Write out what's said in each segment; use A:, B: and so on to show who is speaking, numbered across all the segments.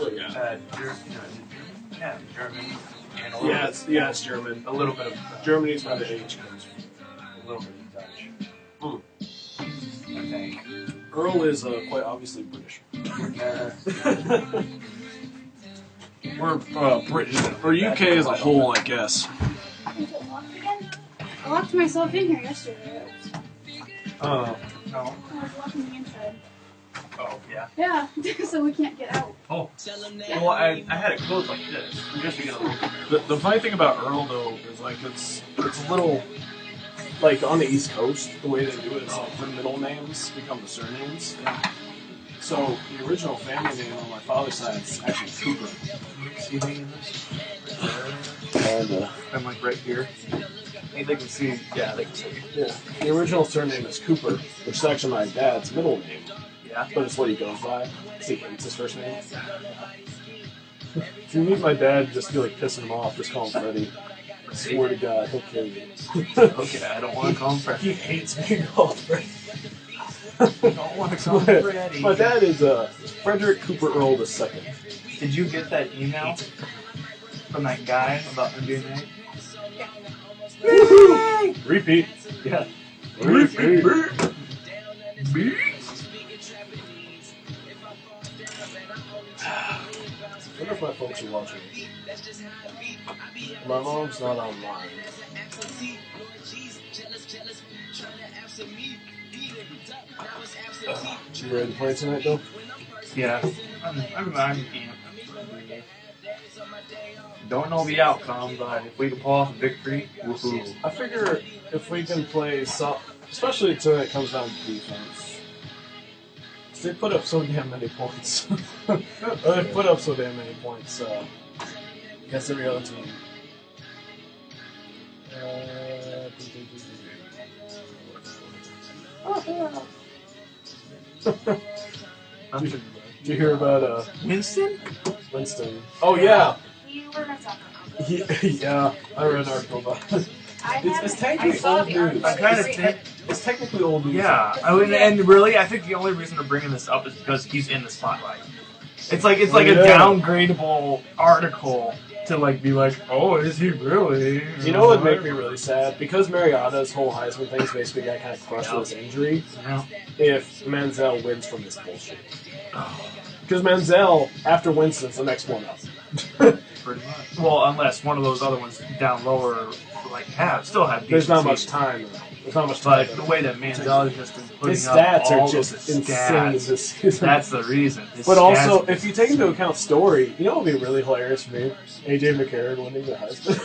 A: Well, yeah.
B: Yeah, German. And
A: It's German.
B: a little bit of
A: Germany's where the H comes from.
B: a little bit of Dutch. I think.
A: Earl is quite obviously British. We're British, or UK as a whole, I guess.
C: Is it locked again? I locked myself in here yesterday.
B: No.
C: I was locking the inside.
B: Oh, yeah.
C: Yeah, so we can't get out.
B: Oh. Well, I had it closed like this. I guess we get a little bit.
A: The funny thing about Earl, though, is like it's a little like on the East Coast. The way they do it is like the middle names become the surnames. So the original family name on my father's side is actually Cooper.
B: See me in this?
A: And
B: I'm like right here. Hey, they can see. Yeah, they can see.
A: yeah, the original surname is Cooper, which is actually my dad's middle name.
B: Yeah.
A: But it's what he goes by. He hates his first name. If you meet my dad, just feel like pissing him off, just call him Freddie. I swear to God, he'll kill you.
B: Okay, I don't want to call him Freddie.
A: He hates being called Freddie.
B: I don't want to call him Freddie.
A: My dad is Frederick Cooper Earl II.
B: Did you get that email from that guy about MDNA?
A: Woohoo! Repeat.
B: Yeah.
A: Repeat. I wonder if my folks are watching. My mom's not online. You ready to play tonight, though?
B: Yeah. I'm don't know the outcome, but if we can pull off a victory, woohoo.
A: I figure if we can play, especially tonight, it comes down to defense. They put up so damn many points. They put up so damn many points against every other team. Did you hear about
B: Winston?
A: Winston? Oh yeah,
C: You were not talking about
A: yeah. I read an article about it. It's technically old news.
B: I kind of think.
A: It's technically old news.
B: Yeah, and really, I think the only reason they're bringing this up is because he's in the spotlight. It's like a downgradable article to like be like, oh, is he really?
A: You know what would make me really sad? Because Mariotta's whole Heisman thing is basically got kind of crushed with his injury.
B: Yeah.
A: If Manziel wins from this bullshit, because Manziel after Winston's the next one up.
B: Pretty much. Well, unless one of those other ones down lower still have.
A: There's not
B: decent
A: much
B: season.
A: time. There's not much time.
B: But the way that Manziel has just been putting
A: His
B: up
A: stats
B: all
A: are
B: of
A: just
B: the
A: insane
B: stats,
A: this season.
B: that's the reason. His
A: But also,
B: stats-
A: if you take into account Story, you know what would be really hilarious for me? AJ McCarron winning the Heisman.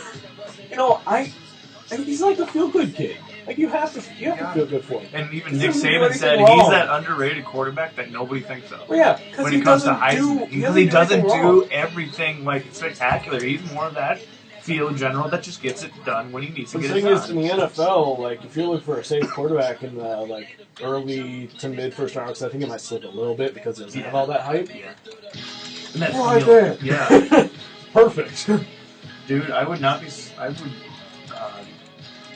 A: He's like the feel-good kid. Like you have to feel good for him.
B: and even
A: He
B: Nick
A: doesn't do
B: Saban
A: anything
B: said
A: wrong.
B: he's that underrated quarterback that nobody thinks of.
A: Well, yeah,
B: When
A: he
B: it comes to
A: doesn't
B: Heisman,
A: do,
B: because he doesn't
A: anything
B: do
A: wrong.
B: everything like spectacular. He's more of that field general that just gets it done when he needs to
A: The
B: get
A: thing
B: it
A: is, in
B: done.
A: the NFL, like if you're looking for a safe quarterback in the early to mid first round, because I think it might slip a little bit because it doesn't have all that hype.
B: Yeah. And that's
A: Right
B: field.
A: there.
B: Yeah.
A: Perfect.
B: Dude, I would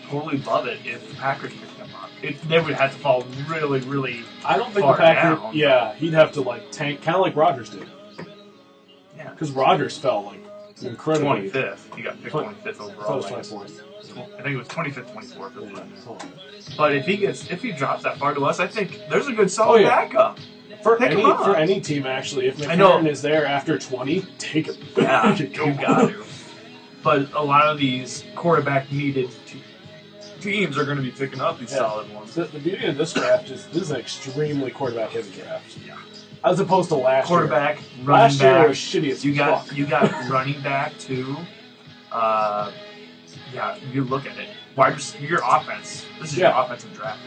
B: totally love it if the Packers picked him up. They would have to fall really, really.
A: I don't think
B: far
A: the Packers.
B: down.
A: Yeah, he'd have to tank, kind of like Rodgers did,
B: Yeah.
A: because Rodgers fell incredibly.
B: 25th. He got picked 25th overall.
A: Close 24th.
B: I think it was 25th, 24th.
A: Yeah.
B: But if he drops that far to us, I think there's a good solid backup.
A: For
B: Pick
A: any
B: him up.
A: for any team actually, if
B: I know.
A: McCarron is there after 20, take him.
B: Yeah, you got to. But a lot of these quarterback-needed teams are going to be picking up these solid ones.
A: The beauty of this draft is this is an extremely quarterback-heavy draft. Yeah. As opposed to last
B: Quarterback,
A: year.
B: running
A: Last
B: back.
A: year was shitty as fuck.
B: You got running back too. Yeah, you look at it. Your offense. This is your offensive draft.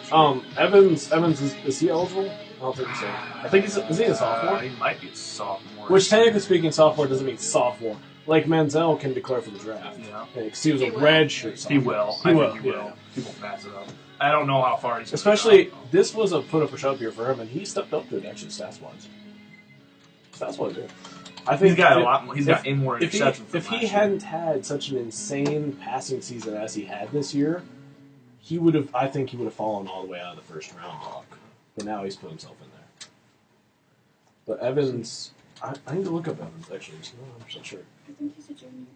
A: Evans is he eligible? I don't think so. I think is he a sophomore?
B: He might be a sophomore.
A: Which technically speaking, sophomore doesn't mean sophomore. Like Manziel can declare for the draft.
B: Yeah.
A: Because he was a red shirt
B: He
A: sophomore.
B: will.
A: He
B: I
A: will.
B: think he will. He will pass it up. I don't know how far he's going
A: Especially,
B: to go.
A: this was a put up or shove year for him, and he stepped up to it actually stats wise. That's what it is. I think
B: He's got a lot more. He's got more
A: If
B: interceptions.
A: he hadn't had such an insane passing season as he had this year, he would have. I think he would have fallen all the way out of the first round, Doc. But now he's put himself in there. But Evans, I need to look up Evans, actually. So I'm not sure.
C: I think he's a junior.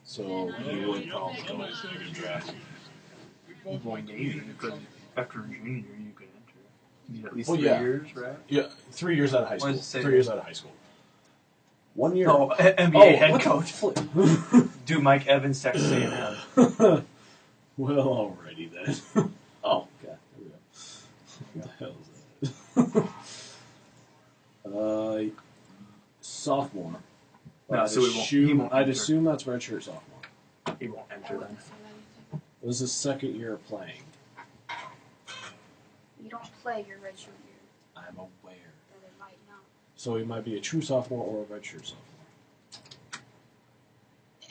A: So he would probably go in the draft.
B: Well, maybe, because after junior you can enter. You need at least
A: Well,
B: 3
A: yeah.
B: years, right?
A: Yeah, 3 years out of high
B: Why
A: school.
B: does it say
A: 3
B: that?
A: years out of high school. 1 year.
B: Oh, NBA head
A: what the
B: coach.
A: flip?
B: Do Mike Evans, Texas A&M.
A: Well, alrighty then. Oh, God. There we go. What the hell is that? Sophomore.
B: No,
A: I'd
B: so he won't
A: I'd
B: enter.
A: assume that's redshirt sophomore.
B: He won't enter then.
A: This is his second year of playing.
C: You don't play your redshirt year.
A: I'm aware.
C: That it might not.
A: So he might be a true sophomore or a redshirt sophomore.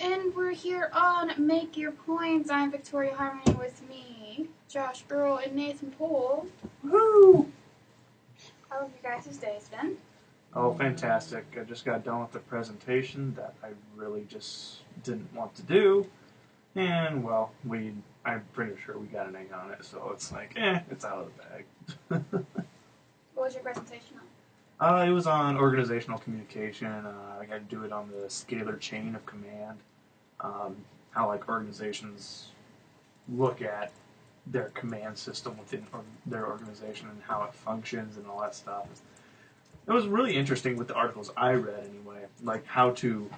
C: And we're here on Make Your Points. I'm Victoria Harmony with me, Josh Earl, and Nathan Poole.
B: Woo!
C: How have you guys' days been?
B: Oh, fantastic. I just got done with the presentation that I really just didn't want to do. And, well, I'm pretty sure we got an A on it, so it's like, it's out of the bag.
C: What was your presentation on?
B: It was on organizational communication. I got to do it on the scalar chain of command. How, like, organizations look at their command system within their organization and how it functions and all that stuff. It was really interesting with the articles I read, anyway, like how to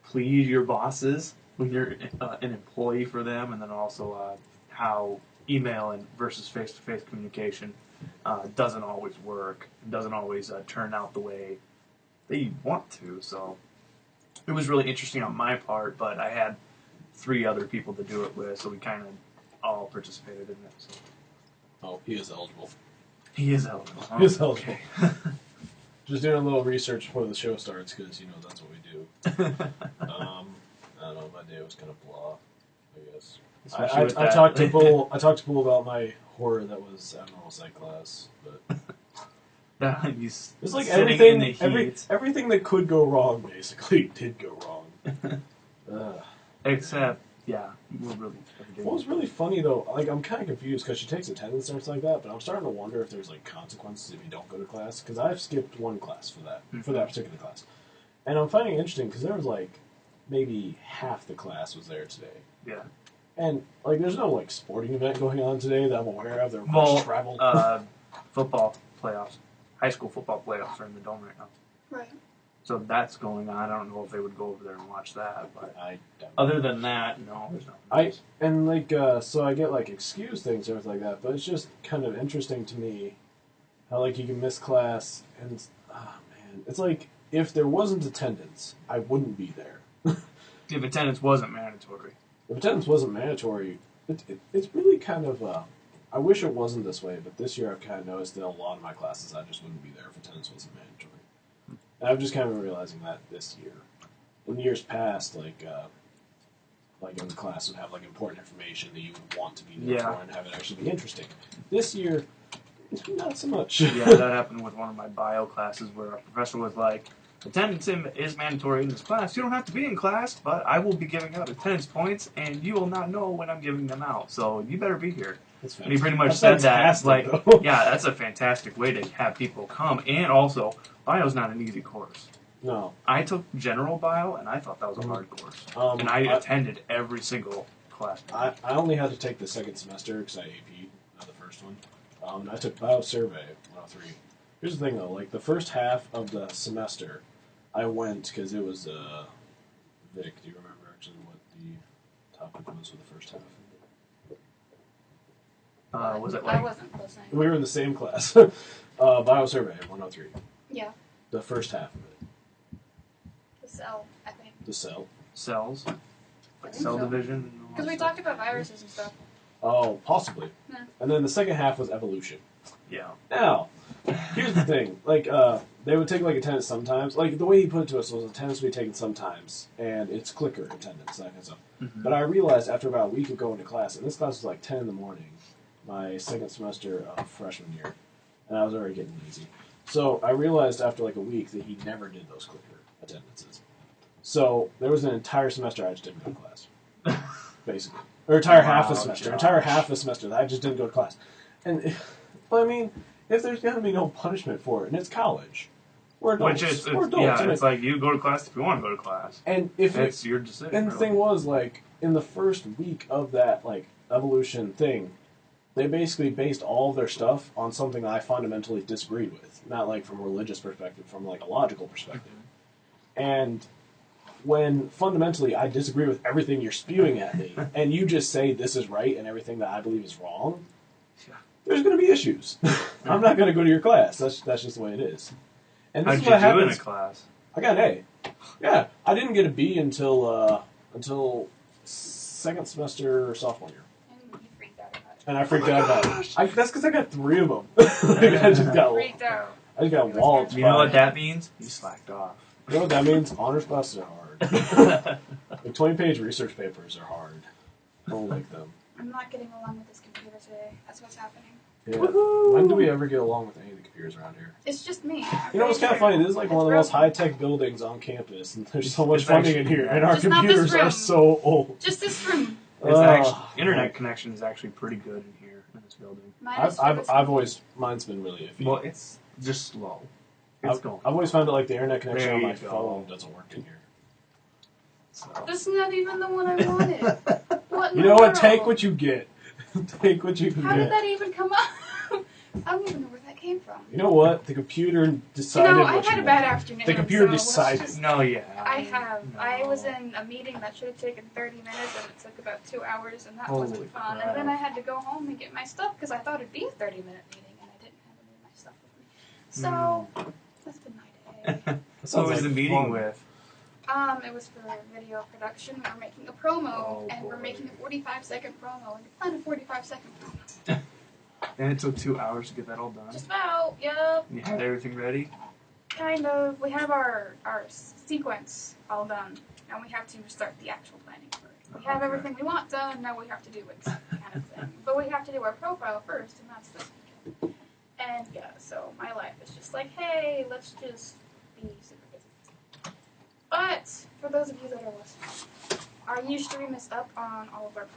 B: please your bosses when you're an employee for them, and then also how email and versus face-to-face communication doesn't always work, doesn't always turn out the way that you want to. So it was really interesting on my part, but I had 3 other people to do it with, so we kind of all participated in it. So.
A: Oh, he is eligible.
B: He is eligible.
A: He is eligible. Just doing a little research before the show starts, because, you know, that's what we do. I don't know, my day was kind of blah, I guess. I talked to Bull about my horror that was abnormal psych class, but
B: He's
A: it's like
B: sitting in the heat.
A: everything that could go wrong basically did go wrong.
B: Except, yeah, we're really.
A: What was really funny though, like I'm kind of confused because she takes attendance and everything like that, but I'm starting to wonder if there's like consequences if you don't go to class, because I've skipped one class for that particular class, and I'm finding it interesting because there was like maybe half the class was there today.
B: Yeah.
A: And like, there's no like sporting event going on today that I'm aware of. There was travel.
B: Football playoffs, high school football playoffs are in the dome right now.
C: Right.
B: So that's going on. I don't know if they would go over there and watch that, but
A: I don't
B: other than that, no, there's nothing.
A: So I get like excuse things and everything like that, but it's just kind of interesting to me how like you can miss class and man, it's like if there wasn't attendance, I wouldn't be there.
B: If attendance wasn't mandatory.
A: If attendance wasn't mandatory, it's really kind of I wish it wasn't this way, but this year I've kind of noticed that a lot of my classes I just wouldn't be there if attendance wasn't mandatory. And I'm just kind of realizing that this year. In years past, like in class would have like important information that you would want to be there for and have it actually be interesting. This year, not so much.
B: Yeah, that happened with one of my bio classes where a professor was like, attendance is mandatory in this class. You don't have to be in class, but I will be giving out attendance points, and you will not know when I'm giving them out. So you better be here. And he pretty much said that. Like, yeah, that's a fantastic way to have people come. And also, bio's not an easy course.
A: No.
B: I took general bio, and I thought that was a hard course. And I attended every single class.
A: I only had to take the second semester because I AP'd the first one. And I took bio survey 103. Here's the thing, though. Like, the first half of the semester, I went because it was, Vic, do you remember actually what the topic was for the first half?
B: Was it like...
C: I wasn't listening.
A: We were in the same class. Bio survey 103.
C: Yeah.
A: The first half of it.
C: The cell, I think.
A: The cell.
B: Cells?
C: I
B: Like
C: think
B: cell
C: so.
B: division?
C: Because we talked about viruses and stuff.
A: Oh, possibly.
C: Yeah.
A: And then the second half was evolution.
B: Yeah.
A: Now, here's the thing. Like, they would take, like, attendance sometimes. Like, the way he put it to us was attendance would be taken sometimes, and it's clicker attendance, that kind of stuff.
B: Mm-hmm.
A: But I realized after about a week of going to class, and this class was like 10 in the morning, my second semester of freshman year, and I was already getting lazy. So I realized after, like, a week that he never did those clicker attendances. So there was an entire semester I just didn't go to class, basically. Or entire half a semester. Entire half a semester that I just didn't go to class. And, but I mean, if there's going to be no punishment for it, and it's college, We're adults.
B: Which is,
A: We're adults.
B: yeah,
A: and
B: it's like you go to class if you want to go to class.
A: And if
B: it's your decision.
A: And the thing was, like, in the first week of that, like, evolution thing, they basically based all of their stuff on something I fundamentally disagreed with. Not, like, from a religious perspective, from, like, a logical perspective. And when, fundamentally, I disagree with everything you're spewing at me, and you just say this is right and everything that I believe is wrong, there's going to be issues. I'm not going to go to your class. That's just the way it is. And this
B: How'd
A: is
B: you
A: what
B: do
A: happens.
B: in a class?
A: I got an A. Yeah, I didn't get a B until second semester sophomore year.
C: And you freaked out about it.
A: And I freaked out about it. That's because I got 3 of them. Like, I just got
C: Freaked out.
A: walled.
B: You know what that means? You slacked off.
A: You know what that means? Honors classes are hard. Like 20-page research papers are hard. I don't like them.
C: I'm not getting along with this computer today. That's what's happening.
A: Yeah. When do we ever get along with any of the computers around here?
C: It's just me.
A: You know what's kind of funny? This is like one of the most high-tech buildings on campus, and there's so much funding in here, and our
C: Just not this
A: computers are
C: room.
A: so old.
C: Just this room.
B: It's actually, internet connection is actually pretty good in here in this building.
A: Mine's been really iffy.
B: Well, it's just slow. It's going.
A: I've always found that like the internet connection
B: There
A: on my
B: you go.
A: phone doesn't work in here. So.
C: That's not even the one I wanted. What in
A: You
C: the
A: know what?
C: world?
A: Take what you get. Take what you can
C: How
A: get.
C: did that even come up? I don't even know where that came from.
A: You know what? The computer decided
C: You know,
A: what
C: I've had
A: you
C: a bad
A: wanted.
C: afternoon.
A: The computer
C: so let's
A: decided.
C: just-
B: No, yeah.
C: I have.
B: No.
C: I was in a meeting that should have taken 30 minutes, and it took about 2 hours, and that
B: Holy
C: wasn't fun.
B: crap.
C: And then I had to go home and get my stuff because I thought it'd be a 30-minute meeting, and I didn't have any of my stuff with me. So that's been my day.
B: So what was the meeting
A: fun.
B: with?
C: It was for video production. We're making a promo,
B: Oh,
C: and we're
B: boy.
C: making a 45-second promo, and we planned a 45-second promo.
B: And it took 2 hours to get that all done.
C: Just about, yep.
B: You had everything ready?
C: Kind of. We have our sequence all done. Now we have to start the actual planning for it. We have
B: Okay.
C: everything we want done, now we have to do it, kind of thing. But we have to do our profile first, and that's this weekend. And yeah, so my life is just like, hey, let's just be super busy. But, for those of you that are listening, our Ustream is up on all of our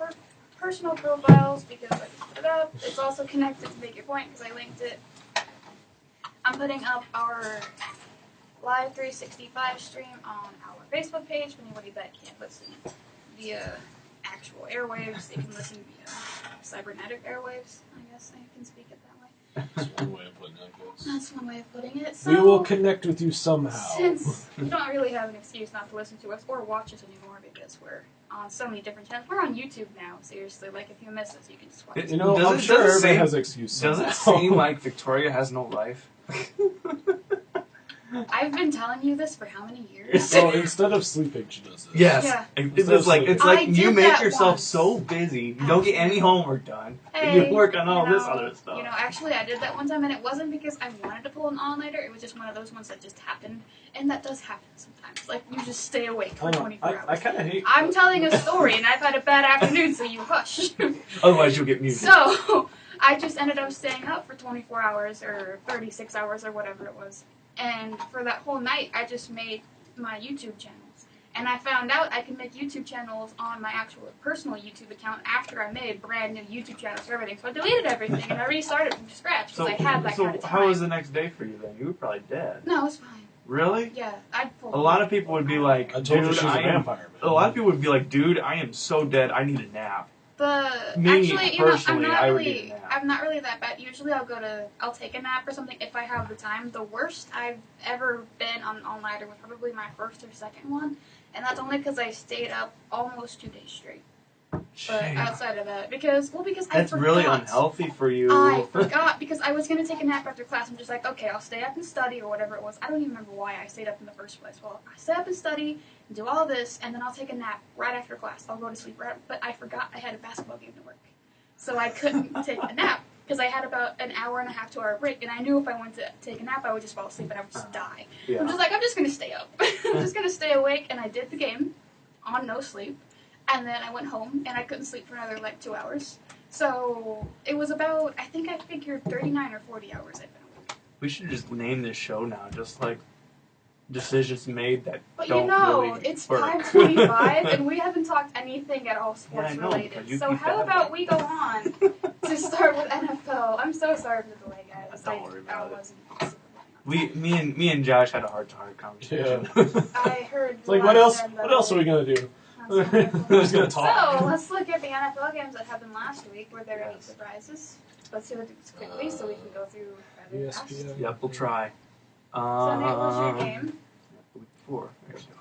C: personal profiles because I put it up. It's also connected to Make Your Point because I linked it. I'm putting up our Live 365 stream on our Facebook page for anybody that can't listen via actual airwaves. They can listen via cybernetic airwaves. I guess I can speak it that way.
A: That's one way of putting it, I guess.
C: That's one way of putting it. So,
A: We will connect with you somehow.
C: since you don't really have an excuse not to listen to us or watch us anymore because we're on so many different channels. We're on YouTube now, seriously. Like, if you miss us, you can just watch us.
A: You know,
B: Does
A: I'm
B: it-
A: sure
B: does it
A: everybody
B: seem-
A: has an excuse.
B: Does it
A: somehow.
B: seem like Victoria has no life?
C: I've been telling you this for how many years?
A: So instead of sleeping, she does this.
B: Yes.
C: Yeah.
B: It's
A: I
B: like you
C: did
B: make
C: that
B: yourself
C: once.
B: so busy, you don't get any homework done, and
C: Hey,
B: you work on all
C: you
B: this
C: know,
B: other stuff.
C: You know, actually, I did that one time, and it wasn't because I wanted to pull an all-nighter. It was just one of those ones that just happened, and that does happen sometimes. Like, you just stay awake for
A: I know.
C: 24
A: I
C: hours.
A: kind of hate.
C: I'm telling a story, and I've had a bad afternoon, so you hush.
B: Otherwise, you'll get muted.
C: So, I just ended up staying up for 24 hours, or 36 hours, or whatever it was. And for that whole night, I just made my YouTube channels. And I found out I can make YouTube channels on my actual personal YouTube account after I made brand new YouTube channels for everything. So I deleted everything, and I restarted from scratch, because I had that kind of time.
B: how was the next day for you then? You were probably dead.
C: No, it's fine.
B: Really?
C: Yeah, I'd pull
B: A lot of people would be like,
A: I told you
B: dude,
A: she's a
B: I am.
A: vampire.
B: A lot of people would be like, dude, I am so dead. I need a nap. Me,
C: Actually, you know,
B: personally, I would need a nap.
C: I'm not really that bad. Usually, I'll take a nap or something if I have the time. The worst I've ever been on an all-nighter was probably my first or second one, and that's only because I stayed up almost 2 days straight. But
B: Jeez.
C: outside of that, because I
B: That's
C: forgot.
B: really unhealthy for you.
C: I forgot because I was going to take a nap after class. I'm just like, okay, I'll stay up and study or whatever it was. I don't even remember why I stayed up in the first place. Well, I stay up and study, do all this, and then I'll take a nap right after class. I'll go to sleep right. But I forgot I had a basketball game to work, so I couldn't take a nap because I had about an hour and a half to hour break, and I knew if I went to take a nap, I would just fall asleep and I would just die.
B: Yeah.
C: I'm just like, I'm just going to stay up. I'm just going to stay awake, and I did the game on no sleep. And then I went home, and I couldn't sleep for another, 2 hours. So, it was about, I think I figured 39 or 40 hours I've been awake.
B: We should just name this show now, just like decisions made that
C: But
B: don't
C: you know,
B: really
C: it's
B: work.
C: 5:25, and we haven't talked anything at all
B: Yeah, I
C: sports
B: know,
C: related.
B: but you
C: So
B: keep
C: how
B: that
C: about
B: up.
C: we go on to start with NFL? I'm so sorry for the delay, guys.
B: Don't worry about it.
C: wasn't super
B: Me and Josh had a heart-to-heart conversation.
A: Yeah.
C: I heard.
A: It's like, what else? What else are we gonna do? We're just gonna talk.
C: So let's look at the NFL games that happened last week. Were there any surprises? Let's do this quickly so we can go through rather fast.
A: ESPN.
B: Yep, we'll try.
C: So Nate, what was your game?
B: The week before, actually.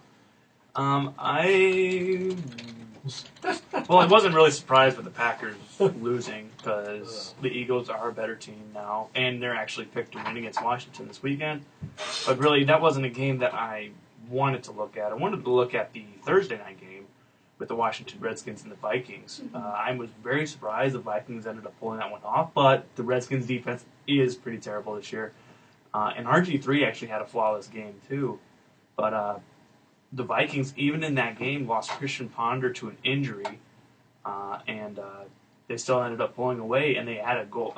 B: Well, I wasn't really surprised with the Packers losing because the Eagles are a better team now, and they're actually picked to win against Washington this weekend. But really, that wasn't a game that I wanted to look at. I wanted to look at the Thursday night game with the Washington Redskins and the Vikings. I was very surprised the Vikings ended up pulling that one off, but the Redskins defense is pretty terrible this year. And RG3 actually had a flawless game too. But the Vikings, even in that game, lost Christian Ponder to an injury, and they still ended up pulling away. And they had a goal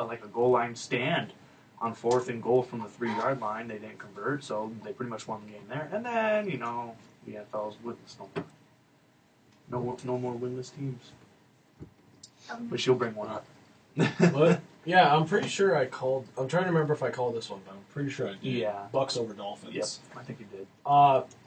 B: line stand on 4th and goal from the 3-yard line. They didn't convert, so they pretty much won the game there. And then the NFL's winless no more winless teams. But she'll bring one up.
A: What? Yeah, I'm pretty sure I called. I'm trying to remember if I called this one, but I'm pretty sure I did.
B: Yeah.
A: Bucks over Dolphins.
B: Yep, I think you did.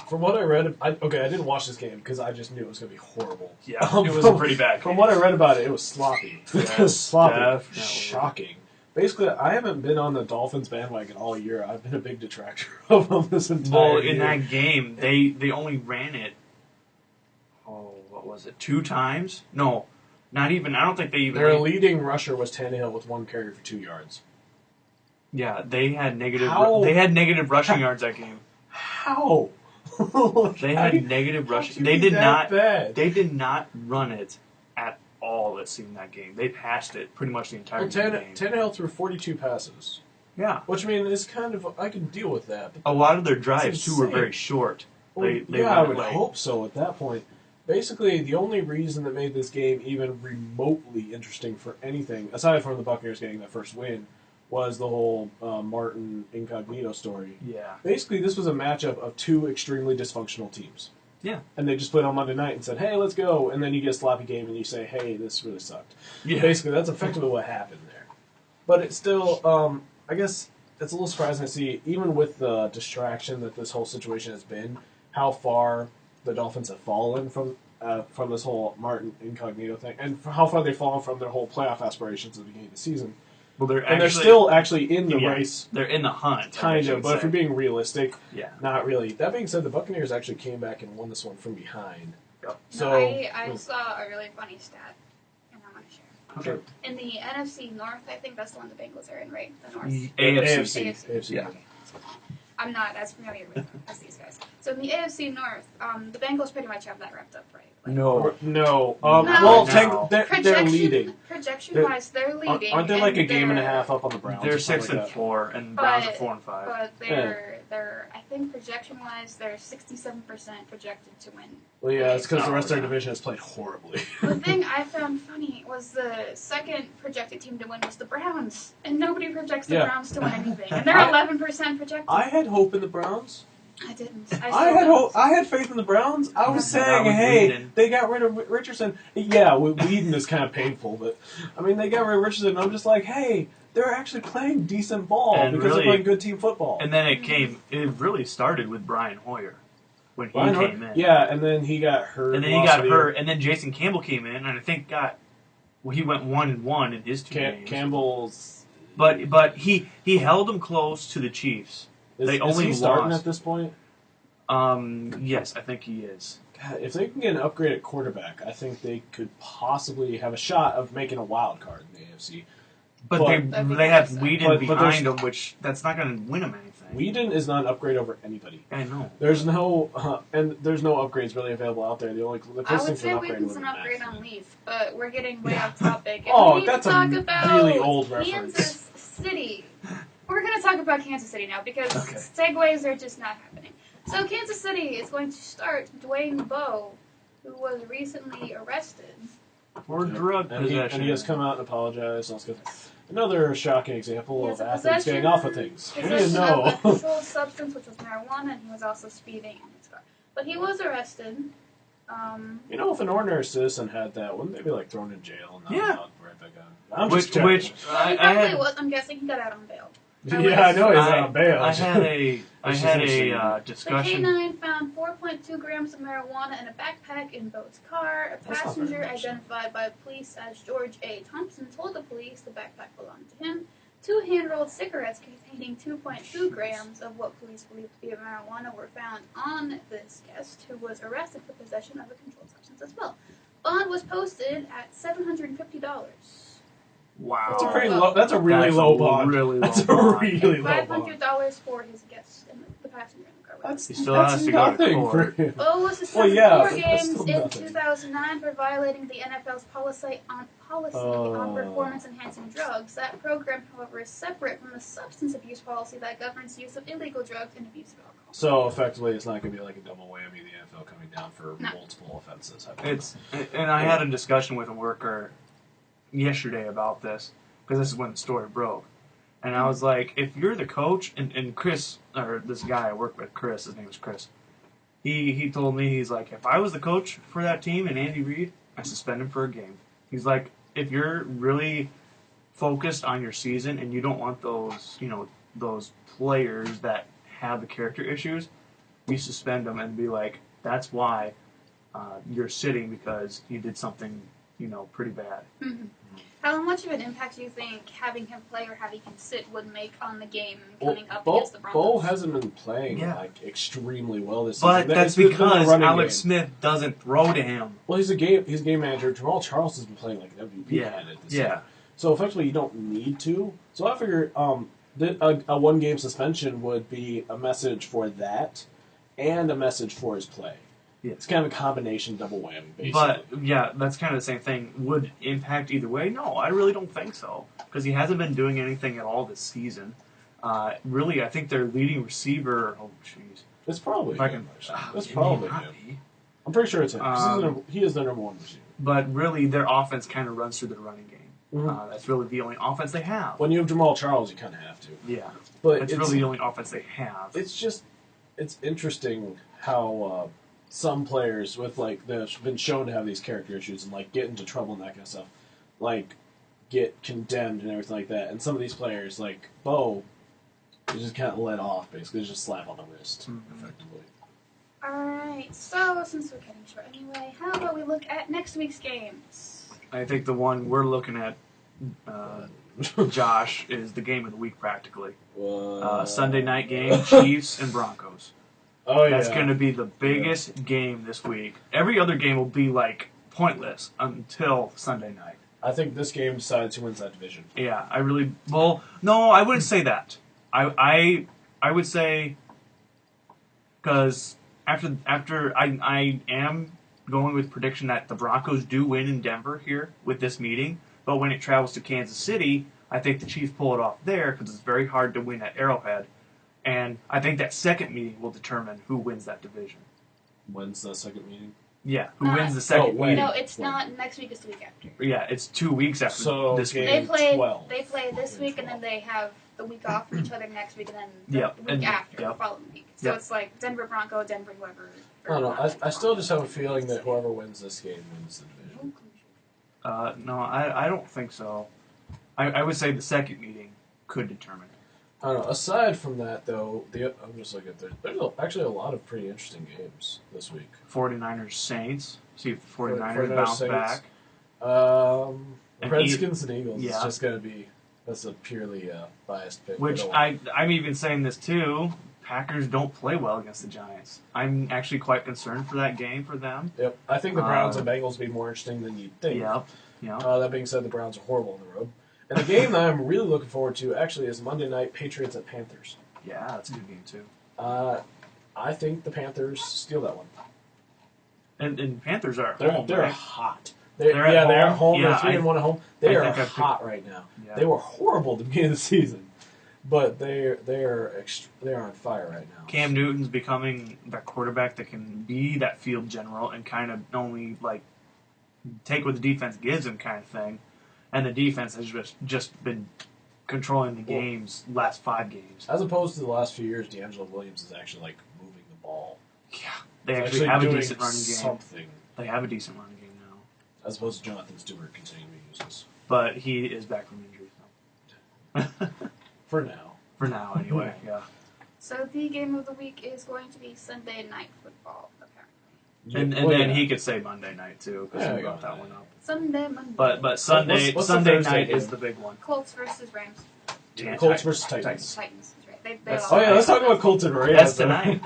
A: From what I read, I didn't watch this game because I just knew it was going to be horrible.
B: Yeah, it was a pretty bad game.
A: From what I read about it, it was sloppy. It was sloppy.
B: Definitely.
A: Shocking. Basically, I haven't been on the Dolphins bandwagon all year. I've been a big detractor of them this entire year.
B: In that game, they only ran it, what was it, 2 times? No, not even. I don't think they even.
A: Their leading rusher was Tannehill with 1 carry for 2 yards.
B: Yeah, they had negative.
A: How?
B: They had negative rushing yards that game.
A: How?
B: They had negative rushing. They did not. They did not run it at all. It seemed that game. They passed it pretty much the entire game.
A: Tannehill threw 42 passes.
B: Yeah,
A: which I mean is kind of I can deal with that.
B: A lot of their drives too were very short.
A: Well, I would hope so at that point. Basically, the only reason that made this game even remotely interesting for anything, aside from the Buccaneers getting that first win, was the whole Martin Incognito story.
B: Yeah.
A: Basically, this was a matchup of 2 extremely dysfunctional teams.
B: Yeah.
A: And they just played on Monday night and said, hey, let's go. And then you get a sloppy game and you say, hey, this really sucked.
B: Yeah.
A: Basically, that's effectively what happened there. But it's still, I guess it's a little surprising to see, even with the distraction that this whole situation has been, how far the Dolphins have fallen from this whole Martin Incognito thing, and how far they've fallen from their whole playoff aspirations at the beginning of the season.
B: Well,
A: they're still actually in the race.
B: They're in the hunt,
A: kind of. But if you're being realistic,
B: yeah,
A: not really. That being said, the Buccaneers actually came back and won this one from behind.
B: Yep.
C: So I saw a really funny stat, and I'm going to share.
A: Sure.
C: In the NFC North, I think that's the one the Bengals are in, right? The North.
A: AFC.
B: Yeah.
C: Okay. I'm not as familiar with them as these guys. So in the AFC North, the Bengals pretty much have that wrapped up, right? Like,
A: No. They're leading.
C: Projection-wise, they're leading.
A: Aren't they like a game and a half up on the Browns?
B: They're 6-4, and Browns are 4-5.
C: But they're I think projection-wise, they're 67% projected to win.
A: Well, yeah, it's because the rest of their division has played horribly.
C: The thing I found funny was the second projected team to win was the Browns, and nobody projects the Browns to win anything, and they're 11% projected.
A: I had hope in the Browns.
C: I didn't.
A: I had faith in the Browns. I was saying, hey, they got rid of Richardson. Yeah, Whedon is kind of painful, but I mean, they got rid of Richardson. And I'm just like, hey, they're actually playing decent ball because they're playing good team football.
B: And then it really started with Brian Hoyer when he came in.
A: Yeah, and then he got hurt.
B: And then Jason Campbell came in, and I think he went 1-1 in his 2 games.
A: Campbell's,
B: but he held them close to the Chiefs.
A: Is he starting at this point?
B: Yes, I think he is.
A: God, if they can get an upgrade at quarterback, I think they could possibly have a shot of making a wild card in the AFC.
B: But they have Whedon behind them, which that's not going to win them anything.
A: Whedon is not an upgrade over anybody.
B: I know.
A: There's no upgrades really available out there. The closest thing for an upgrade
C: Whedon's an upgrade on Leaf, but we're getting way off topic.
A: That's a really old reference.
C: Kansas City. We're going to talk about Kansas City now because segues are just not happening. So Kansas City is going to start Dwayne Bowe, who was recently arrested
B: for drug possession.
A: And he has come out and apologized. So another shocking example of athletes getting off of things. We didn't know.
C: Of a controlled substance, which was marijuana, and he was also speeding in his car. But he was arrested.
A: If an ordinary citizen had that, wouldn't they be thrown in jail and not allowed right back on?
C: I'm guessing he got out on bail.
A: Yeah, I know he's on bail.
B: I had a
C: The
B: discussion.
C: K9 found 4.2 grams of marijuana in a backpack in Bo's car. A
A: That's not very
C: passenger
A: much.
C: identified by police as George A. Thompson told the police the backpack belonged to him. 2 hand-rolled cigarettes containing 2.2 grams of what police believe to be marijuana were found on this guest, who was arrested for possession of a controlled substance as well. Bond was posted at $750.
B: Wow.
A: That's a pretty low. That's a really
B: That's
A: low
B: a
A: bond.
B: really low
A: That's a
B: bond.
A: really low bond.
C: $500 for his guest and the passenger in the car.
A: That's,
B: He still
A: that's
B: has to go to
A: nothing
B: court.
A: for him.
C: Bo was suspended
A: Well, yeah,
C: 4
A: but that's
C: games
A: still
C: in
A: nothing.
C: 2009 for violating the NFL's policy on
A: Oh.
C: performance-enhancing drugs. That program, however, is separate from the substance abuse policy that governs use of illegal drugs and abuse of alcohol.
A: So effectively, it's not going to be like a double whammy. The NFL coming down for
C: No.
A: multiple offenses.
B: And I had a discussion with a worker yesterday about this, because this is when the story broke. And I was like, if you're the coach, and Chris, or this guy I work with, Chris, his name is Chris, he told me, he's like, if I was the coach for that team and Andy Reid, I suspend him for a game. He's like, if you're really focused on your season and you don't want those, those players that have the character issues, you suspend them and be like, that's why you're sitting, because you did something, pretty bad.
C: Mm-hmm. How much of an impact do you think having him play or having him sit would make on the game coming up against the Broncos?
A: Bo hasn't been playing extremely well this
B: But
A: season.
B: that's
A: It's been
B: because
A: a running
B: Alex
A: game.
B: Smith doesn't throw to him.
A: Well, he's a game manager. Jamal Charles has been playing like an MVP candidate this year. So effectively, you don't need to. So I figure a 1-game suspension would be a message for that, and a message for his play.
B: Yeah.
A: It's kind of a combination double whammy, basically.
B: But, yeah, that's kind of the same thing. Would impact either way? No, I really don't think so. Because he hasn't been doing anything at all this season. Really, I think their leading receiver... Oh, jeez.
A: It's probably him. It's
B: It
A: probably
B: may not
A: him.
B: be.
A: I'm pretty sure it's him. 'Cause he is the number 1 receiver.
B: But really, their offense kind of runs through the running game.
A: Mhm.
B: That's really the only offense they have.
A: When you have Jamal Charles, you kind of have to.
B: Yeah.
A: But
B: It's really the only offense they have.
A: It's interesting how some players with that's been shown to have these character issues and get into trouble and that kind of stuff, get condemned and everything like that. And some of these players, like Bo, they just kind of let off basically, just slap on the wrist, effectively.
C: Alright, so since we're cutting short anyway, how about we look at next week's games?
B: I think the one we're looking at, Josh, is the game of the week practically. Sunday night game, Chiefs and Broncos.
A: Oh yeah,
B: That's going to be the biggest game this week. Every other game will be pointless until Sunday night.
A: I think this game decides who wins that division.
B: Yeah, no, I wouldn't say that. I would say, because after I am going with prediction that the Broncos do win in Denver here with this meeting, but when it travels to Kansas City, I think the Chiefs pull it off there because it's very hard to win at Arrowhead. And I think that second meeting will determine who wins that division.
A: When's the second meeting?
B: Yeah, who wins the second
A: when?
B: meeting.
C: No, it's not next week, it's the week after.
B: Yeah, it's 2 weeks after this week.
A: game
C: They
A: 12.
C: play this week and then they have the week off from each other next week and then the
B: Yep,
C: week
B: and-
C: after, the
B: yep.
C: following week. So
B: Yep.
C: it's like Denver Bronco, Denver whoever.
A: I don't know. I still just have a feeling that whoever wins this game wins the division.
B: No, I don't think so. I would say the second meeting could determine it.
A: I don't know. Aside from that, though, I'm just looking at there's actually a lot of pretty interesting games this week.
B: 49ers Saints. See if the 49ers
A: 49ers
B: bounce
A: Saints.
B: back. And
A: Redskins and Eagles is
B: yeah.
A: just going to be... That's a purely biased pick.
B: Which I'm even saying this too. Packers don't play well against the Giants. I'm actually quite concerned for that game for them.
A: Yep. I think the Browns and Bengals will be more interesting than you'd think.
B: Yep.
A: That being said, the Browns are horrible on the road. And the game that I'm really looking forward to actually is Monday night Patriots at Panthers.
B: Yeah, that's a good game too.
A: I think the Panthers steal that one.
B: And Panthers are at
A: They're
B: home.
A: they're
B: right?
A: hot.
B: They're at
A: they're
B: home?
A: at home.
B: Yeah,
A: They're 3-1 at home. They
B: I
A: are
B: think I
A: hot right now.
B: Yeah.
A: They were horrible at the beginning of the season, but they are on fire right now.
B: Cam Newton's becoming that quarterback that can be that field general and kind of only take what the defense gives him, kind of thing. And the defense has just been controlling the games last 5 games.
A: As opposed to the last few years, D'Angelo Williams is actually moving the ball.
B: Yeah, they
A: He's
B: actually have a
A: doing
B: decent running game.
A: something.
B: They have a decent running game now,
A: As opposed to Jonathan Stewart continuing to be useless.
B: but he is back from injury. So.
A: For now.
B: For now, anyway. Yeah.
C: So the game of the week is going to be Sunday Night Football, apparently.
B: And then he could say Monday night too, because he brought that one up.
C: Sunday, Monday.
B: But Sunday
A: What's
B: Sunday
A: the
B: night
A: game?
B: is the big one.
C: Colts versus Rams.
A: Colts versus Titans.
C: Titans, that's right. They
B: That's-
A: Oh yeah, let's talk about Colts and Rams.
B: That's tonight.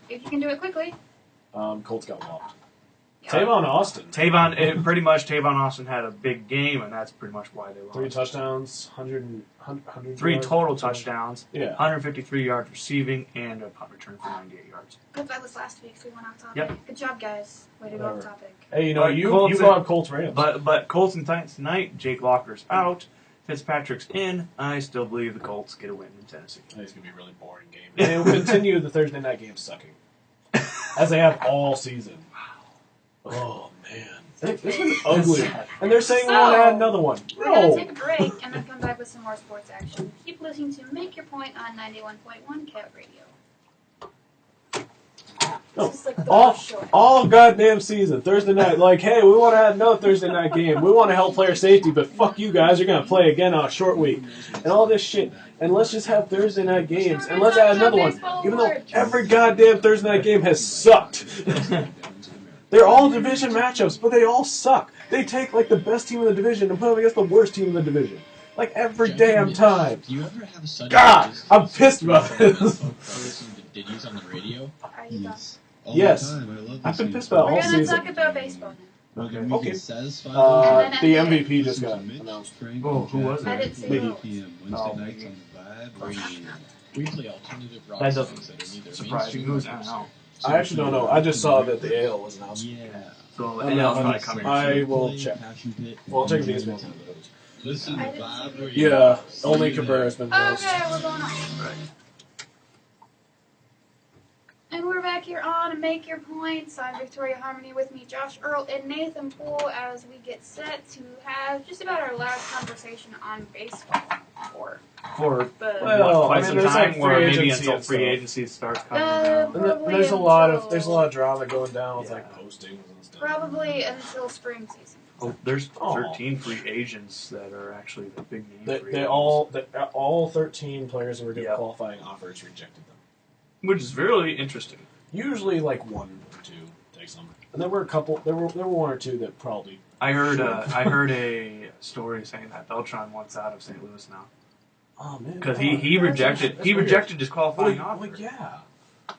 C: If you can do it quickly.
A: Colts got whopped.
C: Yeah.
A: Tavon Austin.
B: Pretty much Tavon Austin had a big game, and that's pretty much why they lost.
A: 3 touchdowns, 100
B: 3
A: yards.
B: total touchdowns,
A: Yeah.
B: 153 yards receiving, and a punt return for 98 yards.
C: Good, that was last week, so we went off topic.
B: Yep.
C: Good job, guys. Way to go off topic.
A: Hey,
B: But
A: you
B: Colts
A: brought up Colts Rams.
B: But Colts and Titans tonight. Jake Locker's out. Fitzpatrick's in. I still believe the Colts get a win in Tennessee.
A: I think it's going to be a really boring game. And they will continue the Thursday night game sucking. As they have all season. Oh, man. It's been ugly. And they're saying we want to add another one.
C: We're going
A: No.
C: to take a break and then come back with some more sports action. Keep listening to Make Your Point on 91.1 KAOR Radio.
A: No.
C: This is like the show.
A: All goddamn season, Thursday night, like, hey, we want to add another Thursday night game. We want to help player safety, but fuck you guys, you're going to play again on a short week. And all this shit. And let's just have Thursday night games. And let's add another one. Even though every goddamn Thursday night game has sucked. They're all division matchups, but they all suck. They take, like, the best team in the division and put them against the worst team in the division. Like, every damn time.
D: Do you ever have a Sunday
A: God,
D: just
A: I'm pissed about this.
D: listen to ditties on the radio?
C: Are you done?
D: All
A: Yes.
D: the time. I love
A: I've been
D: listening
A: pissed
D: to
A: about
C: We're
A: all
C: going to
A: season.
C: talk about baseball now.
D: Whether
B: Okay.
D: we
A: Okay.
D: can satisfy
C: And then
A: The
C: NBA.
A: MVP just got
D: Mitch,
A: announced.
D: Frank,
B: Oh,
D: and
B: who was
D: Jack.
C: I didn't see
A: Me.
C: those.
D: 8 p.m. Wednesday nights on the Vibe Radio. We play alternative rock
B: That
D: songs
B: doesn't
D: that are neither
B: surprise me.
D: mainstream
B: Who's
D: nor
B: out?
D: mainstream.
A: I actually don't know. I just saw that the AL was announced.
D: Yeah.
B: So
A: I'm
B: NL's
A: not-
B: probably coming.
A: I will check.
D: Passion Pit.
A: Well, I'll check the ESPN.
D: Listen to
C: I didn't
D: Vibe
C: see it.
D: Radio.
A: Yeah,
D: See
A: only
D: you
A: Cabrera
D: there.
A: has been announced.
C: Okay, we're going on.
B: Right.
C: And we're back here on Make Your Points. I'm Victoria Harmony, with me Josh Earl and Nathan Poole, as we get set to have just about our last conversation on baseball.
B: For
C: The,
A: Well,
B: quite
A: I mean,
B: some
A: there's,
B: time,
A: like,
B: or
A: free
B: maybe
A: agency
B: until
A: and
B: free
A: stuff.
B: agency starts coming
C: Uh,
B: down.
A: And
C: Probably
A: there's a lot of drama going down with
B: Yeah.
A: like postings and stuff.
C: probably until spring season.
B: Oh, there's
A: Oh.
B: 13 free agents that are actually the big name. free
A: They
B: agents.
A: all 13 players that were given
B: Yeah.
A: qualifying offers rejected them.
B: Which is really interesting.
A: Usually like 1 or 2 takes them, and there were a couple. There were 1 or 2 that probably.
B: I heard
A: Sure.
B: I heard a story saying that Beltran wants out of St. Louis now
A: Oh man,
B: because
A: that's
B: he rejected
A: weird.
B: he rejected his qualifying
A: Well,
B: offer.
A: yeah,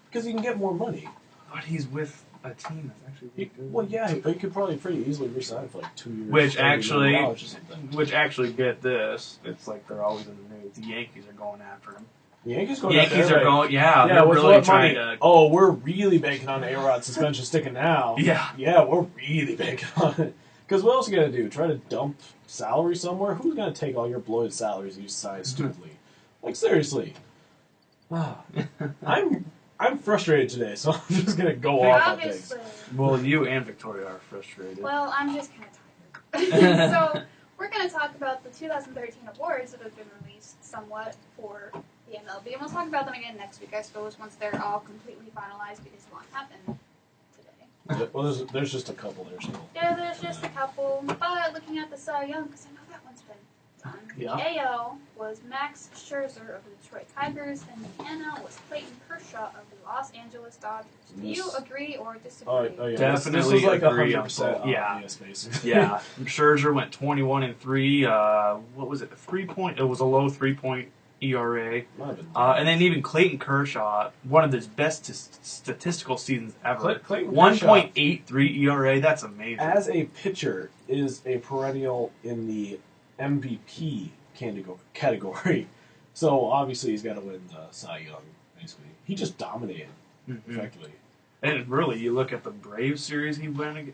A: because he can get more money.
B: But he's with a team that's actually really good.
A: Well, yeah, but he could probably pretty easily resign for like 2 years.
B: Which
A: $30
B: actually-
A: million or something.
B: Which actually, get this, it's like they're always in the news. The Yankees are going after him.
A: The Yankees going.
B: Yankees
A: after
B: are
A: like,
B: going, yeah,
A: Yeah,
B: they're
A: with
B: really
A: what
B: trying
A: money?
B: to.
A: Oh, we're really banking on A-Rod suspension sticking now.
B: Yeah.
A: Yeah, we're really banking on it. Because what else are you going to do? Try to dump salary somewhere? Who's going to take all your bloated salaries you signed stupidly? Like, seriously. Ah, I'm frustrated today, so I'm just going to go off on things.
C: Obviously.
B: Well, you and Victoria are frustrated.
C: Well, I'm just kind of tired. So, we're going to talk about the 2013 awards that have been released somewhat for the MLB. And we'll talk about them again next week, I suppose, once they're all completely finalized, because it won't happen today.
A: Well, there's just a couple there still.
C: Yeah, there's just a couple. But looking at the Cy Young, because I know that one's been done.
B: Yeah.
C: The AL was Max Scherzer of the Detroit Tigers, and the NL was Clayton Kershaw of the Los Angeles Dodgers. Do you
A: Yes.
C: agree or disagree?
A: Oh yeah.
B: Definitely
A: This was like
B: agree on
A: 100%
B: both. Yeah.
A: obvious, basically.
B: Yeah, Scherzer went 21-3. What was it? 3 point. It was a low 3-point ERA.
A: Might have been.
B: And then even Clayton Kershaw, one of his best statistical seasons ever.
A: Clayton Kershaw,
B: 1.83 ERA. That's amazing.
A: as a pitcher, is a perennial in the MVP category. So obviously he's got to win the Cy Young. Basically, he just dominated
B: Mhm.
A: effectively.
B: And really, you look at the Braves series he played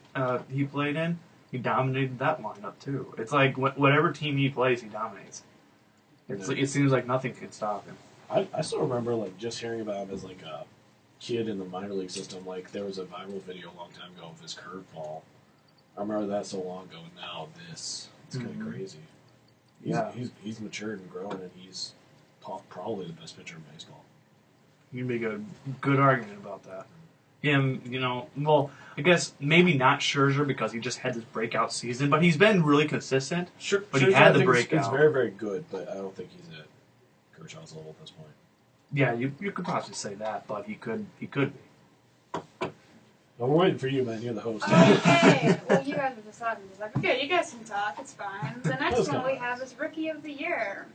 B: in. He dominated that lineup too. It's like whatever team he plays, he dominates. It seems like nothing can stop him.
A: I still remember like just hearing about him as like a kid in the minor league system. Like there was a viral video a long time ago of his curveball. I remember that so long ago. And now this, it's kind of crazy. He's matured and grown, and he's probably the best pitcher in baseball.
B: You can make a good argument about that. Him, well, I guess maybe not Scherzer because he just had this breakout season, but he's been really consistent.
A: Sure,
B: But he had the
A: He's
B: breakout.
A: very, very good, but I don't think he's at Kershaw's level at this point.
B: Yeah, you could possibly say that, but he could be.
A: Well, we're waiting for you, man. You're the host.
C: Okay, well, you guys were just talking. It's like, okay, you guys can talk. It's fine. The next
A: Let's
C: one
A: go.
C: we have is Rookie of the Year.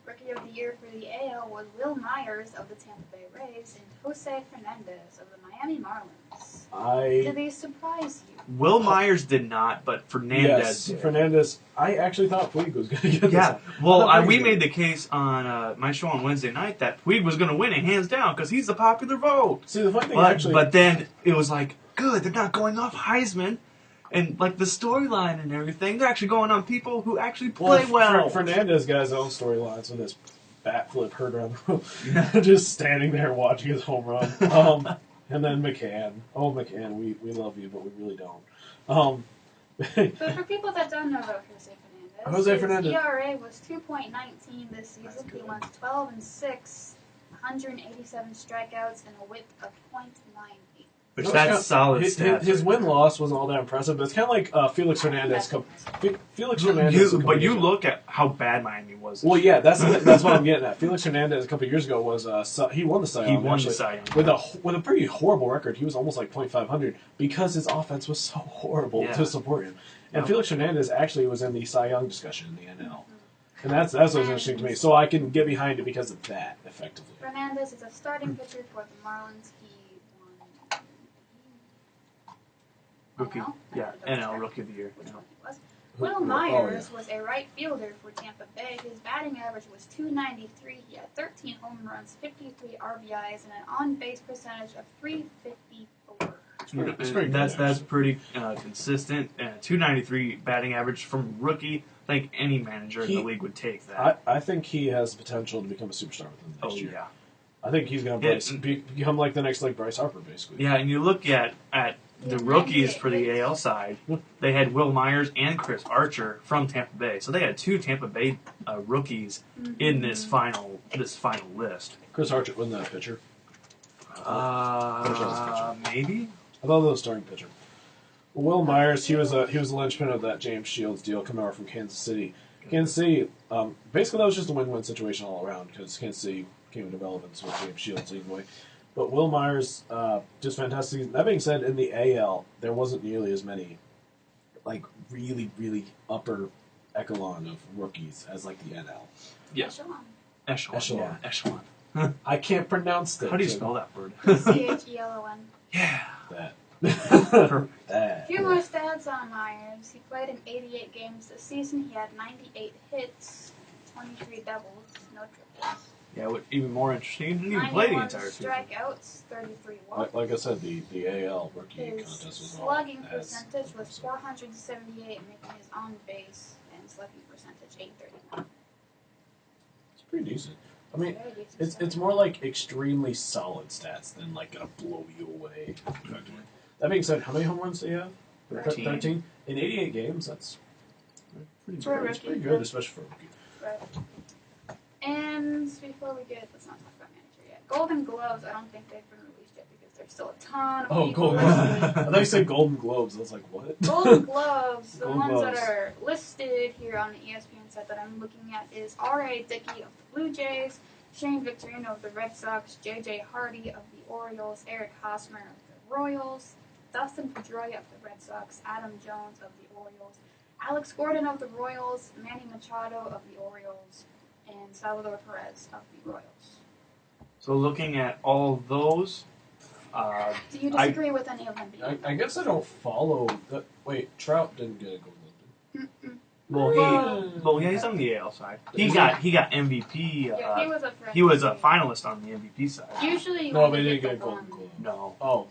C: Rookie of the Year for the AL was Will Myers of the Tampa Bay Rays and Jose Fernandez of the Miami Marlins. Did these surprise you?
B: Will Myers did not, but Fernandez
A: Yes,
B: did.
A: Fernandez. I actually thought Puig was going to get this.
B: Yeah,
A: I thought
B: we
A: Puig
B: made the case on my show on Wednesday night that Puig was going to win it hands down because he's the popular vote.
A: See, the funny thing
B: But then it was like, good, they're not going off Heisman. And like the storyline and everything, they're actually going on people who actually play well.
A: Fernandez got his own storylines with his bat flip heard around the room, just standing there watching his home run. And then McCann. Oh, McCann, we love you, but we really don't.
C: But for people that don't know about Jose Fernandez, his ERA was 2.19 this season. He went 12-6, 187 strikeouts, and a whip of .98.
B: Which that's solid stats.
A: His win-loss wasn't all that impressive, but it's kind of like Felix Hernandez. Felix Hernandez.
B: But you look at how bad Miami was.
A: Well, yeah, that's what I'm getting at. Felix Hernandez a couple of years ago was he won the Cy Young.
B: He won the Cy Young
A: with a pretty horrible record. He was almost like .500 because his offense was so horrible to support him. And Felix Hernandez actually was in the Cy Young discussion in the NL. And that's what was interesting to me. So I can get behind it because of that, effectively.
C: Fernandez is a starting pitcher for the Marlins. He won
B: Rookie, NL Rookie of the Year.
C: Which one he was. Will Myers was a right fielder for Tampa Bay. His batting average was .293. He had 13 home runs, 53 RBIs, and an on-base percentage of .354.
B: That's pretty consistent. .293 batting average from rookie. I think any manager in the league would take that.
A: I think he has the potential to become a superstar within the next year.
B: Yeah.
A: I think he's going to become like the next Bryce Harper, basically.
B: Yeah, and you look at the rookies for the AL side, they had Will Myers and Chris Archer from Tampa Bay. So they had two Tampa Bay rookies in this final list.
A: Chris Archer wasn't that a pitcher?
B: Maybe.
A: I thought that was starting pitcher. Will Myers, he was the linchpin of that James Shields deal coming over from Kansas City. Kansas City, basically that was just a win-win situation all around because Kansas City came into developments with James Shields leading the way. But Will Myers, just fantastic. That being said, in the AL, there wasn't nearly as many, like, really, really upper echelon of rookies as, like, the NL.
B: Yeah.
C: Echelon.
B: Echelon.
A: I can't pronounce that.
B: How do you spell that word?
C: CHELON.
B: Yeah.
A: That.
C: A few more stats on Myers. He played in 88 games this season. He had 98 hits, 23 doubles, no triples.
B: Yeah, what even more interesting, he didn't even play the entire season.
C: Strikeouts, 33 walks.
A: Like I said, the AL rookie contest was all
C: slugging percentage was .478, making his on base and slugging percentage .831.
A: It's pretty decent. I mean, it's more like extremely solid stats than like gonna blow you away. That being said, how many home runs do you have? 13. In 88 games, that's pretty good. It's pretty good, especially for a rookie.
C: Right. And before we let's not talk about manager yet. Golden Gloves, I don't think they've been released yet because there's still a ton of people.
A: Golden Gloves. I thought you said Golden Globes. I was like, what?
C: Golden Gloves, the
A: Golden
C: ones
A: Gloves.
C: that are listed here on the ESPN site that I'm looking at is R.A. Dickey of the Blue Jays, Shane Victorino of the Red Sox, J.J. Hardy of the Orioles, Eric Hosmer of the Royals, Dustin Pedroia of the Red Sox, Adam Jones of the Orioles, Alex Gordon of the Royals, Manny Machado of the Orioles, and Salvador Perez of the Royals.
B: So looking at all those,
C: do you disagree with any of them?
A: I guess I don't follow. Wait, Trout didn't get a Gold Glove.
B: Well, he's on the AL side. He got MVP.
C: Yeah,
B: he was a finalist on the MVP side.
C: Usually,
A: no, but he didn't get a Golden Glove.
B: No.
A: Oh,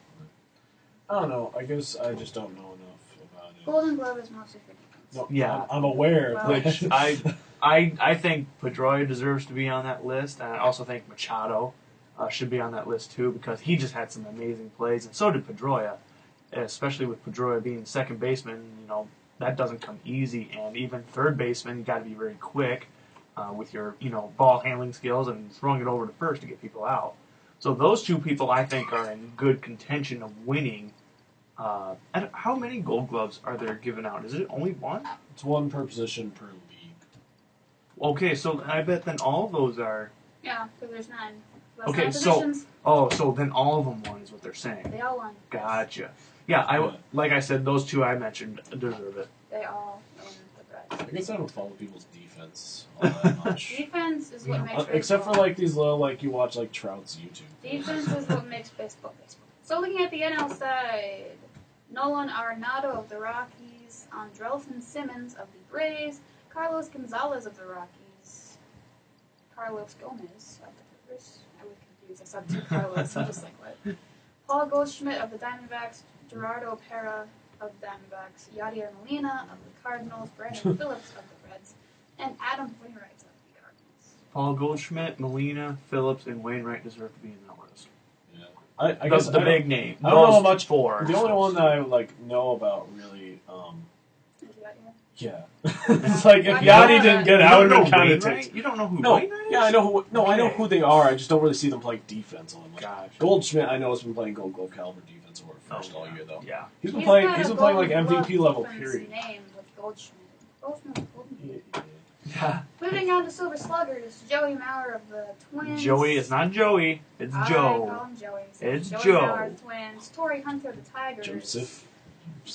A: I don't know. I guess I just don't know enough about it.
C: Golden Glove is mostly for defense.
A: No,
B: yeah,
A: I'm aware.
C: Well,
B: which I think Pedroia deserves to be on that list, and I also think Machado should be on that list too because he just had some amazing plays, and so did Pedroia. Especially with Pedroia being second baseman, that doesn't come easy, and even third baseman, you got to be very quick with your ball handling skills and throwing it over to first to get people out. So those two people, I think, are in good contention of winning. And how many Gold Gloves are there given out? Is it only one?
A: It's one per position per league.
B: Okay, so I bet then all of those are
C: Yeah, because there's 9. That's
B: Okay,
C: 9
B: so
C: positions.
B: so then all of them won is what they're saying.
C: They all won.
B: Gotcha. Yeah, like I said, those 2 I mentioned deserve it.
C: They all win the Reds.
A: I guess I don't follow people's defense all that much.
C: Defense is what makes
A: Except for
C: baseball.
A: like these little, like you watch like Trout's YouTube.
C: Defense is what makes baseball baseball. So looking at the NL side, Nolan Arenado of the Rockies, Andrelton Simmons of the Braves, Carlos Gonzalez of the Rockies, Carlos Gomez of the Clippers. I was confused. I saw 2 Carlos. I'm just like, what? Paul Goldschmidt of the Diamondbacks, Gerardo Pera of the Diamondbacks, Yadier Molina of the Cardinals, Brandon Phillips of the Reds, and Adam Wainwright of the Cardinals.
B: Paul Goldschmidt, Molina, Phillips, and Wainwright deserve to be in that list.
A: Yeah. I guess
B: the big name.
A: I don't know
B: Those
A: much
B: 4.
A: The only one that I like know about really.
C: Is Yadier?
A: Yeah. It's like if Yachty didn't get it, I would have been kind of ticked.
B: You don't know who
A: No,
B: Wainwright is?
A: yeah, I know who. No, I know
B: Okay.
A: who they are. I just don't really see them playing defense all that much.
B: Gotcha.
A: Goldschmidt, I know, has been playing Gold Glove caliber defense over first all year though.
B: Yeah.
A: He's been
C: He's
A: playing.
C: got
A: He's
C: a
A: been playing like
C: Gold
A: MVP
C: Glove
A: level.
C: defense
A: Period.
C: Name with Goldschmidt. Goldschmidt.
A: Yeah.
B: Yeah.
C: Moving on to Silver Sluggers, Joey Mauer of the Twins.
B: Joey, it's not Joey. It's
C: I
B: Joe.
C: call him Joey. So
B: It's
C: Joey
B: Joe.
C: Mauer of the Twins. Torrey Hunter of the Tigers.
A: Joseph.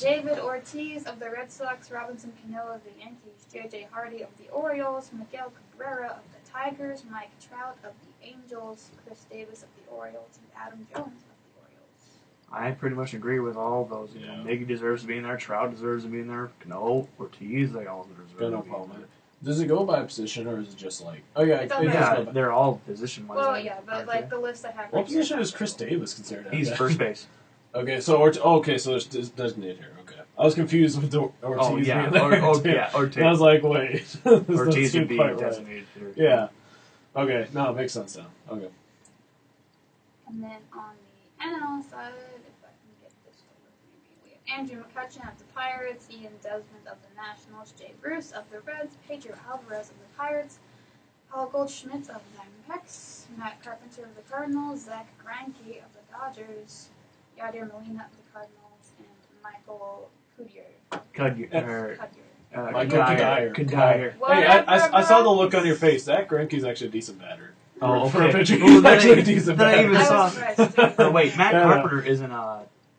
C: David Ortiz of the Red Sox, Robinson Cano of the Yankees, J.J. Hardy of the Orioles, Miguel Cabrera of the Tigers, Mike Trout of the Angels, Chris Davis of the Orioles, and Adam Jones of the Orioles.
B: I pretty much agree with all of those. You know,
A: Yeah.
B: Miggy deserves to be in there. Trout deserves to be in there. Cano, Ortiz, they all deserve
A: Yeah,
B: to
A: no
B: be
A: problem.
B: in there.
A: Does it go by position or is it just like? Oh yeah,
C: It
A: it
C: doesn't
A: does
C: matter.
A: go
B: Yeah,
A: by.
B: they're all position-wise.
C: Well,
B: aren't
C: yeah, but
B: they?
C: like the list I have.
A: What
C: right here-
A: position is Chris Davis considered?
B: He's
A: Okay.
B: first base.
A: Okay, so okay, so there's designated here. Okay, I was confused with the Ortiz
B: Oh yeah,
A: being there.
B: yeah, Ortiz.
A: And I was like, wait, this doesn't
B: Ortiz
A: seem
B: would be
A: quite right.
B: designated hitter.
A: Yeah. Okay, no, it makes sense now. Okay.
C: And then on the NL side, if I can get this to work, maybe we have Andrew McCutcheon of the Pirates, Ian Desmond of the Nationals, Jay Bruce of the Reds, Pedro Alvarez of the Pirates, Paul Goldschmidt of the Diamondbacks, Matt Carpenter of the Cardinals, Zach Greinke of the Dodgers, Yadier Molina of the Cardinals, and Michael Cuddyer.
A: Michael
B: Kadire.
A: Kadire. Hey,
C: Whatever,
A: I saw the
C: bro.
A: look on your face. Zach Greinke's actually a decent batter.
B: Oh,
A: For a
B: okay.
A: pitcher,
B: Well,
A: he's
B: then
A: actually
B: I-
A: a decent
B: then I
A: batter.
B: even
C: I
B: saw-
C: was surprised.
B: Oh wait, Matt
A: Yeah,
B: Carpenter isn't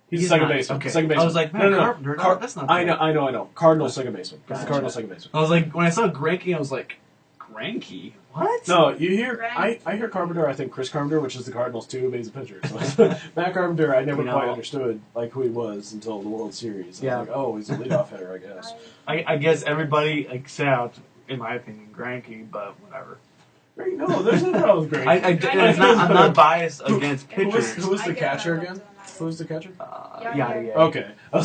A: He's second
B: not-
A: baseman.
B: Okay.
A: Second baseman.
B: I was like, Matt Carpenter. No, that's not.
A: I
B: good.
A: know. Cardinals second baseman. It's the
B: Gotcha.
A: Cardinals second baseman.
B: I was like, when I saw Greinke, I was like, Greinke? What?
A: No, you hear.
C: Greinke.
A: I hear Carpenter. I think Chris Carpenter, which is the Cardinals too, but he's a pitcher. So Matt Carpenter, I never
B: You know.
A: quite understood like who he was until the World Series. I
B: Yeah.
A: was like, oh, he's a leadoff hitter, I guess.
B: I guess everybody except, in my opinion, Greinke, but whatever.
A: No, there's nothing wrong with Greinke.
B: I'm not biased against
A: Who
B: pitchers.
A: was
C: I
A: the
C: get
A: catcher
C: that,
A: again?
C: doesn't matter.
A: Who was the catcher?
B: Yeah.
A: Okay. I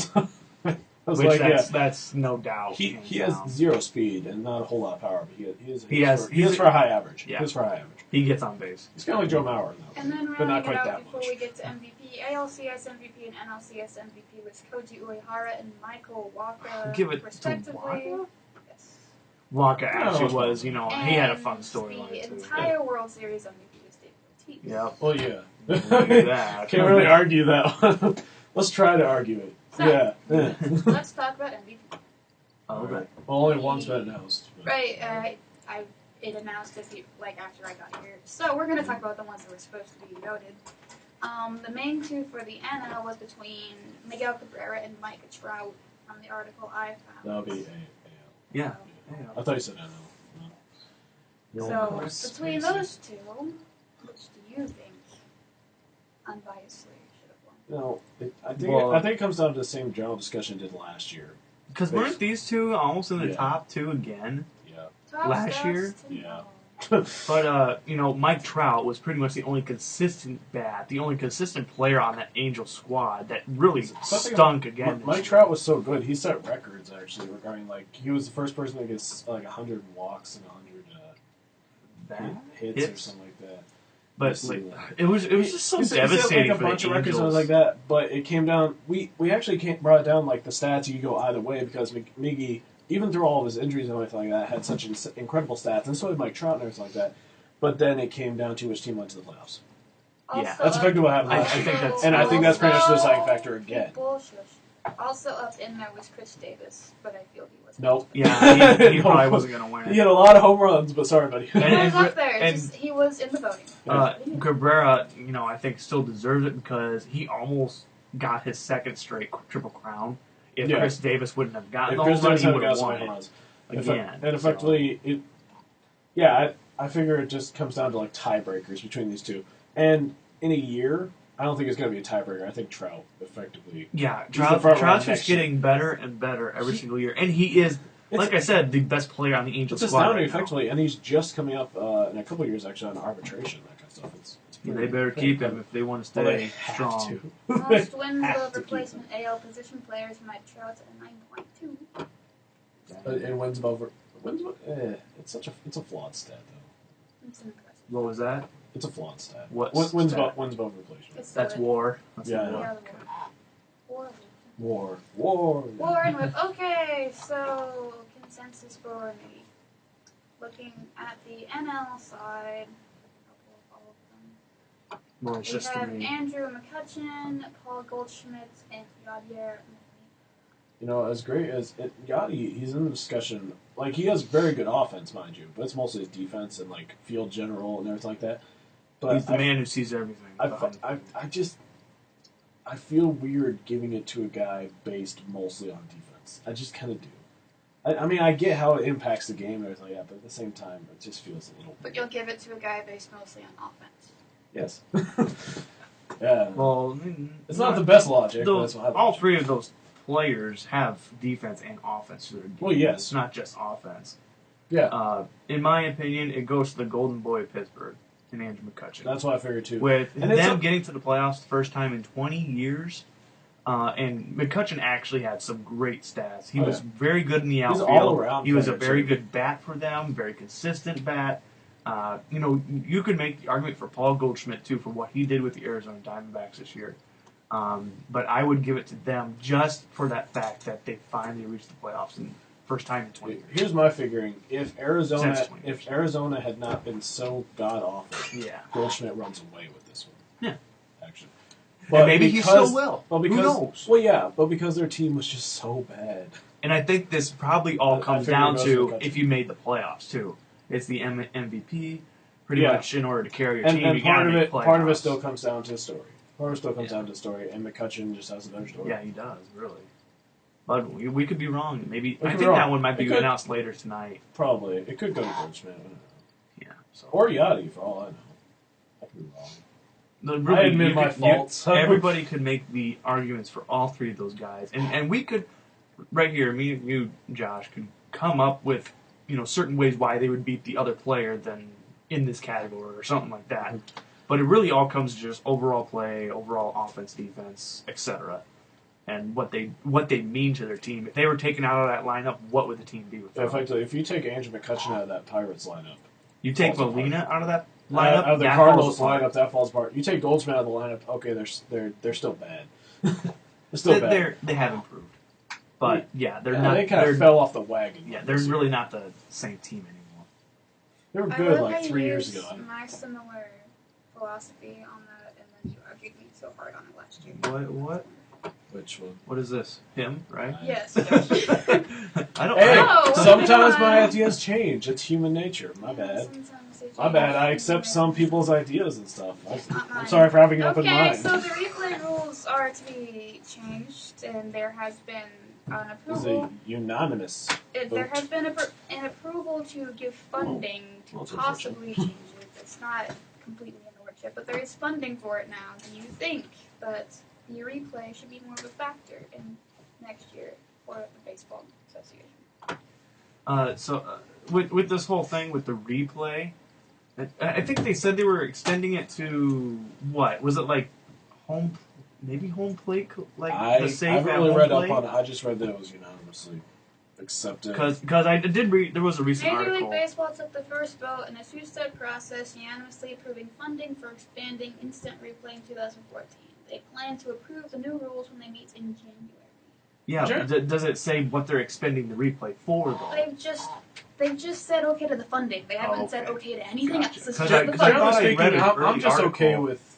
A: was
B: Which
A: like,
B: that's no doubt.
A: He
B: hands
A: has
B: down.
A: zero speed and not a whole lot of power, but he
B: has-
A: for a high average.
B: Yeah.
A: He is for a high average.
B: He gets on base.
A: He's kind of like Joe Mauer, though.
C: And then
A: but not
C: rounding it
A: quite
C: out
A: that
C: before
A: much.
C: we get to MVP, ALCS MVP and NLCS MVP was Koji Uehara and Michael Waka,
B: Give it to
C: respectively.
B: Waka?
C: Yes.
B: Waka actually
A: No.
B: was, he had a fun
C: And
B: storyline
C: the
B: too.
C: entire World Series MVP was David Ortiz.
B: Yep.
A: Well, yeah.
B: Look at that.
A: Can't really argue that one. Let's try to argue it.
C: So,
A: Yeah.
C: Let's talk about MVP.
B: Okay.
A: Well, only one's been announced. but-
C: Right, it announced after I got here. So we're going to talk about the ones that were supposed to be voted. The main two for the NL was between Miguel Cabrera and Mike Trout from the article I found.
A: That'll be A.
B: Yeah.
A: I thought you said NL. No.
C: So between those two, which do you think unbiasedly should have won?
A: No, I think it comes down to the same general discussion it did last year.
B: Because weren't these two almost in the
A: Yeah.
B: top two again?
A: Yeah.
C: Top
B: Last
C: stats
B: year?
C: to
A: Yeah.
C: know.
B: But, Mike Trout was pretty much the only consistent bat, the only consistent player on that Angel squad that really
A: Something
B: stunk again.
A: Mike Trout was so good. He set records actually regarding he was the first person to get 100 walks and 100 hits or
B: Hits?
A: something like that.
B: But
A: Let me
B: like,
A: see.
B: it was just so
A: He set,
B: devastating
A: a
B: for
A: bunch
B: the
A: of records and
B: Angels.
A: like that. But it came down. We actually brought down the stats. You could go either way because Miggy, even through all of his injuries and everything like that, had such incredible stats, and so did Mike Trout and everything like that. But then it came down to which team went to the playoffs.
B: Yeah.
C: Also,
A: That's effectively what happened
B: I
A: last
B: think
A: year.
B: that's-
A: And I think that's pretty much the deciding
C: also,
A: factor again.
C: people Also up in there was Chris Davis, but I feel he wasn't.
A: Nope.
B: Yeah, he
A: No.
B: probably wasn't going to win
A: He
B: it.
A: had a lot of home runs, but sorry, buddy.
C: He
B: And-
C: was up there.
B: and-
C: Just he was in the voting.
B: Cabrera, I think still deserves it because he almost got his second straight Triple Crown. If
A: Yeah.
B: Chris Davis wouldn't have gotten
A: If
B: the
A: Chris
B: home run,
A: Davis
B: he
A: hadn't
B: would
A: got
B: have
A: some
B: won
A: home
B: it
A: runs.
B: again.
A: And effectively, I figure it just comes down to like tiebreakers between these two. And in a year, I don't think it's going to be a tiebreaker. I think Trout effectively.
B: Yeah,
A: He's the front runner
B: Trout's just
A: next year.
B: getting better and better every single year, and he is, like I said, the best player on the Angels
A: It's
B: squad
A: astounding,
B: right now.
A: effectively, and he's just coming up in a couple of years actually on arbitration, that kind of stuff. It's
B: Yeah,
A: pretty-
B: they better
A: pretty
B: keep
A: cool.
B: him if they want to stay
A: Well, they have
B: strong.
A: to.
C: Most wins
A: have
C: above
A: to keep
C: replacement AL position players, Mike Trout's at 9.2.
A: And wins above. It's a flawed stat though.
C: It's impressive.
B: What was that?
A: It's a flawed stat.
B: What
A: Wins
B: stat?
A: above replacement.
C: It's
B: That's
C: the-
B: WAR. That's
A: Yeah,
B: the
C: Yeah,
B: WAR.
C: the war.
A: War.
C: And whip. Okay, so consensus for me. Looking at the NL side, a couple of them.
B: Well, it's
C: We
B: just to
C: have
B: me.
C: Andrew McCutcheon, Paul Goldschmidt, and Yadier.
A: As great as Yachty, he's in the discussion. Like, he has very good offense, mind you, but it's mostly his defense and like field general and everything like that. But
B: He's the man who sees everything.
A: I feel weird giving it to a guy based mostly on defense. I just kind of do. I mean, I get how it impacts the game and everything like that, but at the same time, it just feels a little.
C: But you'll give it to a guy based mostly on offense.
A: Yes. Yeah.
B: Well,
A: It's not the best logic, but
B: those,
A: that's what
B: all three of those players have defense and offense to their game.
A: Well, yes.
B: It's not just offense.
A: Yeah.
B: In my opinion, it goes to the golden boy of Pittsburgh and Andrew McCutcheon.
A: That's what I figured too.
B: With
A: And it's
B: them
A: a-
B: getting to the playoffs the first time in 20 years, and McCutcheon actually had some great stats. He was very good in the
A: He's
B: outfield.
A: all around
B: He was a
A: player,
B: very
A: too.
B: good bat for them, very consistent bat. You could make the argument for Paul Goldschmidt, too, for what he did with the Arizona Diamondbacks this year. But I would give it to them just for that fact that they finally reached the playoffs in first time in 20 years.
A: Here's my figuring: if
B: Since
A: Arizona
B: 20 years.
A: had not been so god awful,
B: Yeah.
A: Goldschmidt runs away with this one.
B: Yeah.
A: Actually.
B: And maybe he still will.
A: Well,
B: Who
A: because,
B: knows?
A: Well, yeah, but because their team was just so bad.
B: And I think this probably all
A: I
B: comes
A: figure it
B: down
A: goes
B: to
A: to McCutcheon.
B: if you made the playoffs, too. It's the MVP. Pretty
A: Yeah.
B: much in order to carry your
A: And,
B: team,
A: and
B: you gotta
A: part of
B: make
A: it, part of it
B: playoffs.
A: still comes down to the story. Part of it still comes
B: Yeah.
A: down to the story, and McCutcheon just has a better story.
B: Yeah, he does, really. But we could be wrong. Maybe
A: We
B: I
A: could
B: think
A: be
B: that
A: wrong.
B: one might
A: It
B: be
A: could.
B: announced later tonight.
A: Probably. It could go to Goldschmidt. I don't know.
B: Yeah. So
A: Or Yachty, for all I know. I could be wrong.
B: really,
A: I admit
B: you
A: my
B: could-
A: faults.
B: everybody could make the arguments for all three of those guys, and we could right here, me and you, Josh, could come up with certain ways why they would beat the other player than in this category or something like that. But it really all comes to just overall play, overall offense, defense, etc. And what they mean to their team. If they were taken out of that lineup, what would the team be without?
A: Effectively, if you take Andrew McCutcheon out of that Pirates lineup,
B: You take
A: falls apart.
B: Molina out of that lineup,
A: out of the
B: that
A: Cardinals
B: falls apart.
A: lineup, that falls apart. You take Goldschmidt out of the lineup, okay, they're still bad. They're still bad.
B: They have improved, but they're
A: Yeah,
B: not.
A: they kind
B: they're-
A: of fell off the wagon.
B: Yeah, they're
A: this year.
B: really not the same team anymore.
A: They were
C: I
A: good
C: love
A: like
C: how
A: 3
C: you
A: years
C: used
A: ago.
C: My similar philosophy on that, and then you argued me so hard on it last year.
B: What?
A: Which one?
B: What is this? Him, right?
C: Yes.
B: I don't.
A: Hey,
C: No,
A: sometimes
C: come
A: my
C: on.
A: ideas change. It's human nature. My bad.
C: Sometimes they
A: My
C: change.
A: bad. I accept some people's ideas and stuff.
C: Not
A: I'm
C: mine.
A: sorry for having an open
C: Okay,
A: mind.
C: so the replay rules are to be changed, and there has been an
A: This is
C: approval.
A: a unanimous.
C: There has been an approval to give funding to
A: Well, it's
C: possibly change it. It's not completely in the works yet, but there is funding for it now. Do you think that the replay should be more of a factor in next year for the baseball association?
B: With this whole thing with the replay, I think they said they were extending it to what was it like maybe home plate, like
A: I
B: the safe
A: haven't
B: at
A: really
B: home
A: read
B: plate?
A: up on it. I just read that it was unanimously accepted.
B: Because I did read there was a recent
C: Major
B: article.
C: League Baseball took the first vote in a two-step process, unanimously approving funding for expanding instant replay in 2014. They plan to approve the new rules when they meet in January.
B: Yeah,
A: Sure.
B: does it say what they're expending the replay for though?
C: They've just said okay to the funding. They haven't said
B: okay.
C: okay to anything
B: Gotcha.
C: else. It's
B: 'Cause
C: just
B: I-
C: the
B: 'cause I
C: funding.
B: thought I
A: Generally
B: read
A: speaking,
B: an
A: I'm
B: early
A: just okay
B: article.
A: with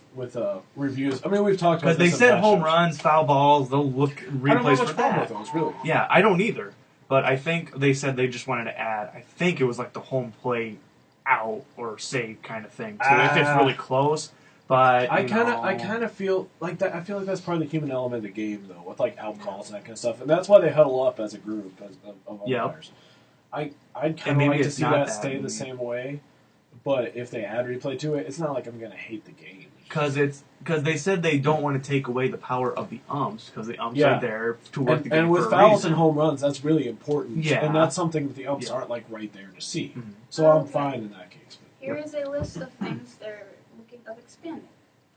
A: reviews. I mean, we've talked about
B: because
A: this
B: they
A: in
B: said
A: past
B: home
A: shows.
B: runs, foul balls. They'll look
A: I don't have
B: replays
A: much
B: for
A: problem
B: that.
A: with those, really.
B: Yeah, I don't either. But I think they said they just wanted to add. I think it was like the home plate out or save kind of thing. So if it's really close, but
A: I kind of feel like that. I feel like that's part of the human element of the game, though, with like out calls and that kind of stuff, and that's why they huddle up as a group of umpires. I'd kind of like to see that stay the same way, but if they add replay to it, it's not like I'm gonna hate the game.
B: Because they said they don't want to take away the power of the umps because the umps are there to work the game
A: and with
B: for
A: fouls
B: a reason.
A: and home runs, that's really important.
B: Yeah.
A: And that's something that the umps aren't like right there to see.
B: Mm-hmm.
A: So I'm fine in that case.
C: Here is a list of things they're looking of expanding.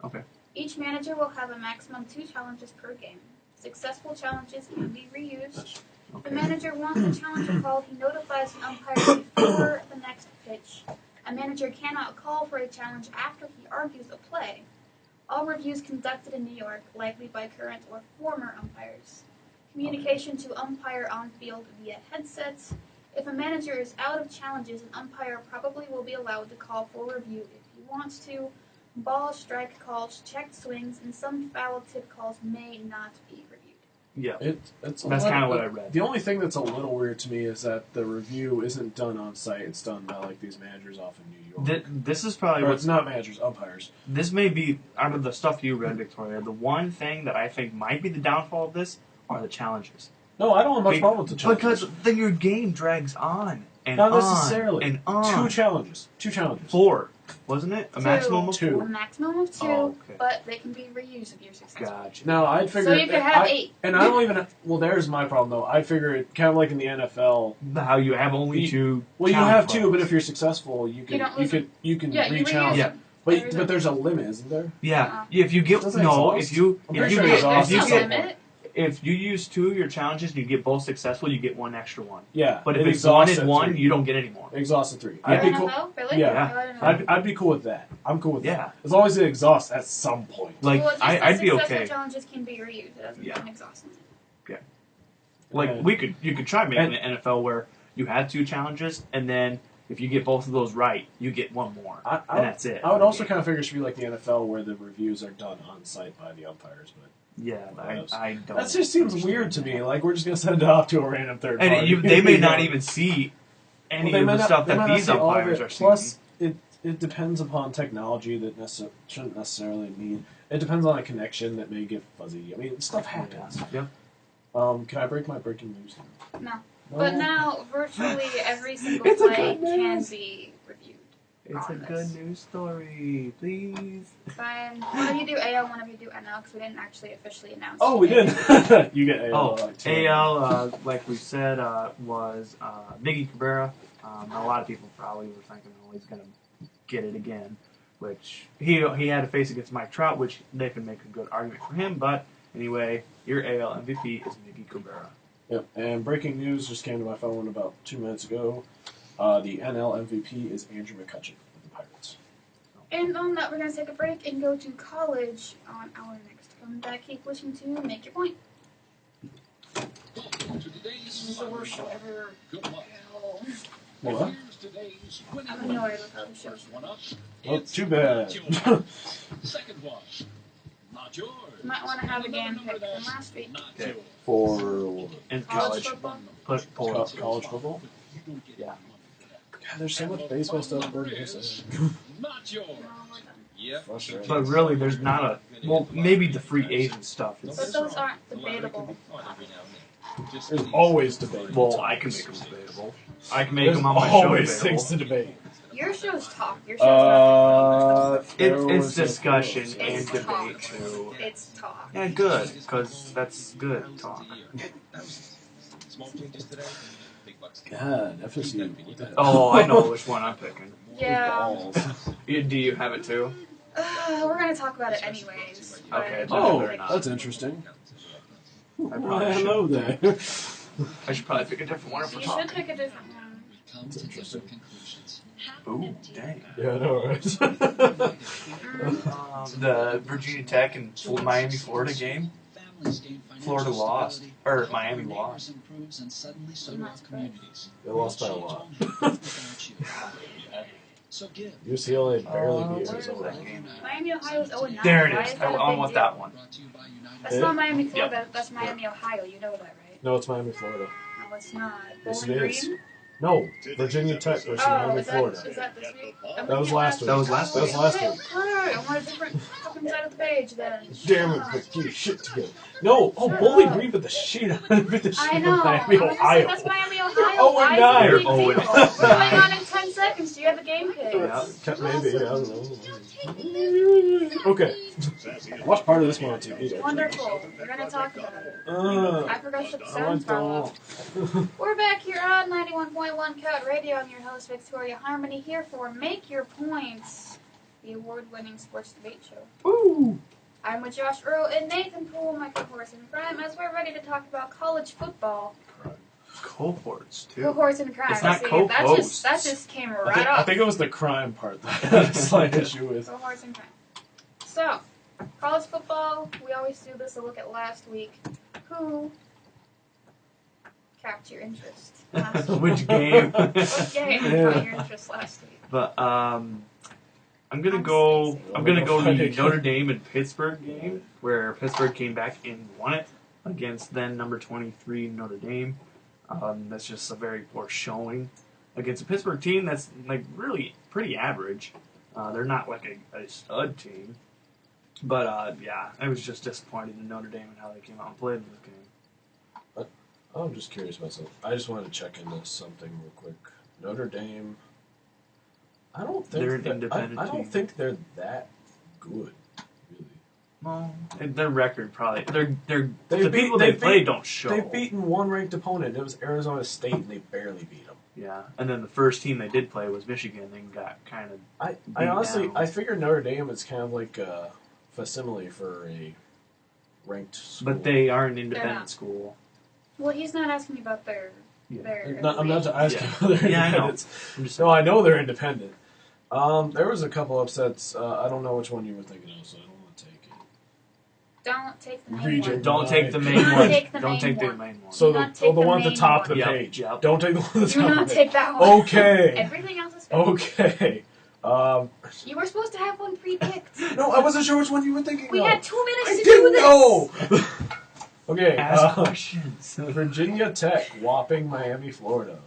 B: Okay.
C: Each manager will have a maximum 2 challenges per game. Successful challenges can be reused. If the manager wants a challenger called, he notifies an umpire before the next pitch. A manager cannot call for a challenge after he argues a play. All reviews conducted in New York, likely by current or former umpires. Communication to umpire on field via headsets. If a manager is out of challenges, an umpire probably will be allowed to call for review if he wants to. Ball strike calls, checked swings, and some foul tip calls may not be reviewed.
B: Yeah,
A: that's
B: kind of what I read.
A: The only thing that's a little weird to me is that the review isn't done on site; it's done by like these managers off in New York.
B: This is probably
A: it's not managers, umpires.
B: This may be out of the stuff you read, Victoria. The one thing that I think might be the downfall of this are the challenges.
A: No, I don't have much problem with the challenges
B: because then your game drags on and
A: not
B: on
A: necessarily.
B: and on.
A: 2 challenges.
B: 4, wasn't it? A
C: 2.
B: maximum of 2.
C: A maximum of 2,
B: okay.
C: but they can be reused if you're successful.
B: Gotcha.
A: Now, I'd figure...
C: So you could have 8.
A: And I don't even... Well, there's my problem, though. I figure it kind of like in the NFL...
B: How you have only 2
A: Well, you have 2,
B: players.
A: but if you're successful, you can re-challenge.
C: Yeah.
A: But there's a limit, isn't there?
B: Yeah. If you get...
A: No,
B: if you
C: limit.
B: If you use 2 of your challenges and you get both successful, you get 1 extra one.
A: Yeah.
B: But if it's 1 and 1, you don't get any more.
A: Exhausted 3.
B: Yeah.
A: I'd be cool.
C: Really?
A: Yeah. I'd be cool with that. I'm cool with
B: Yeah.
A: that. As long as it exhausts at some point.
B: Like,
C: well,
B: I'd be okay.
C: Successful challenges can be reused. It doesn't mean exhausting.
B: Like, you could try making an NFL where you had 2 challenges, and then if you get both of those right, you get 1 more. And that's it.
A: I would also kind of figure it should be like the NFL where the reviews are done on site by the umpires, but...
B: Yeah, I don't.
A: That just seems weird to me. Like, we're just going to send it off to a random third party.
B: And they may not even see any of the stuff that these umpires are seeing.
A: Plus, it depends upon technology that shouldn't necessarily mean... It depends on a connection that may get fuzzy. I mean, stuff happens.
B: Yeah.
A: Can I break my breaking news now?
C: No. But now, virtually every single play can be reviewed.
B: It's a good news story, please.
C: Fine. One of you do AL, one of you do NL, because we didn't actually officially announce it.
A: Oh, we did. You get AL.
B: AL, like we said, was Miggy Cabrera. A lot of people probably were thinking, oh, he's going to get it again, which he had to face against Mike Trout, which they can make a good argument for him. But anyway, your AL MVP is Miggy Cabrera.
A: Yep. And breaking news just came to my phone about 2 minutes ago. The NL MVP is Andrew McCutcheon of the Pirates.
C: And on that, we're going to take a break and go to college on our next comeback. Keep listening to Make Your Point. This is the worst show ever.
D: Good luck.
A: What?
C: I'm annoyed with how the show's going.
A: Oh, too bad.
D: Second one. Not yours.
C: You might want to have a game pick from last week.
B: Okay.
A: For
B: In
C: College
B: college.
C: football?
A: college football?
B: Yeah.
A: God, there's so much baseball stuff.
D: Not yours.
C: No, we're done.
D: Yep.
B: But really, there's not a... Well, maybe the free agent stuff
C: But
B: is...
C: those aren't debatable.
A: There's always debate.
B: Well, I can make them debatable. I can make them on my show
A: always things to
B: debatable.
A: debate.
C: Your show's talk. Your show's not.
B: It's discussion and
C: It's
B: debate,
C: talk.
B: too.
C: It's talk.
B: Yeah, good, because that's good talk.
D: Small changes today. Big bucks.
A: God, FSU. What the hell?
B: Oh, I know which one I'm picking.
C: Yeah.
B: Do you have it, too?
C: We're going to talk about it anyways. but-
B: Okay,
A: Oh,
B: Fair enough.
A: that's interesting.
B: I probably
A: Hello there.
B: I should probably pick a different one if we're
C: You should
B: talking.
C: pick a different one.
D: Come to different conclusions.
B: Ooh, dang.
A: Yeah, I know, right?
B: The Virginia Tech and Miami, Florida game. Florida lost. Or Miami lost.
A: They lost by a lot. UCLA barely beat
B: Where is
A: Arizona.
B: that game?
C: Miami, Ohio is 0-9.
B: There it
C: Why
B: is.
C: that a
B: I
C: big
B: want
C: deal?
B: that one.
C: That's not Miami, Florida. That's Miami, Ohio. You know that, right?
A: No, it's Miami, Florida.
C: No, it's not.
A: Yes, it
C: Bowling
A: is.
C: Green?
A: No, Virginia Tech versus
C: Oh,
A: Miami,
C: is
A: Florida.
C: that this week? I'm
A: That was
C: looking at
A: last week.
B: That was last
A: That was last week.
C: Alright, I'm on a different fucking side of the page then.
A: Damn it, but get your shit together. No, oh, Bowling Green beat the shit out of the
C: I
A: shit
C: know.
A: of
C: I
A: Miami,
C: was gonna say,
A: Ohio.
C: that's Miami, Ohio.
A: Oh,
C: Why
A: and
C: is it a big
B: nine.
C: deal?
B: They're
C: What's going on in 10 seconds? Do you have a game pick?
B: Yeah.
A: Maybe, I don't know. Okay. Watch part of this one on TV. Actually.
C: Wonderful. We're gonna talk about it. I forgot to shut the
A: I
C: sound
A: want
C: file
A: to.
C: off. We're back here on 91.1 KAOR Radio. I'm your host, Victoria Harmony, here for Make Your Points, the award-winning sports debate show.
B: Woo!
C: I'm with Josh Earl and Nathan Poole, my cohorts in crime, as we're ready to talk about college football.
B: Cohorts, too.
C: Cohorts in crime.
B: It's not
C: See,
B: co-hosts.
C: that just came
A: I
C: right
A: think, I
C: off.
A: think it was the crime part that I had a slight issue with.
C: Cohorts in crime. So, college football, we always do this a look at last week. Who capped your interest last week?
B: Which game?
C: What game caught your interest last week?
B: But I'm gonna go the Notre Dame and Pittsburgh game, where Pittsburgh came back and won it against then number 23 Notre Dame. That's just a very poor showing against a Pittsburgh team that's like really pretty average. They're not like a stud team, but yeah, I was just disappointed in Notre Dame and how they came out and played in this game.
A: I'm just curious about something. I just wanted to check into something real quick. Notre Dame. I don't think
B: They're an independent
A: I don't
B: team.
A: think they're that good, really.
B: Well, their record probably the
A: They
B: people they played don't show.
A: They've beaten one ranked opponent. It was Arizona State, and they barely beat them.
B: Yeah, and then the first team they did play was Michigan. And got kind of
A: I honestly
B: down.
A: I figured Notre Dame is kind of like a facsimile for a ranked school.
B: but they are an
C: They're
B: independent
C: not.
B: school.
C: Well, he's not asking me about their...
B: Yeah.
A: I'm not asking
B: Yeah.
A: whether they're
B: Yeah, I know.
A: independent.
B: I'm just
A: No, I know they're independent. There was a couple upsets. I don't know which one you were thinking of, so I don't want to take it.
C: Don't take the main
A: Region.
C: one.
B: Don't take the main
C: Do not
B: one.
C: take the
B: Don't
C: main
B: take the
C: one.
B: main one.
A: So
C: Do
A: the,
C: not take
A: the
C: the
A: one at the
C: main
A: top of the
B: one.
A: page.
B: Yep.
A: Don't take the one at the
C: Do
A: top
C: not
A: of the page.
C: take that one.
A: Okay.
C: Everything else is fine.
A: Okay.
C: You were supposed to have one pre-picked.
A: No, I wasn't sure which one you were thinking
C: We
A: of.
C: had 2 minutes
A: I
C: to do
A: didn't
C: this.
A: know. Okay.
B: Ask questions.
A: Virginia Tech whopping Miami, Florida.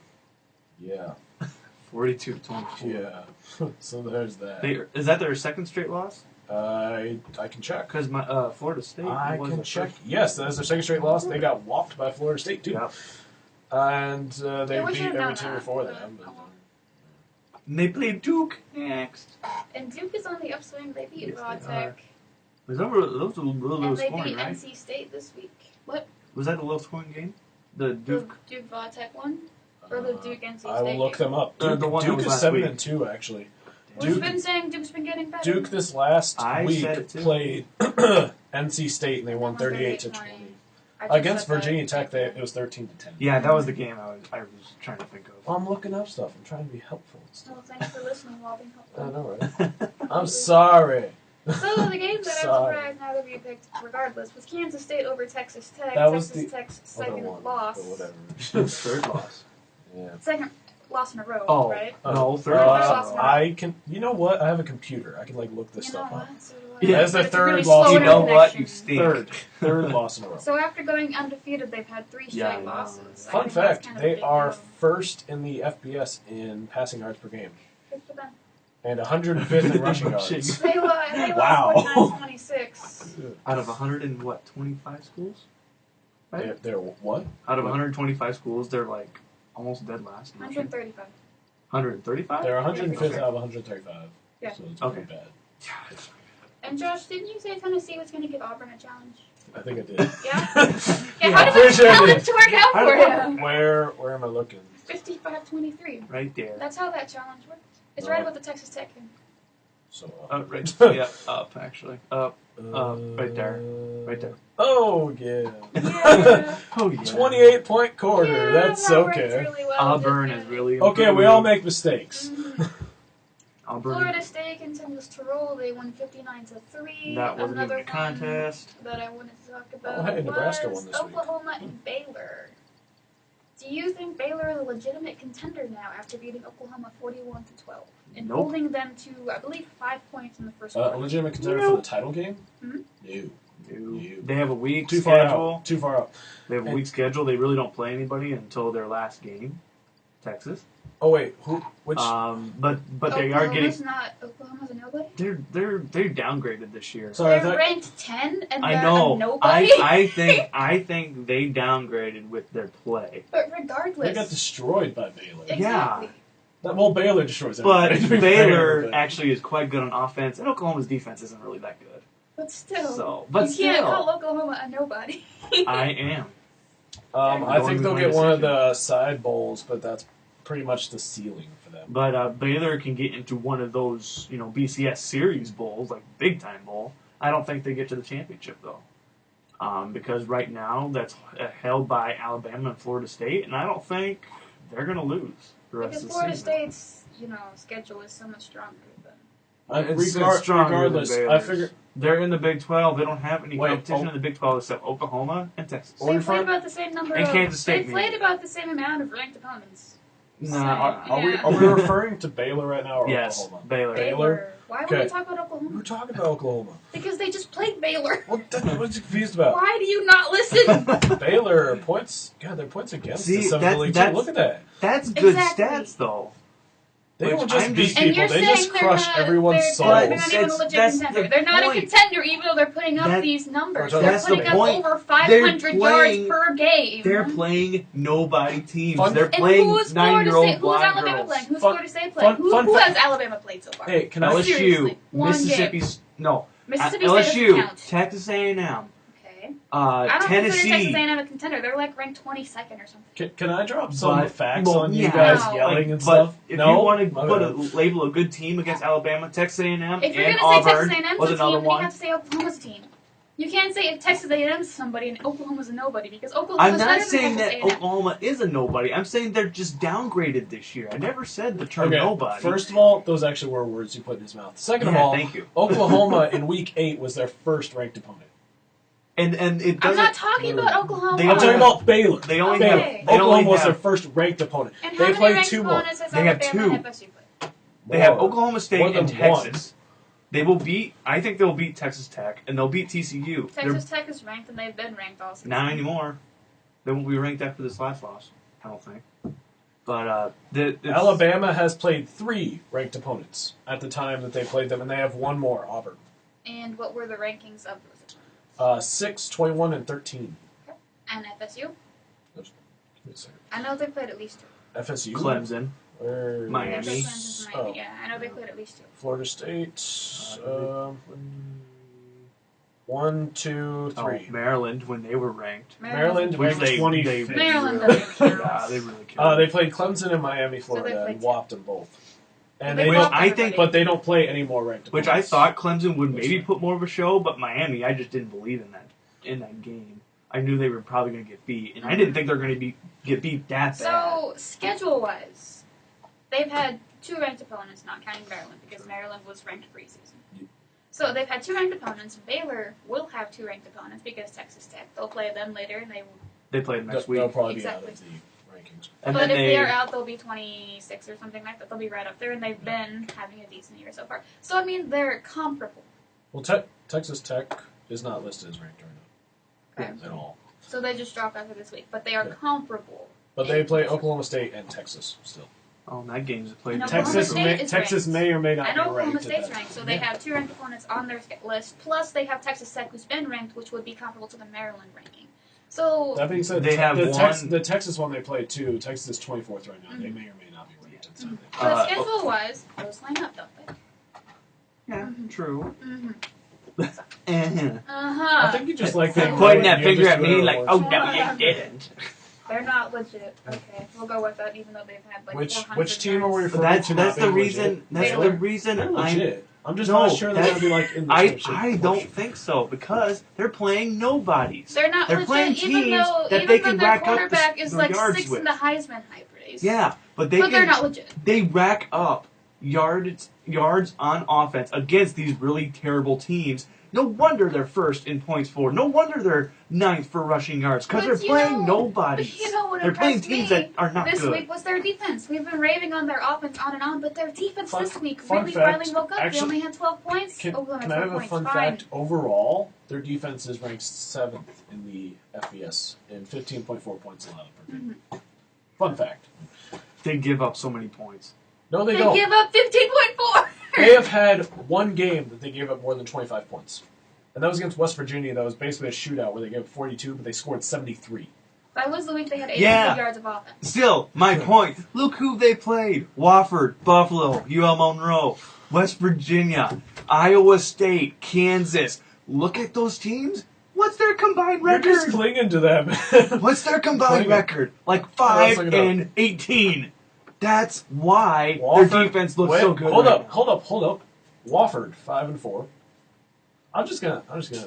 A: Yeah.
B: 42-24.
A: Yeah. So there's that.
B: Is that their second straight loss?
A: I can check.
B: Because my Florida State.
A: I
B: was
A: can
B: the
A: check.
B: first.
A: Yes, that's their second straight loss. They got whopped by Florida State too.
B: Yep.
A: And they
C: Yeah, we
A: beat
C: should've
A: every
C: known
A: team
C: that,
A: before
C: but-
A: them. But,
B: And they played Duke next.
C: And Duke is on the upswing. They beat
B: Yes,
C: Raw
B: they
C: Tech.
B: Was that those were really low
C: And they
B: scoring,
C: beat
B: right?
C: NC State this week. What?
B: Was that a low scoring game? The Duke.
C: The Duke Raw Tech one? Or the Duke NC State
A: I will look
C: game?
A: them up.
B: The
A: Duke,
B: one that
A: Duke
B: was
A: is
B: last
A: 7-2 actually.
C: We've
A: Duke,
C: been saying Duke's been getting better.
A: Duke this last
B: I
A: week
B: said it too.
A: played NC State and they won 38-20.
C: I just
A: Against
C: said that.
A: Virginia Tech, it was 13-10.
B: Yeah, that was the game I was trying to think of.
A: Well, I'm looking up stuff. I'm trying to be helpful. and stuff.
C: Well, thanks for listening while being
A: I
C: helpful.
A: know, right? I'm sorry.
C: So the game that I'm
A: Sorry.
C: surprised neither of you picked, regardless, was Kansas State over Texas Tech.
A: That was
C: Texas
A: the
C: Tech's
A: other
C: second
A: one,
C: loss.
A: but whatever.
B: Third loss.
A: Yeah.
C: Second loss in a row,
B: Oh.
C: right?
B: No, third
C: Uh,
B: loss.
A: I can. You know what? I have a computer. I can like look this
C: You know
A: stuff up.
C: what? So do I.
B: Yeah,
A: that's their
C: But it's a really
A: third
C: slow
A: loss.
B: You know what?
C: connection.
B: You stink.
A: Third loss in a row.
C: So after going undefeated, they've had 3 straight
B: Yeah, I know.
C: losses. I
A: Fun
C: think that's
A: fact:
C: kind of
A: they
C: a big
A: are
C: deal.
A: first in the FBS in passing yards per game
C: Good for them.
A: and 105th in rushing yards.
C: They
A: Wow.
C: lost 49-26.
B: Out of 125 schools? Right?
A: They're what?
B: Out of 125 schools, they're like almost dead last.
C: 135.
B: 135?
A: They're 105th
C: Okay.
A: out of 135.
C: Yeah.
A: So it's
B: Okay.
A: pretty bad.
C: And Josh, didn't you say Tennessee was going to give Auburn a challenge?
A: I think I did.
C: Yeah? Yeah,
A: Yeah,
C: how did
A: pretty
C: that
A: sure I
C: challenge
A: did.
C: work out
A: How
C: for
A: did-
C: him?
A: Where am I looking?
C: 55-23.
B: Right there.
C: That's how that challenge works. It's
A: Oh.
C: right about the Texas Tech game.
A: So
B: Right. Yeah, up actually. Up. Right there. Right there.
A: Oh yeah.
C: Yeah.
B: Oh yeah.
A: 28-point quarter.
C: Yeah,
A: That's
C: that worked
A: okay.
C: really well,
B: Auburn
C: didn't
B: is
C: it?
B: really
A: Okay, we all make mistakes.
C: Mhm.
B: Auburn.
C: Florida State continues to roll. They won 59-3.
B: That wasn't
C: Another
B: even a contest.
C: one that I wanted to talk
A: Oh,
C: about
A: hey, Nebraska
C: was
A: won this week.
C: Oklahoma and Baylor. Do you think Baylor is a legitimate contender now after beating Oklahoma 41-12? and
B: Nope.
C: holding them to, I believe, 5 points in the first
A: A
C: quarter.
A: legitimate contender
B: No.
A: for the title game?
C: Mhm.
A: No.
B: They have a weak
A: Too far
B: schedule.
A: out. Too far out.
B: They have a weak schedule. They really don't play anybody until their last game, Texas.
A: Oh wait, who? Which?
B: But they are
C: Oklahoma's
B: getting.
C: Oklahoma's a nobody?
B: They're downgraded this year.
A: Sorry, I
C: They're
A: thought.
C: ranked 10 and
B: I
C: they're
B: know.
C: a nobody?
B: I think they downgraded with their play.
C: But regardless.
A: They got destroyed by Baylor.
C: Exactly.
A: Well, Baylor destroys
B: But
A: everybody. to be
B: Baylor
A: fair, but-
B: actually is quite good on offense, and Oklahoma's defense isn't really that good.
C: But still.
B: So, but
C: you can't
B: still,
C: call Oklahoma a nobody.
B: I am.
A: I think they'll
B: Going
A: get one of
B: decision.
A: the side bowls, but that's pretty much the ceiling for them.
B: But Baylor can get into one of those, BCS series bowls, like big time bowl. I don't think they get to the championship though, because right now that's held by Alabama and Florida State, and I don't think they're going to lose the rest
C: Because
B: of the
C: Florida
B: season.
C: State's, schedule is so much stronger than.
B: It's stronger than
A: regardless, I
B: Baylor's.
A: figure.
B: They're in the Big 12. They don't have any
A: Wait,
B: competition in the Big 12 except Oklahoma and Texas.
A: Or
C: They
A: in
C: played
A: front-
C: about the same number
B: And
C: of.
B: Kansas State,
C: They played
B: maybe.
C: about the same amount of ranked opponents.
B: Nah,
A: Are we
C: Yeah.
A: referring to Baylor right now or
B: yes,
A: Oklahoma?
B: Baylor.
A: Baylor?
C: Why would
A: Okay.
C: we talk about
A: We're
C: Oklahoma?
A: talking about Oklahoma.
C: Because they just played Baylor.
A: What was you confused about?
C: Why do you not listen?
A: Baylor points. God, their points against
B: See,
A: the Seven
B: that's-
A: League too.
B: that's-
A: Look at that.
B: That's good
C: Exactly.
B: stats, though.
A: They
B: Which
A: don't just
B: I'm
A: beat
B: just-
C: And
A: people.
C: you're
A: They
C: saying
A: just
C: they're
A: crush
C: not,
A: everyone's
C: they're,
A: souls.
C: They're not even a legit
B: That's
C: contender.
B: the
C: They're not
B: point.
C: a contender, even though they're putting up
B: That-
C: these numbers.
A: That's
C: They're
A: the
C: putting up
B: point.
C: over 500
B: playing-
C: yards per game.
B: They're playing nobody teams.
A: Fun-
B: They're
C: And
B: playing
C: who is Florida
B: 9-year-old
C: State? Who's
B: black
C: Alabama
B: girls.
C: playing? Who's
A: Fun-
C: Florida State playing?
A: fun
C: Who
A: fact-
C: has Alabama played so far?
A: Hey, can I?
B: LSU,
C: Seriously, one
B: Mississippi,
C: game.
B: no,
C: Mississippi State
B: LSU,
C: doesn't count.
B: Texas A&M,
C: Okay. I don't consider Texas
B: Tennessee.
C: A&M a contender. They're like ranked 22nd or something.
A: Can I drop some
B: But-
A: facts
B: well,
A: on you
B: yeah.
A: guys
C: No.
A: yelling and
B: But
A: stuff?
B: if
A: No?
B: you want to
A: Okay.
B: put a label a good team against Alabama, Texas A&M,
C: If you're
B: and
C: going to say
B: Auburn
C: Texas A&M's
B: was
C: a
B: another
C: team, then you
B: one.
C: have to say Oklahoma's a team. You can't say if Texas A&M's somebody and Oklahoma's a nobody because
B: I'm
C: Oklahoma's
B: not
C: better
B: saying
C: than
B: that
C: Texas A&M.
B: Oklahoma is a nobody. I'm saying they're just downgraded this year. I never said the term
A: Okay,
B: nobody.
A: first of all, those actually were words you put in his mouth. Second of
B: Yeah,
A: all,
B: thank you.
A: Oklahoma in Week 8 was their first ranked opponent.
B: And it
C: I'm
B: doesn't.
C: not talking about Oklahoma.
B: They
A: I'm talking about Baylor.
B: They only
A: Baylor.
C: Okay.
B: They
A: Oklahoma
B: only
A: was
B: have-
A: their first ranked opponent.
C: And how
A: They
C: many
A: played
C: ranked
A: 2 more.
C: opponents has
B: They have
C: Alabama and
B: two.
C: FSU played?
B: They have
A: More.
B: Oklahoma
A: More
B: State
A: than
B: and
A: one.
B: Texas. They will beat. I think they'll beat Texas Tech, and they'll beat TCU.
C: Texas Tech is ranked and they've been ranked all season.
B: They're not anymore. They won't be ranked after this last loss. I don't think. But it's,
A: Alabama has played 3 ranked opponents at the time that they played them, and they have 1 more, Auburn.
C: And what were the rankings of those opponents?
A: 6, 21, and 13.
C: And FSU?
A: Give me a second.
C: I know they played at least 2.
A: FSU?
B: Clemson.
A: Where-
B: Miami.
C: Clemson's Miami.
A: Oh.
C: Yeah, I know they played at least 2.
A: Florida State. 1, 2, 3.
B: Oh, Maryland when they were ranked.
A: Maryland
B: Which
A: ranked
B: they
A: 25th.
C: Maryland
B: really,
C: doesn't count.
B: yeah, they really killed.
A: They played Clemson and Miami, Florida,
C: played
A: and whopped them both. And
C: They
A: they
C: whopped
A: don't,
B: I think-
A: but they don't play any more ranked
B: Which
A: opponents.
B: I thought Clemson would maybe put more of a show, but Miami, I just didn't believe in that game. I knew they were probably going to get beat, and I didn't think they were going to get beat that bad.
C: So, schedule-wise, they've had 2 ranked opponents, not counting Maryland, because Maryland was ranked preseason. So they've had 2 ranked opponents. Baylor will have 2 ranked opponents because Texas Tech. They'll play them later, and they will.
B: They played next week.
A: They'll probably
C: Exactly.
A: be out of the rankings.
B: And
C: But
B: then
C: if
B: they
C: they are out, they'll be 26 or something like that. They'll be right up there, and they've been having a decent year so far. So, I mean, they're comparable.
A: Well, Texas Tech is not listed as ranked right
C: Correct.
A: now at all.
C: So they just dropped after this week. But they are
A: Yeah.
C: comparable.
A: But they play Oklahoma State and Texas still.
B: Oh, that game's played.
C: No,
A: Texas
C: Oklahoma State is
A: Texas
C: ranked.
A: may or may not
C: I know
A: be
C: Oklahoma
A: ranked.
C: State's ranked, so they have 2 ranked opponents on their list. Plus, they have Texas Tech, who's been ranked, which would be comparable to the Maryland ranking. So,
A: That being said,
B: They have one-
A: the Texas one they play too. Texas is 24th right now. They
C: Mhm.
A: may or may not be ranked. It's not-
C: but schedule-wise, those line up, don't they?
B: Yeah, true.
C: Mm-hmm.
B: Uh-huh.
C: Uh-huh.
A: I think you just like
B: They're
A: that
B: pointing that
A: you're
B: finger
A: just
B: at me
A: good
B: like,
A: at
B: oh
A: words.
B: no, you didn't.
C: They're not legit. Okay, we'll go with that, even though they've had like
A: Which
C: 400
A: team are we
C: yards.
A: referring
B: That's
A: to?
B: that's
A: not
B: the
A: being
B: reason.
A: legit?
B: That's
C: Baylor.
B: the reason
A: They're
B: I'm.
A: legit. I'm just
B: No,
A: not sure they're
B: that's-
A: going to be like in the
B: I
A: championship
B: don't
A: portion.
B: think so because they're playing nobodies.
C: They're not
B: They're playing
C: legit, even
B: teams
C: though
B: that
C: even
B: they
C: though
B: can
C: their
B: rack up the
C: quarterback is like
B: yards
C: 6th
B: with.
C: in the Heisman hype race.
B: Yeah, but they
C: But they're
B: can.
C: not legit.
B: They rack up yards on offense against these really terrible teams. No wonder they're first in points for. No wonder they're ninth for rushing yards because they're playing nobodies.
C: But you know what
B: they're playing
C: impressed
B: teams
C: me
B: that are not
C: this
B: good.
C: week was their defense. We've been raving on their offense on and on, but their defense this week
A: fun
C: really
A: fact,
C: finally woke up.
A: actually,
C: they only had 12 points.
A: Can
C: only
A: I
C: 12
A: have a
C: points.
A: fun
C: Fine.
A: fact? Overall, their defense is ranked 7th in the FBS in 15.4 points allowed per game. Fun fact.
B: They give up so many points.
A: No, they
C: They
A: don't.
C: give up 15.4.
A: They have had one game that they gave up more than 25 points. And that was against West Virginia. That was basically a shootout where they gave up 42, but they scored 73.
C: That was the week they had 800
B: Yeah.
C: yards of offense.
B: Still, my point. Look who they played. Wofford, Buffalo, UL Monroe, West Virginia, Iowa State, Kansas. Look at those teams. What's their combined
A: You're just
B: record?
A: clinging to them.
B: What's their combined record? Like 5-18. That's why their defense looks so good.
A: Hold up. Wofford 5-4. I'm just gonna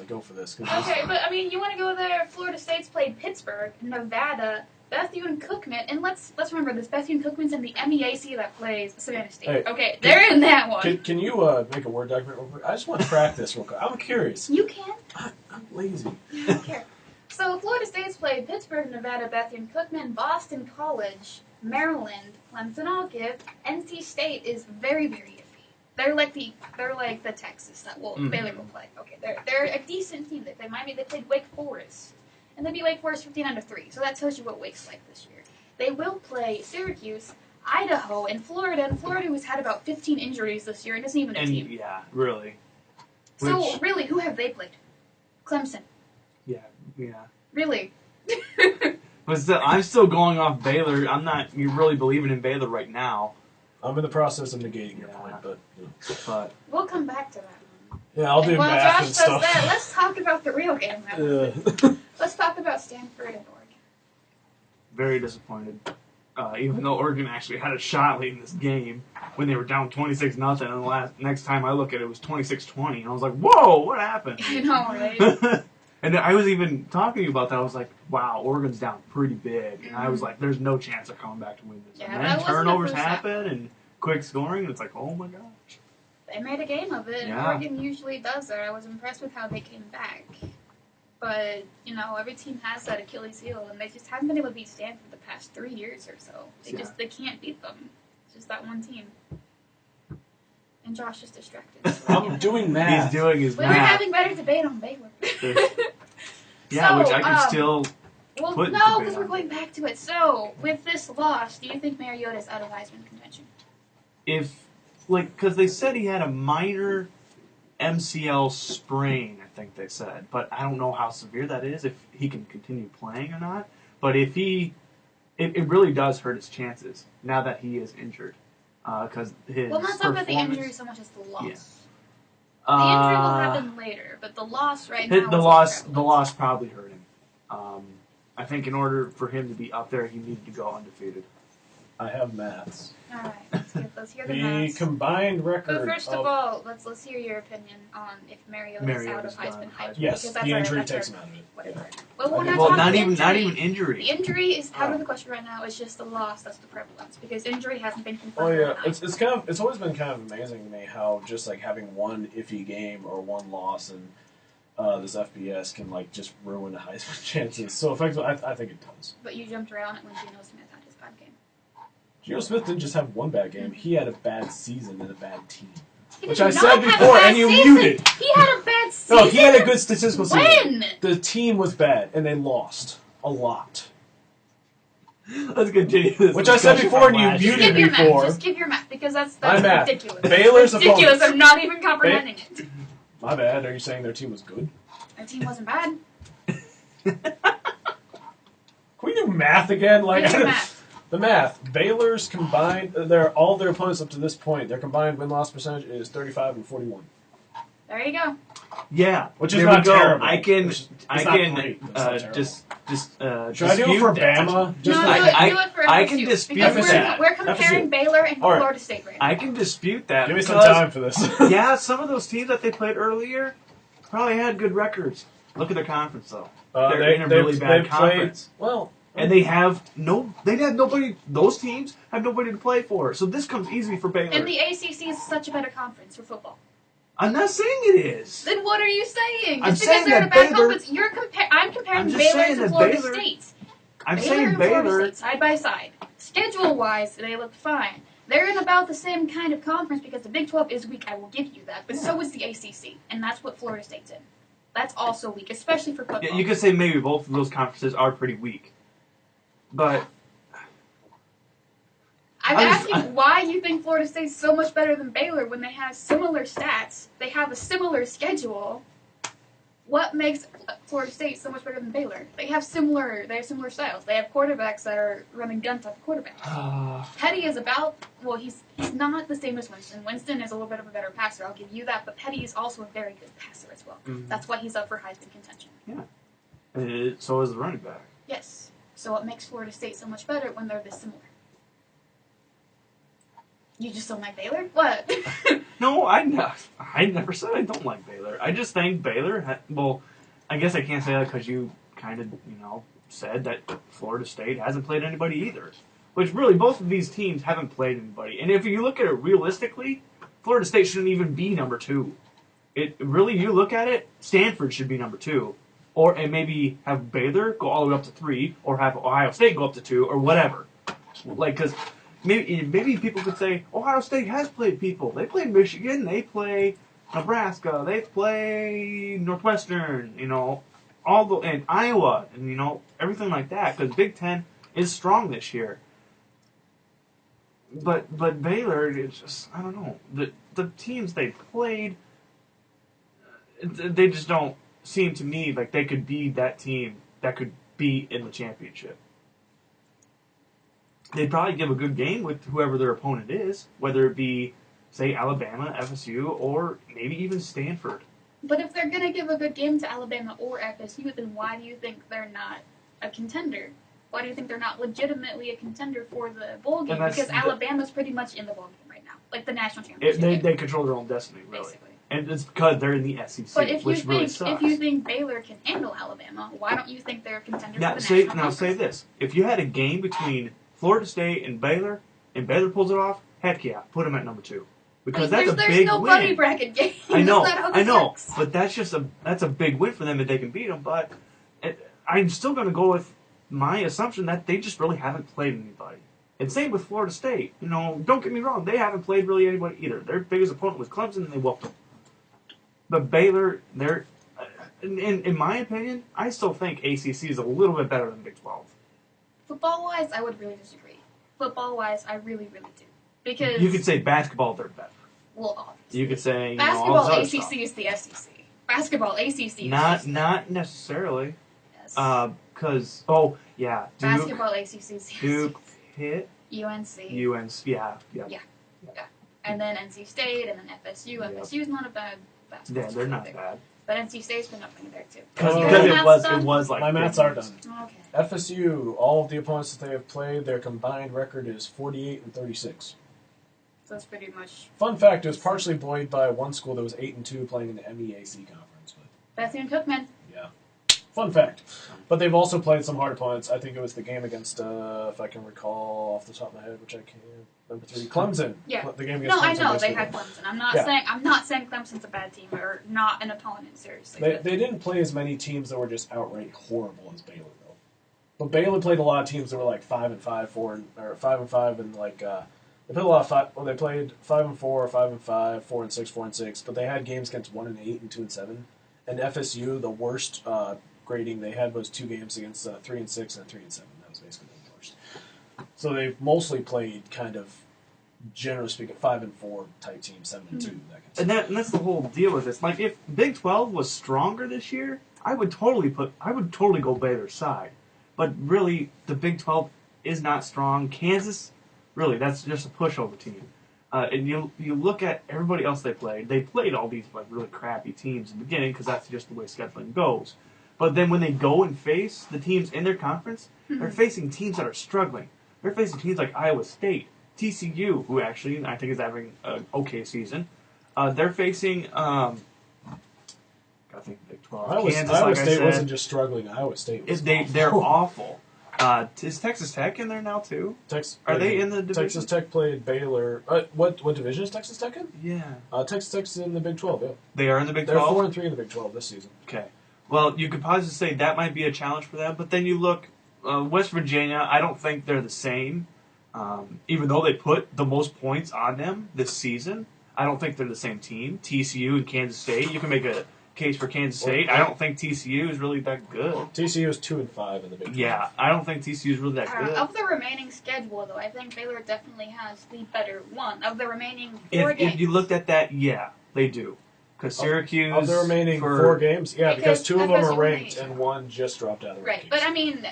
A: go for this.
C: Okay, but I mean, you want to go there? Florida State's played Pittsburgh, Nevada, Bethune-Cookman, and let's remember this: Bethune-Cookman's in the MEAC that plays Savannah State.
A: Hey,
C: okay, they're in that one.
A: Can you make a Word document real quick? I just want to crack this real quick. I'm curious.
C: You can.
A: I'm lazy.
C: I don't care. So Florida State's played Pittsburgh, Nevada, Bethune-Cookman, Boston College, Maryland, Clemson. I'll give. NC State is very, very iffy. They're like the Texas that Baylor will play. Okay, they're a decent team. They played Wake Forest, and they beat Wake Forest 15-3. So that tells you what Wake's like this year. They will play Syracuse, Idaho, and Florida. And Florida, who's had about 15 injuries this year, and isn't even a team.
B: Yeah, really.
C: So really, who have they played? Clemson.
B: Yeah.
C: Really.
B: But still, I'm still going off Baylor. I'm not really believing in Baylor right now.
A: I'm in the process of negating your point, but
C: We'll come back to that one.
A: yeah, I'll do
C: While
A: math
C: Josh
A: and
C: does
A: stuff.
C: that, let's talk about the real game. Let's talk about Stanford and Oregon.
B: Very disappointed. Even though Oregon actually had a shot late in this game when they were down 26-0, and the next time I look at it, it was 26-20, and I was like, "Whoa, what happened?"
C: I know, right?
B: And I was even talking to you about that. I was like, "Wow, Oregon's down pretty big," and I was like, "There's no chance they're coming back to win this."
C: Yeah,
B: and
C: that
B: then
C: wasn't
B: turnovers
C: the first
B: happen and quick scoring, and it's like, "Oh my gosh!"
C: They made a game of it, and
B: Yeah.
C: Oregon usually does that. I was impressed with how they came back. But, every team has that Achilles heel, and they just haven't been able to beat Stanford the past 3 years or so. They can't beat them. It's just that one team. And Josh is distracted.
A: I'm doing math.
B: He's doing his
C: We were
B: math.
C: having better debate on Baylor.
B: Yeah,
C: So,
B: which I can still.
C: Well,
B: put
C: no,
B: debate
C: because we're
B: on.
C: going back to it. So, with this loss, do you think Mariota's out of Heisman contention?
B: Because they said he had a minor MCL sprain, I think they said. But I don't know how severe that is, if he can continue playing or not. But if it really does hurt his chances now that he is injured. Because his
C: Well, not talking about the
B: performance-
C: injury so much as the loss.
B: Yeah.
C: The injury will happen later, but the loss right now.
B: The
C: is
B: loss
C: prevalent.
B: probably hurt him. I think in order for him to be up there, he needed to go undefeated.
A: I have maths.
C: All right, let's hear the
A: The
C: maths.
A: combined record.
C: But first of all, let's hear your opinion on if Mariota's out of
B: Mariota's
C: Heisman
B: done.
C: hype.
A: Yes,
C: because
A: the
C: that's
A: injury
C: that's
A: takes him out of it.
C: Whatever.
A: Yeah.
C: Well, we're not
B: Well,
C: talking
B: not
C: injury.
B: even injury.
C: The injury is out of the question right now. It's just the loss that's the prevalence because injury hasn't been
A: Oh
C: confirmed.
A: yeah,
C: right
A: it's always been kind of amazing to me how just like having one iffy game or one loss in this FBS can like just ruin the Heisman chances. So effectively, I think it does.
C: But you jumped around it when Geno Smith had his bad game.
A: Geno Smith didn't just have one bad game; he had a bad season and a bad team.
C: He
A: Which
C: did
A: I
C: not
A: said
C: have a
A: before,
C: bad
A: and you
C: season.
A: muted.
C: He had a bad season.
A: No, he had a good statistical season.
C: When?
A: The team was bad, and they lost a lot.
B: Let's continue this.
A: Which I said
B: discussion
A: before,
B: from
A: and you
B: last
A: muted
B: year.
C: Give your
A: before.
C: math. Just give your math because that's
A: My math.
C: ridiculous.
A: Baylor's
C: ridiculous.
A: opponents.
C: I'm not even comprehending it.
A: My bad. Are you saying their team was good?
C: Our team wasn't bad.
A: Can we do math again? Like
C: Give your math.
A: the math. Baylor's combined. All their opponents up to this point. Their combined win-loss percentage is 35 and 41.
C: There you go.
B: Yeah,
A: Which is
B: there
A: not
B: we go.
A: terrible.
B: I can
A: It's not great, but it's not terrible.
B: just
A: Should I do it for Bama? Just
C: No,
A: like,
C: do it for
B: I
C: FSU,
B: can dispute
C: because
A: that.
C: we're comparing
A: FSU.
C: Baylor and
A: All right.
C: Florida State right now.
B: I can dispute that.
A: give me some
B: because,
A: time for this.
B: Yeah, some of those teams that they played earlier probably had good records. Look at their conference though. They're in a really bad conference.
A: Well,
B: And they have nobody. Those teams have nobody to play for. So this comes easy for Baylor.
C: And the ACC is such a better conference for football.
B: I'm not saying it is.
C: Then what are you saying?
B: I'm
C: Just
B: saying
C: because they're
B: that
C: in a bad
B: Baylor-
C: conference, I'm comparing
B: I'm just
C: Baylor
B: saying
C: to
B: that
C: Florida
B: Baylor-
C: State.
B: I'm
C: Baylor
B: saying
C: and Florida
B: Baylor.
C: State, side by side. Schedule-wise, they look fine. They're in about the same kind of conference because the Big 12 is weak, I will give you that. But so is the ACC, and that's what Florida State's in. That's also weak, especially for football.
B: Yeah, you could say maybe both of those conferences are pretty weak. But
C: I'm asking why you think Florida State's so much better than Baylor when they have similar stats, they have a similar schedule. What makes Florida State so much better than Baylor? They have similar styles. They have quarterbacks that are running gun type of quarterbacks. Petty is he's not the same as Winston. Winston is a little bit of a better passer, I'll give you that, but Petty is also a very good passer as well.
B: Mhm.
C: That's why he's up for Heisman contention.
B: Yeah. So is the running back.
C: Yes. So what makes Florida State so much better when they're this similar? You just don't like Baylor? What?
B: No, I never said I don't like Baylor. I just think Baylor. I guess I can't say that because you kind of said that Florida State hasn't played anybody either. Which really, both of these teams haven't played anybody. And if you look at it realistically, Florida State shouldn't even be number 2. You look at it, Stanford should be number 2, and maybe have Baylor go all the way up to 3, or have Ohio State go up to 2, or whatever. Because. Maybe people could say Ohio State has played people. They play Michigan, they play Nebraska, they play Northwestern, and Iowa, and everything like that. Because Big Ten is strong this year. But Baylor, it's just I don't know the teams they played. They just don't seem to me like they could be that team that could be in the championship. They'd probably give a good game with whoever their opponent is, whether it be, say, Alabama, FSU, or maybe even Stanford.
C: But if they're going to give a good game to Alabama or FSU, then why do you think they're not a contender? Why do you think they're not legitimately a contender for the bowl game? Because Alabama's pretty much in the bowl game right now, like the national championship.
B: They control their own destiny, really.
C: Basically.
B: And it's because they're in the SEC,
C: but if
B: which
C: you
B: really
C: think,
B: sucks.
C: if you think Baylor can handle Alabama, why don't you think they're a contender for the national conference?
B: Say this. If you had a game between Florida State and Baylor pulls it off, heck yeah, put them at number 2. Because that's a big win.
C: There's no buddy bracket game.
B: I know,
C: works.
B: but that's a big win for them if they can beat them. But I'm still going to go with my assumption that they just really haven't played anybody. And same with Florida State. Don't get me wrong, they haven't played really anybody either. Their biggest opponent was Clemson, and they whooped them. But Baylor, in my opinion, I still think ACC is a little bit better than Big 12.
C: Football-wise, I would really disagree. Football-wise, I really, really do. Because
B: you could say basketball, they're better.
C: Well, obviously.
B: You could say
C: basketball ACC is the SEC. Basketball ACC is
B: not necessarily.
C: Yes.
B: Because Duke,
C: basketball ACC is the
B: Duke, Pitt,
C: UNC,
B: yeah.
C: and then NC State, and then FSU.
B: Yep.
C: FSU is not a bad basketball.
B: Yeah, they're not
C: either.
B: bad.
C: But NC State's been up in there too.
B: Because it was like
A: my maths are done.
C: Okay.
A: FSU, all of the opponents that they have played, their combined record is 48-36.
C: So that's pretty much.
A: Fun fact: it was partially buoyed by one school that was 8-2 playing in the MEAC conference. But
C: Bethune Cookman.
A: yeah, fun fact. But they've also played some hard opponents. I think it was the game against, if I can recall off the top of my head, which I can't. Number 3, Clemson.
C: Yeah.
A: The game against
C: No,
A: Clemson
C: I know they
A: yesterday.
C: had Clemson. I'm not saying Clemson's a bad team or not an opponent. Seriously.
A: They didn't play as many teams that were just outright horrible as Baylor though. But Baylor played a lot of teams that were like 5-5, 5-5, and like they played a lot of 5. Well, they played 5-4, 5-5, 4-6, 4-6. But they had games against 1-8 and 2-7. And FSU, the worst grading they had was 2 games against 3-6 and 3-7. That was basically the worst. So they've mostly played kind of, generally speaking, 5-4 type teams, 7-2. That kind of stuff.
B: And that's the whole deal with this. Like if Big 12 was stronger this year, I would totally go Baylor's side. But really, the Big 12 is not strong. Kansas, really, that's just a pushover team. And you look at everybody else they played all these like really crappy teams in the beginning because that's just the way scheduling goes. But then when they go and face the teams in their conference, they're facing teams that are struggling. They're facing teams like Iowa State, TCU, who actually I think is having an okay season. They're facing, I think Big 12.
A: Iowa
B: Kansas,
A: State wasn't just struggling. Iowa State was
B: they're awful. Is Texas Tech in there now too?
A: Are
B: they in the division?
A: Texas Tech played Baylor. What division is Texas Tech in?
B: Yeah.
A: Texas Tech's in the Big 12. Yeah,
B: They are in the Big
A: they're
B: 12.
A: 4-3 in the Big 12 this season.
B: Okay. Well, you could possibly say that might be a challenge for them, but then you look, West Virginia. I don't think they're the same. Even though they put the most points on them this season, I don't think they're the same team. TCU and Kansas State. You can make a case for Kansas State. I don't think TCU is really that good.
A: TCU is 2-5 in the Big 12.
B: Yeah, I don't think TCU is really that good.
C: Of the remaining schedule, though, I think Baylor definitely has the better one. Of the remaining 4 games.
B: If you looked at that, yeah, they do. Because Syracuse...
A: Of the remaining 4 games? Yeah, because 2 of them are ranked and 1 just dropped out of the rankings.
C: Right, but I mean,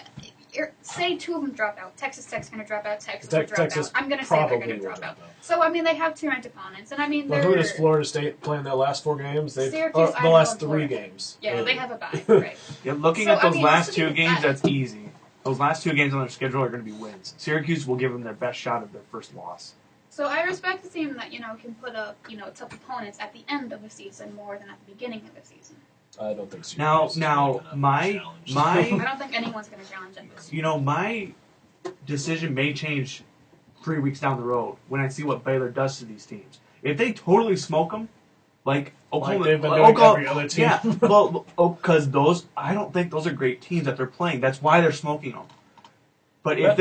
C: say 2 of them drop out. Texas Tech's going to drop out. Texas will drop out. I'm going to say they're going to drop out. So, I mean, they have 2 ranked opponents. And I mean,
A: but who does Florida State play in their last 4 games?
C: Syracuse,
A: the last 3 games.
C: Yeah, they have a bye, right.
B: Yeah, looking at those last 2 games, that's easy. Those last 2 games on their schedule are going to be wins. Syracuse will give them their best shot of their first loss.
C: So I respect the team that, can put up, tough opponents at the end of the season more than at the beginning of the season.
A: I don't think so.
B: Now, my
C: I don't think anyone's going to challenge them this year.
B: My decision may change 3 weeks down the road when I see what Baylor does to these teams. If they totally smoke them, like Oklahoma,
A: they've been doing every other team.
B: Yeah, well, because I don't think those are great teams that they're playing. That's why they're smoking them. But if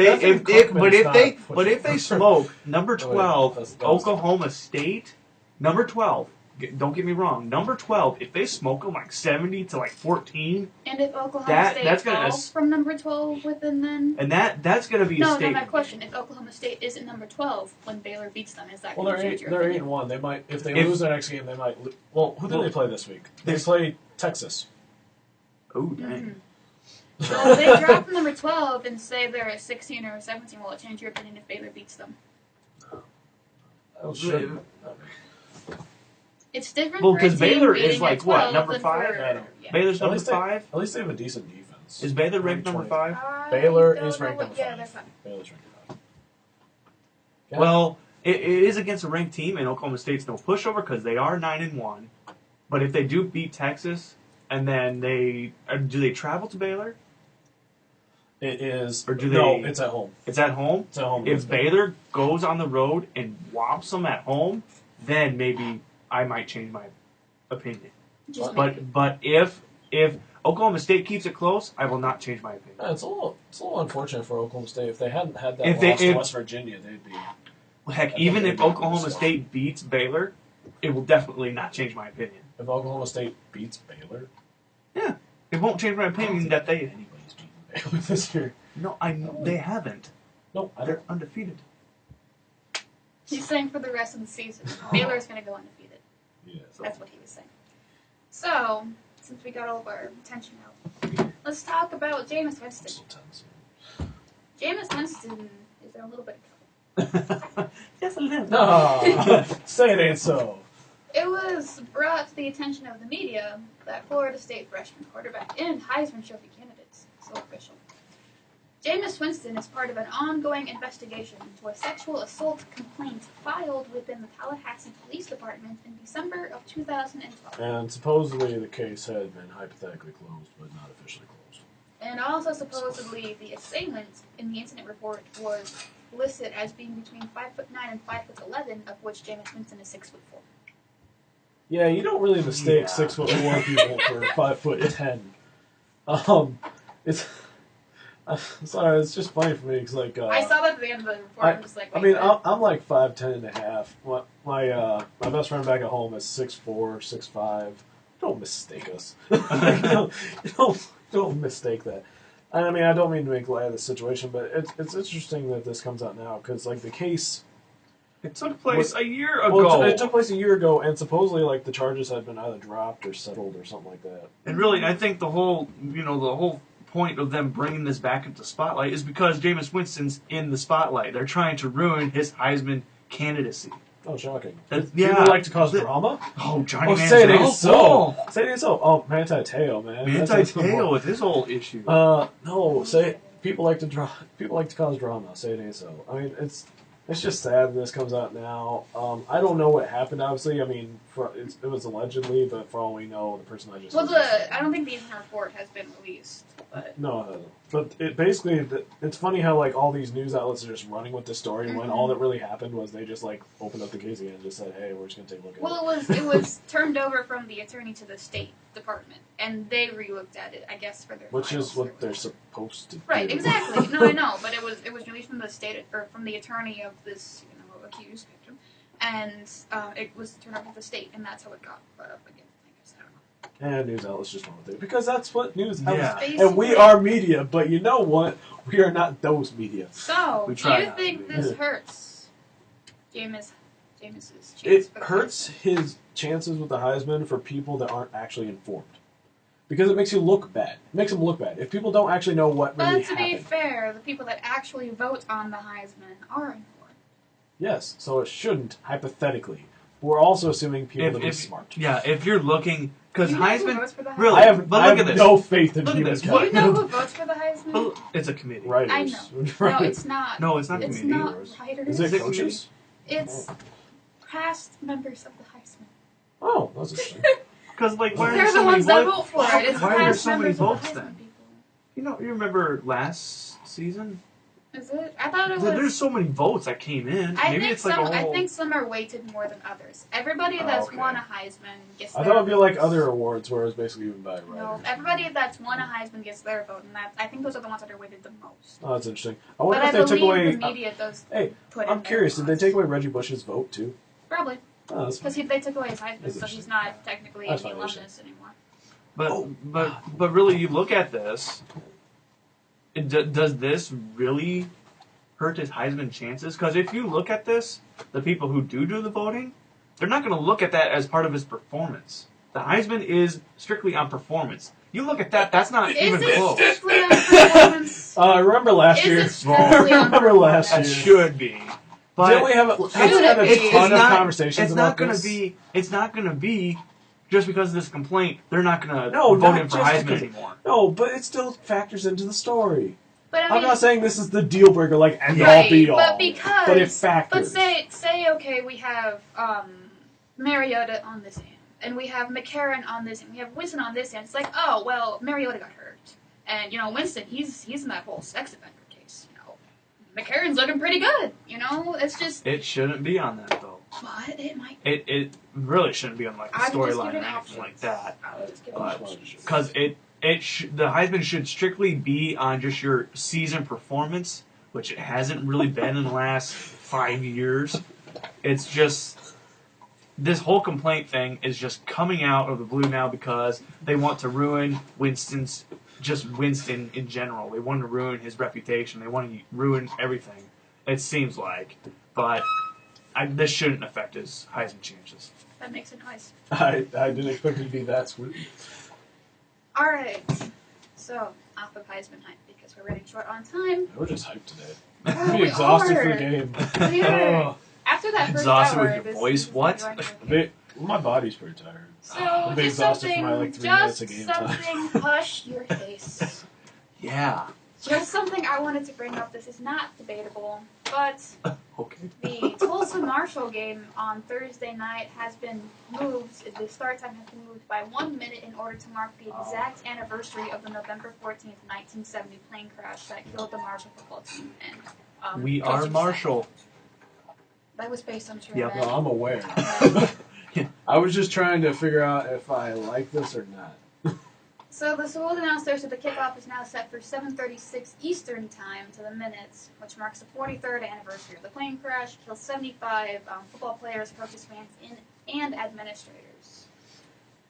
B: they smoke number 12, Oklahoma State, number 12. Don't get me wrong. Number 12, if they smoke them like 70 to like 14,
C: and if Oklahoma State falls from number 12 within then,
B: and that's going to be a statement.
C: No, my question: if Oklahoma State isn't number 12 when Baylor beats them, is that going to change your
A: They're
C: opinion?
A: 8-1. They might, if they lose their next game, they might. Well, who did they play this week? They play Texas.
B: Oh dang!
C: So if they drop from number 12 and say they're a 16 or a 17, will it change your opinion if Baylor beats them?
A: Should.
C: It's different.
B: Well, because Baylor is like what, number 5?
C: Yeah.
B: Baylor's number 5.
A: At least they have a decent defense.
B: Is Baylor ranked number 5?
A: Baylor is ranked number 5.
C: Yeah, they're 5.
A: Baylor's ranked number 5. Yeah.
B: Well, it is against a ranked team, and Oklahoma State's no pushover because they are 9-1. But if they do beat Texas, and then do they travel to Baylor?
A: It is.
B: Or do they?
A: No, it's at home.
B: It's at home?
A: It's at home.
B: If Baylor goes on the road and whops them at home, then maybe I might change my opinion. But if Oklahoma State keeps it close, I will not change my opinion.
A: It's a little unfortunate for Oklahoma State. If they hadn't had that loss to West Virginia, they'd be.
B: Heck, even if Oklahoma State beats Baylor, it will definitely not change my opinion.
A: If Oklahoma State beats Baylor,
B: yeah, it won't change my opinion that they.
A: Anybody's beaten Baylor this year.
B: No, they haven't.
A: No,
B: they're undefeated.
C: He's saying for the rest of the season, Baylor's going to go undefeated.
A: Yeah,
C: that's what he was saying. So, since we got all of our attention out, let's talk about Jameis Winston. Jameis Winston is in a little bit of trouble.
B: Just a little.
A: No, say it ain't so.
C: It was brought to the attention of the media that Florida State freshman quarterback and Heisman Trophy candidates, so official, Jameis Winston is part of an ongoing investigation into a sexual assault complaint filed within the Tallahassee Police Department in December of 2012.
A: And supposedly the case had been hypothetically closed, but not officially closed.
C: And also supposedly the assailant in the incident report was listed as being between 5'9" and 5'11", of which Jameis Winston is 6'4".
A: Yeah, you don't really mistake 6'4" people for 5'10". It's. Sorry, it's just funny for me because
C: I saw that at the end of the report. I'm just like,
A: I mean, I'm like 5'10" and a half. My best friend back at home is 6'4", 6'5". Don't mistake us. don't mistake that. I mean, I don't mean to make light of the situation, but it's interesting that this comes out now because the case.
B: It took place a year ago.
A: Well, it took place a year ago, and supposedly the charges had been either dropped or settled or something like that.
B: And really, I think the whole point of them bringing this back into the spotlight is because Jameis Winston's in the spotlight. They're trying to ruin his Heisman candidacy.
A: Oh, shocking.
B: People
A: like to cause drama?
B: Oh, Johnny Manziel.
A: Say it ain't so. Say it ain't so. Oh, Manti Te'o, man.
B: Manti Te'o with his whole issue.
A: No, people like to cause drama. Say it ain't so. I mean, it's just sad that this comes out now. I don't know what happened, obviously. I mean, it was allegedly, but for all we know, the person I just...
C: Well, I don't think the incident report has been released. But
A: No. But it's funny how like all these news outlets are just running with the story when all that really happened was they just like opened up the case again and just said, "Hey, we're just gonna take a look at it."
C: it was turned over from the attorney to the State Department, and they relooked at it, I guess, for their
A: Which
C: finals
A: is what
C: or
A: they're
C: whatever.
A: supposed to do.
C: Right, exactly. No, I know, but it was released from the state or from the attorney of this accused victim, and it was turned over to the state, and that's how it got brought up again. I guess I don't know.
A: And news outlets just run with it because that's what news outlets.
B: Yeah.
A: And we are media, but you know what? We are not those media.
C: So,
B: We
C: do
B: try
C: you
B: not
C: think
B: to.
C: this hurts Jameis's chance
A: It
C: for the
A: hurts
C: Heisman?
A: his chances with the Heisman for people that aren't actually informed. Because it makes you look bad. It makes him look bad. If people don't actually know what really
C: But to be
A: happened.
C: fair, the people that actually vote on the Heisman are informed.
A: Yes, so it shouldn't, hypothetically. We're also assuming people to be smart.
B: Yeah, if you're looking, because
C: Do you know who
B: Heisman,
C: votes for the Heisman?
B: really,
A: I have,
B: but
A: I
B: look
A: have
B: at this.
A: no faith in
B: Look at
A: humans.
B: this.
C: Do you know who votes for the Heisman?
B: But it's a committee.
A: Writers.
C: I know. No, it's not.
B: No, it's not
C: It's
B: committee.
C: not writers.
A: Is it
B: Is it
A: coaches?
C: It's past members of the Heisman.
A: Oh, that's interesting.
B: Because like, why are there
C: They're
B: so
C: the
B: many
C: ones that
B: votes?
C: vote for it. It's
B: Why are there
C: past
B: so many
C: members
B: votes
C: of the Heisman
B: then?
C: people.
B: You remember last season?
C: Is it? I thought it was.
B: There's so many votes that came in.
C: I
B: Maybe
C: think
B: it's like
C: some.
B: a
C: I
B: whole.
C: think some are weighted more than others. Everybody
A: Oh,
C: that's
A: okay.
C: won a Heisman gets.
A: I
C: their
A: thought it'd be like
C: votes.
A: other awards where it's basically given by a
C: No,
A: writer.
C: everybody that's won a Heisman gets their vote, and that I think those are the ones that are weighted the most.
A: Oh, that's interesting. I wonder
C: But I
A: if they took
C: believe
A: away.
C: the media does
A: Hey,
C: put
A: I'm
C: in
A: curious.
C: their
A: Did they take
C: votes.
A: away Reggie Bush's vote too?
C: Probably
A: Oh, that's
C: because they took away his Heisman,
A: That's
C: so he's
A: interesting.
C: not technically
A: That's
C: an
A: fine,
C: alumnus anymore.
B: But
A: Oh.
B: but really, you look at this. Does this really hurt his Heisman chances? Because if you look at this, the people who do the voting, they're not going to look at that as part of his performance. The Heisman is strictly on performance. You look at that; that's not
C: Is
B: even
C: it
B: close.
C: strictly on performance?
A: I remember last
C: Is
A: year.
C: it strictly on
A: remember last
C: performance?
B: That
A: year.
B: should be. But
A: Didn't we have had a ton of conversations
B: it's
A: about
B: not gonna
A: this?
B: be. It's not going to be just because of this complaint. They're not going to
A: No,
B: vote
A: not
B: him for
A: just
B: Heisman
A: because-
B: anymore.
A: No, but it still factors into the story.
C: But I
A: I'm
C: mean,
A: not saying this is the deal breaker, like end all
C: right,
A: be all.
C: but because
A: But it factors.
C: But say okay, we have Mariota on this end, and we have McCarron on this end, we have Winston on this end. It's like, oh well, Mariota got hurt, and Winston, he's in that whole sex offender case. McCarron's looking pretty good. It's just.
B: It shouldn't be on that though.
C: But it might.
B: It really shouldn't be on like the
C: I'm just
B: storyline or
C: giving
B: anything
C: options.
B: like that.
C: I was just giving
B: But-
C: options.
B: Because the Heisman should strictly be on just your season performance, which it hasn't really been in the last 5 years. It's just this whole complaint thing is just coming out of the blue now because they want to ruin Winston in general. They want to ruin his reputation. They want to ruin everything. It seems like, but this shouldn't affect his Heisman chances.
C: That makes it nice.
A: I didn't expect it to be that sweet.
C: All right. So off of Heisman hype because we're running short on time.
A: We're just hyped today.
C: Oh,
A: I'm
C: we
A: exhausted for
C: are.
A: the game.
C: We are.
A: Oh,
C: After that first
B: Exhausted
C: hour,
B: with your
C: this
B: voice?
C: is
B: What?
C: gonna be like,
A: a bit, my body's pretty tired.
C: So
A: I'll be
C: just
A: exhausted for
C: something,
A: my, like, 3 minutes
C: just
A: of game time.
C: something. Hush your face.
B: Yeah.
C: Just something I wanted to bring up. This is not debatable, but
B: Okay.
C: the Tulsa Marshall game on Thursday night has been moved. The start time has been moved by 1 minute in order to mark the exact anniversary of the November 14th, 1970 plane crash that killed the Marshall football team. And
B: We are
C: coaching
B: Marshall.
C: staff. That was based on true
B: Yep.
C: event.
A: No, I'm aware.
B: Yeah.
A: I was just trying to figure out if I like this or not.
C: So the school announced Thursday the kickoff is now set for 7:36 Eastern Time to the minutes, which marks the 43rd anniversary of the plane crash. Killed 75 football players, coaches, fans, and administrators.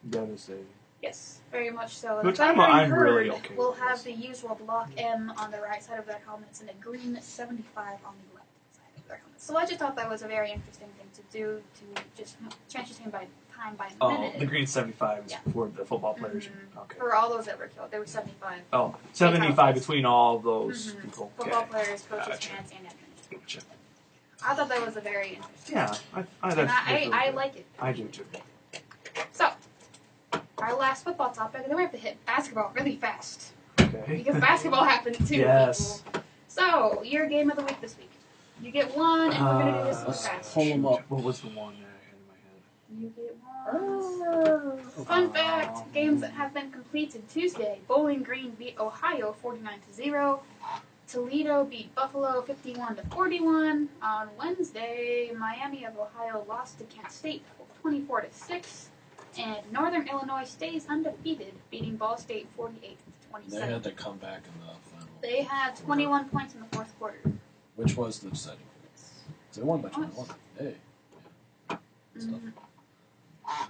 B: Devastating.
C: Yes, very much so.
B: Which
C: The
B: I'm
C: veteran
B: really
C: herd
B: okay
C: will
B: with
C: have
B: this.
C: the usual block M on the right side of their helmets and a green 75 on the left side of their helmets. So I just thought that was a very interesting thing to do to just change time by a
B: Oh,
C: minute.
B: the green 75 is
C: Yeah.
B: for the football players.
C: Mhm.
B: Okay.
C: For all those that were killed, there were 75.
B: Oh, 75 between all of those
C: Mhm.
B: people.
C: Football
B: Okay.
C: players, coaches,
B: Gotcha.
C: fans, and administrators.
B: Gotcha.
C: I thought that was a very interesting.
B: Yeah, that's
C: And
B: that's really
C: I
B: good.
C: like it.
B: I do too.
C: So, our last football topic, and then we have to hit basketball really fast.
B: Okay.
C: Because basketball happened too,
B: Yes.
C: people. So, your game of the week this week. You get one, and we're going to do this one fast.
A: Pull them up.
B: What was the one that I had in my head?
C: You get one. Fun fact: games that have been completed Tuesday. Bowling Green beat Ohio 49-0. Toledo beat Buffalo 51-41. On Wednesday, Miami of Ohio lost to Kent State 24-6. And Northern Illinois stays undefeated, beating Ball State 48-27.
A: They had to come back in the final.
C: They had 21 points in the fourth quarter.
A: Which was the deciding factor. They won by 21. Hey.
C: Mm-hmm.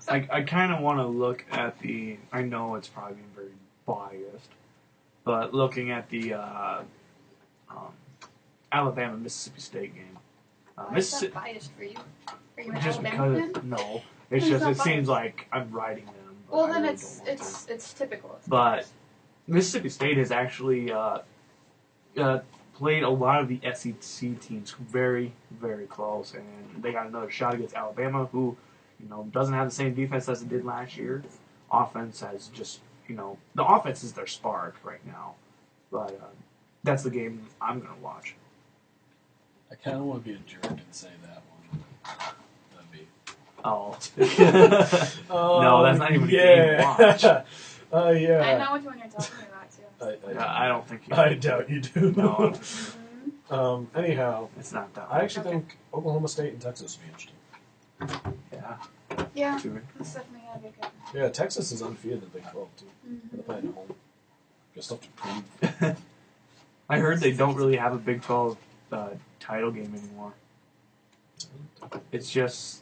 B: I kind of want to look at the. I know it's probably very biased, but looking at the Alabama Mississippi State game.
C: Why is that biased for you? Are you an
B: Just
C: Alabama
B: because
C: fan?
B: no, it's just it seems like I'm riding them. But
C: Well,
B: I
C: then
B: really
C: it's
B: don't want to.
C: it's typical.
B: But Mississippi State has actually played a lot of the SEC teams very, very close, and they got another shot against Alabama, who doesn't have the same defense as it did last year. Offense has just the offense is their spark right now, but that's the game I'm gonna watch.
A: I kind of want to be a jerk and say that one. That'd be.
B: Oh, no, that's not even a game to watch.
A: Yeah.
C: I know which one you're talking about too.
B: I don't think you.
A: I doubt you do.
B: No,
A: Anyhow,
B: it's not that.
A: I actually think Oklahoma State and Texas would be interesting.
B: Yeah.
C: Yeah,
B: Sure.
C: that's definitely gonna be good.
A: Yeah, Texas is undefeated in the Big 12 too. They're playing at home. Got stuff to prove.
B: I heard they don't really have a Big 12 title game anymore. It's just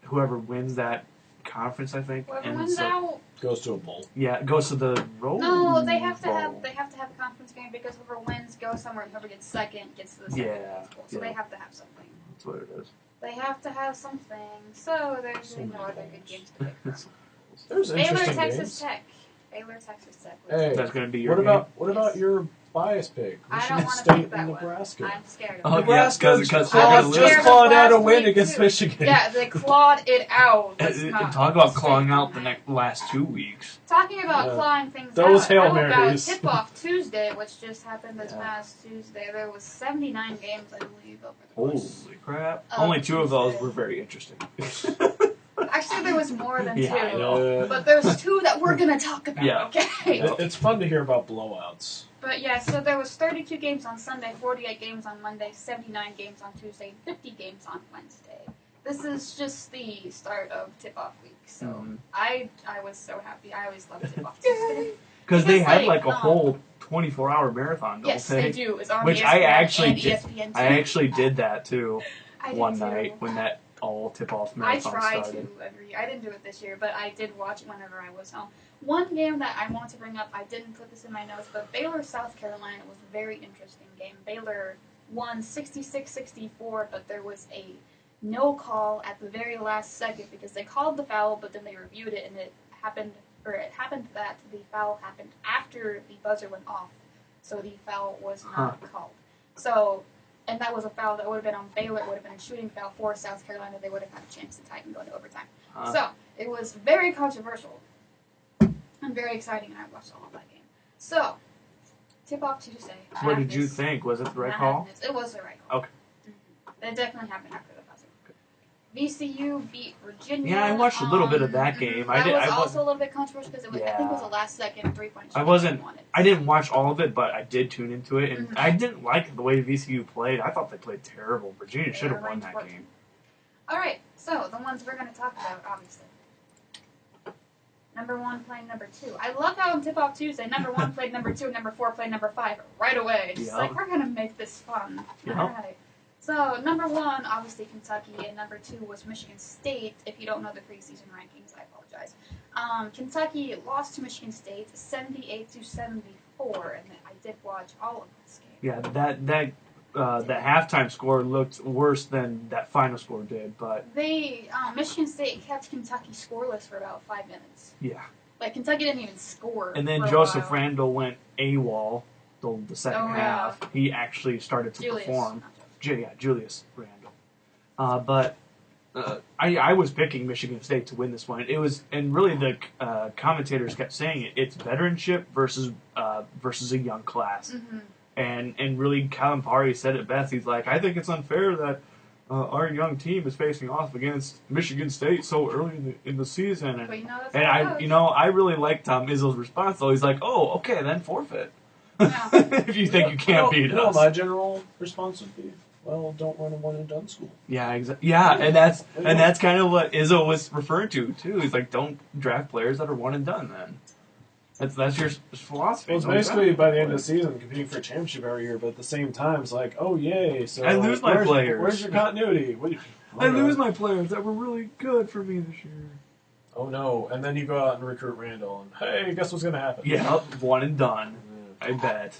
B: whoever wins that conference, I think.
C: Whoever
B: ends
C: wins
B: up-
C: out.
A: Goes to a bowl.
B: Yeah, it goes to the Rose
C: No, they have to
B: Bowl.
C: have a conference game because whoever wins goes somewhere and whoever gets second gets to the second bowl. So they have to have something.
B: That's what it is.
C: They have to have something. So there's no other good games to pick from.
A: There's
C: Baylor,
A: interesting
C: Texas
A: games.
C: Tech. Baylor, Texas Tech.
A: Hey,
B: That's going to be your
A: What about your bias pick?
C: I don't
A: Michigan
C: want to
A: State
C: pick that
A: and
C: one.
A: Nebraska.
C: I'm scared
B: Oh,
C: of it.
A: Nebraska
B: because
C: I'm
A: just
C: scared
A: clawed
C: of
A: out a
C: last
A: win
C: week,
A: against
C: too.
A: Michigan.
C: Yeah, they clawed it out. Let's not
B: Talk about clawing
C: say
B: out the
C: that.
B: last 2 weeks.
C: Talking about
A: Yeah.
C: clawing things
A: Those
C: out.
A: Hail
C: How about
A: Marys.
C: tip-off Tuesday, which just happened this
B: Yeah.
C: past Tuesday? There was 79 games, I believe, over the
B: Holy
C: course.
B: crap.
C: Oh,
B: Only 2 of those
C: Tuesday.
B: were very interesting.
C: Actually, there was more than
B: Yeah, I
C: two.
B: know.
C: But there's 2 that we're going to talk about,
B: Yeah.
C: okay?
A: It's fun to hear about blowouts.
C: But yeah, so there was 32 games on Sunday, 48 games on Monday, 79 games on Tuesday, and 50 games on Wednesday. This is just the start of tip-off week, so
B: Mhm.
C: I was so happy. I always love tip-off Tuesday.
B: Because they
C: Because,
B: had
C: like,
B: like a whole 24-hour marathon, don't
C: Yes, they do. It's on
B: Which
C: ESPN
B: I actually
C: and
B: did.
C: ESPN too.
B: I actually did that too
C: I did
B: one
C: too.
B: night when that all tip-off
C: I
B: marathon
C: try
B: started.
C: to every year. I didn't do it this year, but I did watch it whenever I was home. One game that I want to bring up, I didn't put this in my notes, but Baylor, South Carolina was a very interesting game. Baylor won 66-64, but there was a no call at the very last second because they called the foul, but then they reviewed it, and it happened that the foul happened after the buzzer went off, so the foul was not called. So, and that was a foul that would have been on Baylor. It would have been a shooting foul for South Carolina. They would have had a chance to tie and go into overtime. So, it was very controversial and very exciting, and I watched all of that game. So, tip-off Tuesday.
B: What did you
C: Madness.
B: think? Was it the right call?
C: Madness. It was the right call.
B: Okay.
C: It definitely happened after the buzzer. VCU beat Virginia.
B: Yeah, I watched a little bit of that game.
C: That was
B: I
C: also a little bit controversial because I think it was a last-second three-point shot.
B: I didn't watch all of it, but I did tune into it, and
C: Mhm.
B: I didn't like the way VCU played. I thought they played terrible. Virginia should have
C: were
B: won
C: ranked
B: that
C: 14.
B: game.
C: All right, so the ones we're going to talk about, obviously. Number 1 playing number 2. I love how on Tip-Off Tuesday, number 1 played number 2, and number 4 played number 5 right away. Just
B: Yep.
C: like, we're going to make this fun.
B: Yep.
C: All right. So, number 1, obviously Kentucky, and number 2 was Michigan State. If you don't know the preseason rankings, I apologize. Kentucky lost to Michigan State 78-74, and I did watch all of this game.
B: Yeah, that halftime score looked worse than that final score did, but
C: Michigan State kept Kentucky scoreless for about 5 minutes.
B: yeah.
C: Like, Kentucky didn't even score.
B: And then
C: for a
B: Joseph
C: while.
B: Randall went AWOL the second
C: Oh, yeah.
B: half. He actually started to
C: Julius.
B: perform. Julius Randall. But I was picking Michigan State to win this one. It was, and really the commentators kept saying it. It's veteranship versus a young class.
C: Mm-hmm.
B: And really, Calipari said it best. He's like, I think it's unfair that our young team is facing off against Michigan State so early in the season,
C: But you know, that's
B: and
C: how it goes.
B: I really like Tom Izzo's response though. He's like, "Oh, okay, then forfeit."
C: Yeah.
B: If you think you can't beat
A: You know,
B: us.
A: my general response would be, well, don't run a one and done school.
B: Yeah, exactly. Yeah, and that's kind of what Izzo was referring to too. He's like, don't draft players that are one and done. Then that's your philosophy.
A: Well, it's
B: Don't
A: basically
B: draft
A: by the end of
B: players.
A: the season competing for a championship every year, but at the same time, it's like, oh yay! So
B: I lose my players.
A: Where's your continuity?
B: I lose my players that were really good for me this year.
A: Oh no! And then you go out and recruit Randall, and hey, guess what's gonna happen?
B: Yeah, one and done. I bet.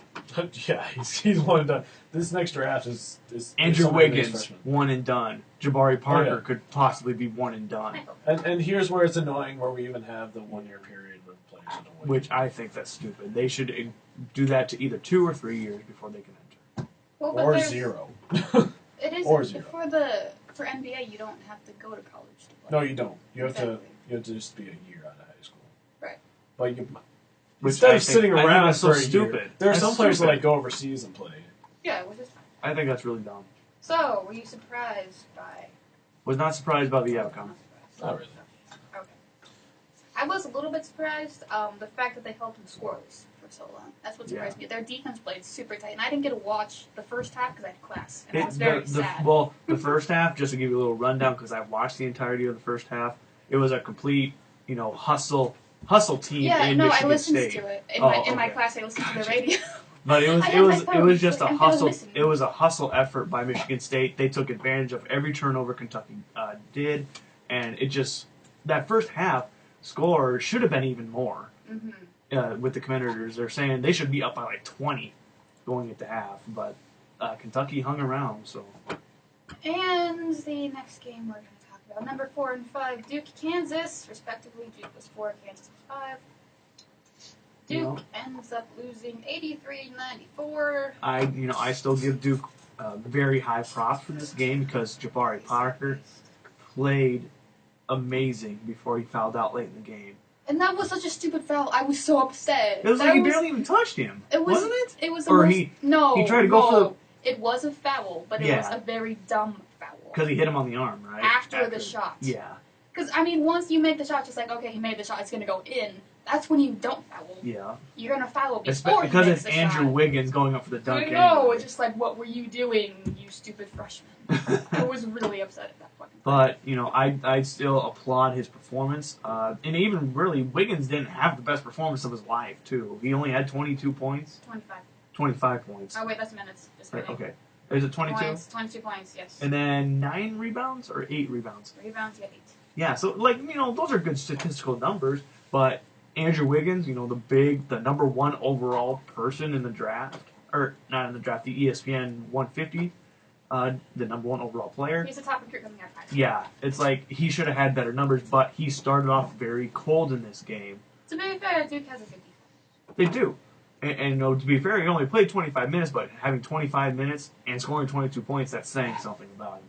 A: Yeah, he's one and done. This next draft is
B: Andrew
A: somebody who's
B: Wiggins,
A: freshman.
B: one and done. Jabari Parker
A: yeah.
B: could possibly be one and done.
A: And here's where it's annoying, where we even have the 1 year period with players that don't win.
B: Which I think that's stupid. They should do that to either 2 or 3 years before they can enter.
C: Well, but
A: or
C: there's-
A: 0.
C: It is
A: Or 0.
C: for NBA. You don't have to go to college to play.
A: No, you don't. You have
C: Exactly.
A: to just be a year out of high school.
C: Right.
A: But you
B: Which
A: instead
B: I
A: of
B: think-
A: sitting
B: I think
A: around
B: that's so
A: for a
B: stupid.
A: year, there are
B: That's
A: some players that
B: stupid.
A: like go overseas and play.
C: Yeah, which is fine.
B: I think that's really dumb.
C: So, were you surprised by?
B: Was not surprised by the outcome.
C: Not
A: Not really.
C: surprised. Okay. I was a little bit surprised. The fact that they held them scoreless for so long. That's what surprised me. Their defense played super tight, and I didn't get to watch the first half because I had class, and I was very sad.
B: Well, the first half, just to give you a little rundown, because I watched the entirety of the first half, it was a complete, hustle team
C: Yeah,
B: in
C: no,
B: Michigan
C: I listened
B: State.
C: to it in my
B: okay.
C: class. I listened to the radio.
B: But it was
C: I
B: it
C: had my
B: was it
C: phone,
B: was just a
C: and I was
B: hustle.
C: listening.
B: It was a hustle effort by Michigan State. They took advantage of every turnover Kentucky did, and it just that first half score should have been even more.
C: Mm-hmm.
B: With the Commanders, they're saying they should be up by like 20 going into half, but Kentucky hung around. So
C: And the next game we're going to talk about, number 4 and 5, Duke, Kansas, respectively. Duke was 4, Kansas was 5. Duke ends up losing 83-94.
B: I still give Duke very high props for this game because Jabari Parker played amazing before he fouled out late in the game.
C: And that was such a stupid foul. I was so upset.
B: It was like he barely even touched him, wasn't it?
C: It was
B: Or
C: he tried
B: to go for the-
C: It was a foul, but it
B: Yeah.
C: was a very dumb foul.
B: Because he hit him on the arm, right?
C: After the shot.
B: Yeah,
C: Because, once you make the shot, just like, okay, he made the shot, it's going to go in. That's when you don't foul.
B: yeah.
C: You're going to foul before he
B: Because
C: makes
B: it's
C: the
B: Andrew
C: shot.
B: Wiggins going up for the dunk.
C: I know,
B: anyway.
C: it's just like, what were you doing, you stupid freshman? I was really upset at that fucking
B: But, I still applaud his performance. And even really, Wiggins didn't have the best performance of his life, too. He only had 22 points.
C: 25.
B: 25 points.
C: Oh, wait, that's minutes. Just kidding.
B: Okay. Is it 22?
C: Points, 22 points, yes.
B: And then 9 rebounds or 8 rebounds?
C: Rebounds, yeah, 8.
B: Yeah, so, those are good statistical numbers. But Andrew Wiggins, the number 1 overall person in the draft, or not in the draft, the ESPN 150, the number 1 overall player.
C: He's the top recruit coming out of high school.
B: Yeah, it's like he should have had better numbers, but he started off very cold in this game.
C: To be fair, Duke has a good defense.
B: They do. And to be fair, he only played 25 minutes, but having 25 minutes and scoring 22 points, that's saying something about him.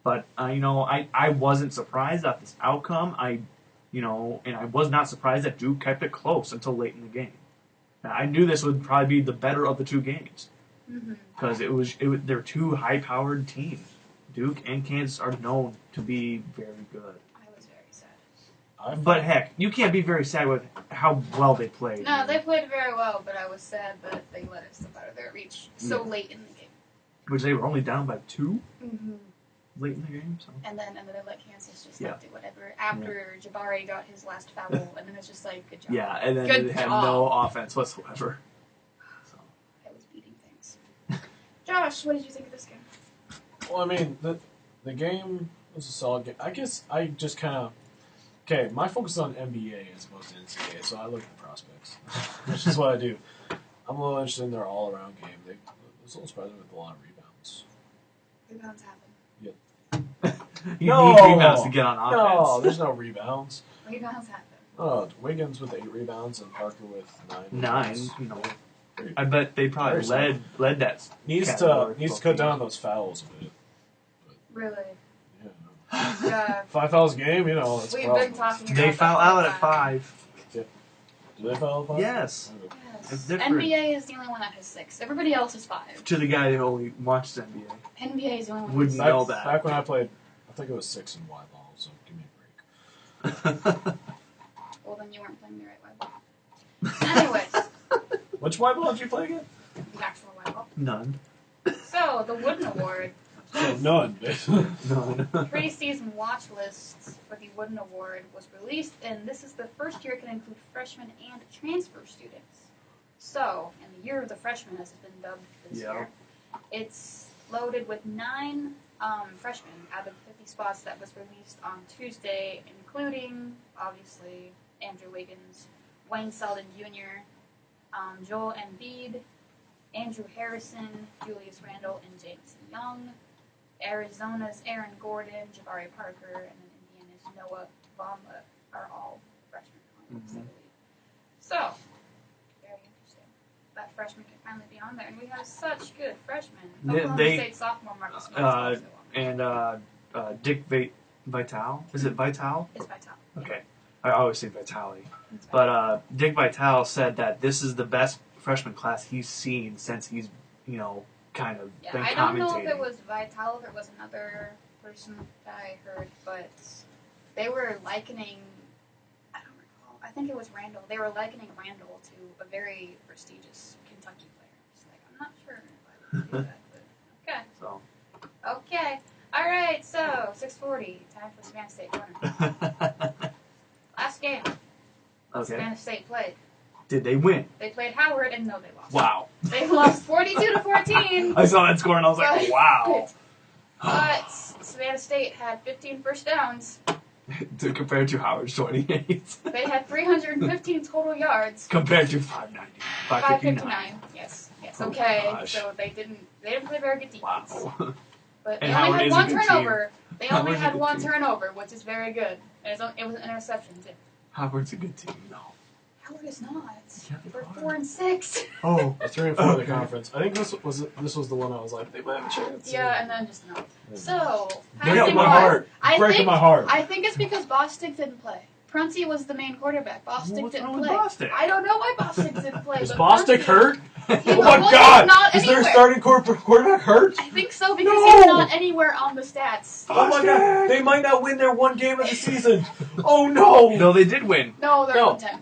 B: But, I wasn't surprised at this outcome. And I was not surprised that Duke kept it close until late in the game. Now, I knew this would probably be the better of the 2 games. Because they're 2 high-powered teams. Duke and Kansas are known to be very good.
C: I was very sad.
B: But heck, you can't be very sad with how well they played.
C: No, they played very well, but I was sad that they let it slip out of their reach so late in the game.
B: Which they were only down by 2
C: Mm-hmm.
B: late in the game. So
C: And then they let Kansas just
B: Yeah.
C: do whatever. After Jabari got his last foul, and then it's just like, good job.
B: yeah, and then
C: Good
B: they had
C: job.
B: no offense whatsoever. So
C: I was beating things. Josh, what did you think of this game?
A: Well, the game was a solid game. I guess I just kind of... Okay, my focus is on NBA as opposed to NCAA, so I look at the prospects, which is what I do. I'm a little interested in their all-around game. It was a little surprising with a lot of rebounds.
C: Rebounds happen.
B: you need rebounds to get on offense.
A: No, there's no rebounds.
C: Rebounds happen.
A: Oh, Wiggins with 8 rebounds and Parker with 9.
B: 9, I bet they probably
A: Very
B: led that.
A: Needs
B: category
A: to
B: both
A: cut down
B: games.
A: those fouls a bit.
C: Really?
A: Yeah.
C: Yeah.
A: 5 fouls a game, that's
C: We've
A: problem.
C: been talking about
B: They
C: that
B: foul
C: for a
B: out
C: long
B: at
C: time.
B: 5.
A: Do they foul at 5?
B: Yes.
A: Okay.
C: Yes.
B: It's different.
C: NBA is the only one that has 6. Everybody else is 5.
B: To the guy who only watches NBA.
C: NBA is the only one.
B: Wouldn't
C: who
B: know
C: sucks.
B: that.
A: Back when I played, I think it was 6 in Y ball, so give me a break.
C: Well, then you weren't playing the right Y ball. Anyways,
A: Which Y ball did you play again?
C: the actual Y ball.
B: None.
C: So, the Wooden Award.
A: So none.
B: None.
C: Preseason watch list for the Wooden Award was released, and this is the first year it can include freshmen and transfer students. So, in the year of the freshmen, as it's been dubbed this
B: Yeah.
C: year, it's loaded with 9 freshmen out of the 50 spots that was released on Tuesday, including, obviously, Andrew Wiggins, Wayne Selden Jr., Joel Embiid, Andrew Harrison, Julius Randle, and Jameson Young. Arizona's Aaron Gordon, Jabari Parker, and then Indiana's Noah Vonleh are all freshmen on this, I believe. So, very interesting. That freshman can finally be on there, and we have such good freshmen. Oklahoma State sophomore Marcus Smart is also on there.
B: And Dick Vitale. Is it Vitale?
C: It's Vital.
B: Okay. I always say Vitale. But Dick Vitale said that this is the best freshman class he's seen since he's, kind of
C: Yeah,
B: been
C: I don't know
B: commentating.
C: if it was Vital or if it was another person that I heard, but they were likening, I don't recall, I think it was Randall. They were likening Randall to a very prestigious Kentucky player. It's like, I'm not sure if I would do that, but okay.
B: So.
C: Okay. All right, so 6:40, time for Savannah State Corner. Last game,
B: Okay.
C: Savannah State played.
B: Did they win?
C: They played Howard, and no, they lost.
B: Wow.
C: They lost 42-14.
B: I saw that score and I was like, wow.
C: But Savannah State had 15 first downs.
B: Compared to Howard's 28.
C: They had 315 total yards.
B: Compared to 590. 559.
C: Yes.
B: Oh,
C: Okay.
B: gosh.
C: So they didn't play very good defense.
B: Wow.
C: But
B: And
C: they only
B: Howard
C: had
B: is a
C: one
B: good
C: turnover. They only
B: Howard's a
C: had
B: good
C: one
B: team.
C: turnover, which is very good. And it was an interception too.
B: Howard's a good team. No.
C: Howard is not.
B: Yeah, they
C: We're
B: are.
C: 4-6.
B: Oh.
A: 3 and 4 in the conference. I think this was the one I was like, they might have a chance.
C: Yeah, and then just no. So
A: Breaking
C: passing
A: my
C: wise,
A: heart.
C: I
A: Breaking
C: think
A: my heart.
C: I think it's because Bostic didn't play. Prunty was the main quarterback. Bostic
B: What's
C: didn't
B: wrong with
C: play.
B: Bostic?
C: I don't know why Bostic didn't play.
A: Is
C: but
A: Bostic
C: Prunty-
A: hurt?
C: He
A: Oh
C: was-
A: my
C: well,
A: God!
C: he's not
A: Is their
C: anywhere.
A: starting quarterback hurt?
C: I think so because
A: No!
C: he's not anywhere on the stats.
A: Oh my God! They might not win their one game of the season. Oh no!
B: No, they did win.
C: No, they're
A: No.
C: 1-10.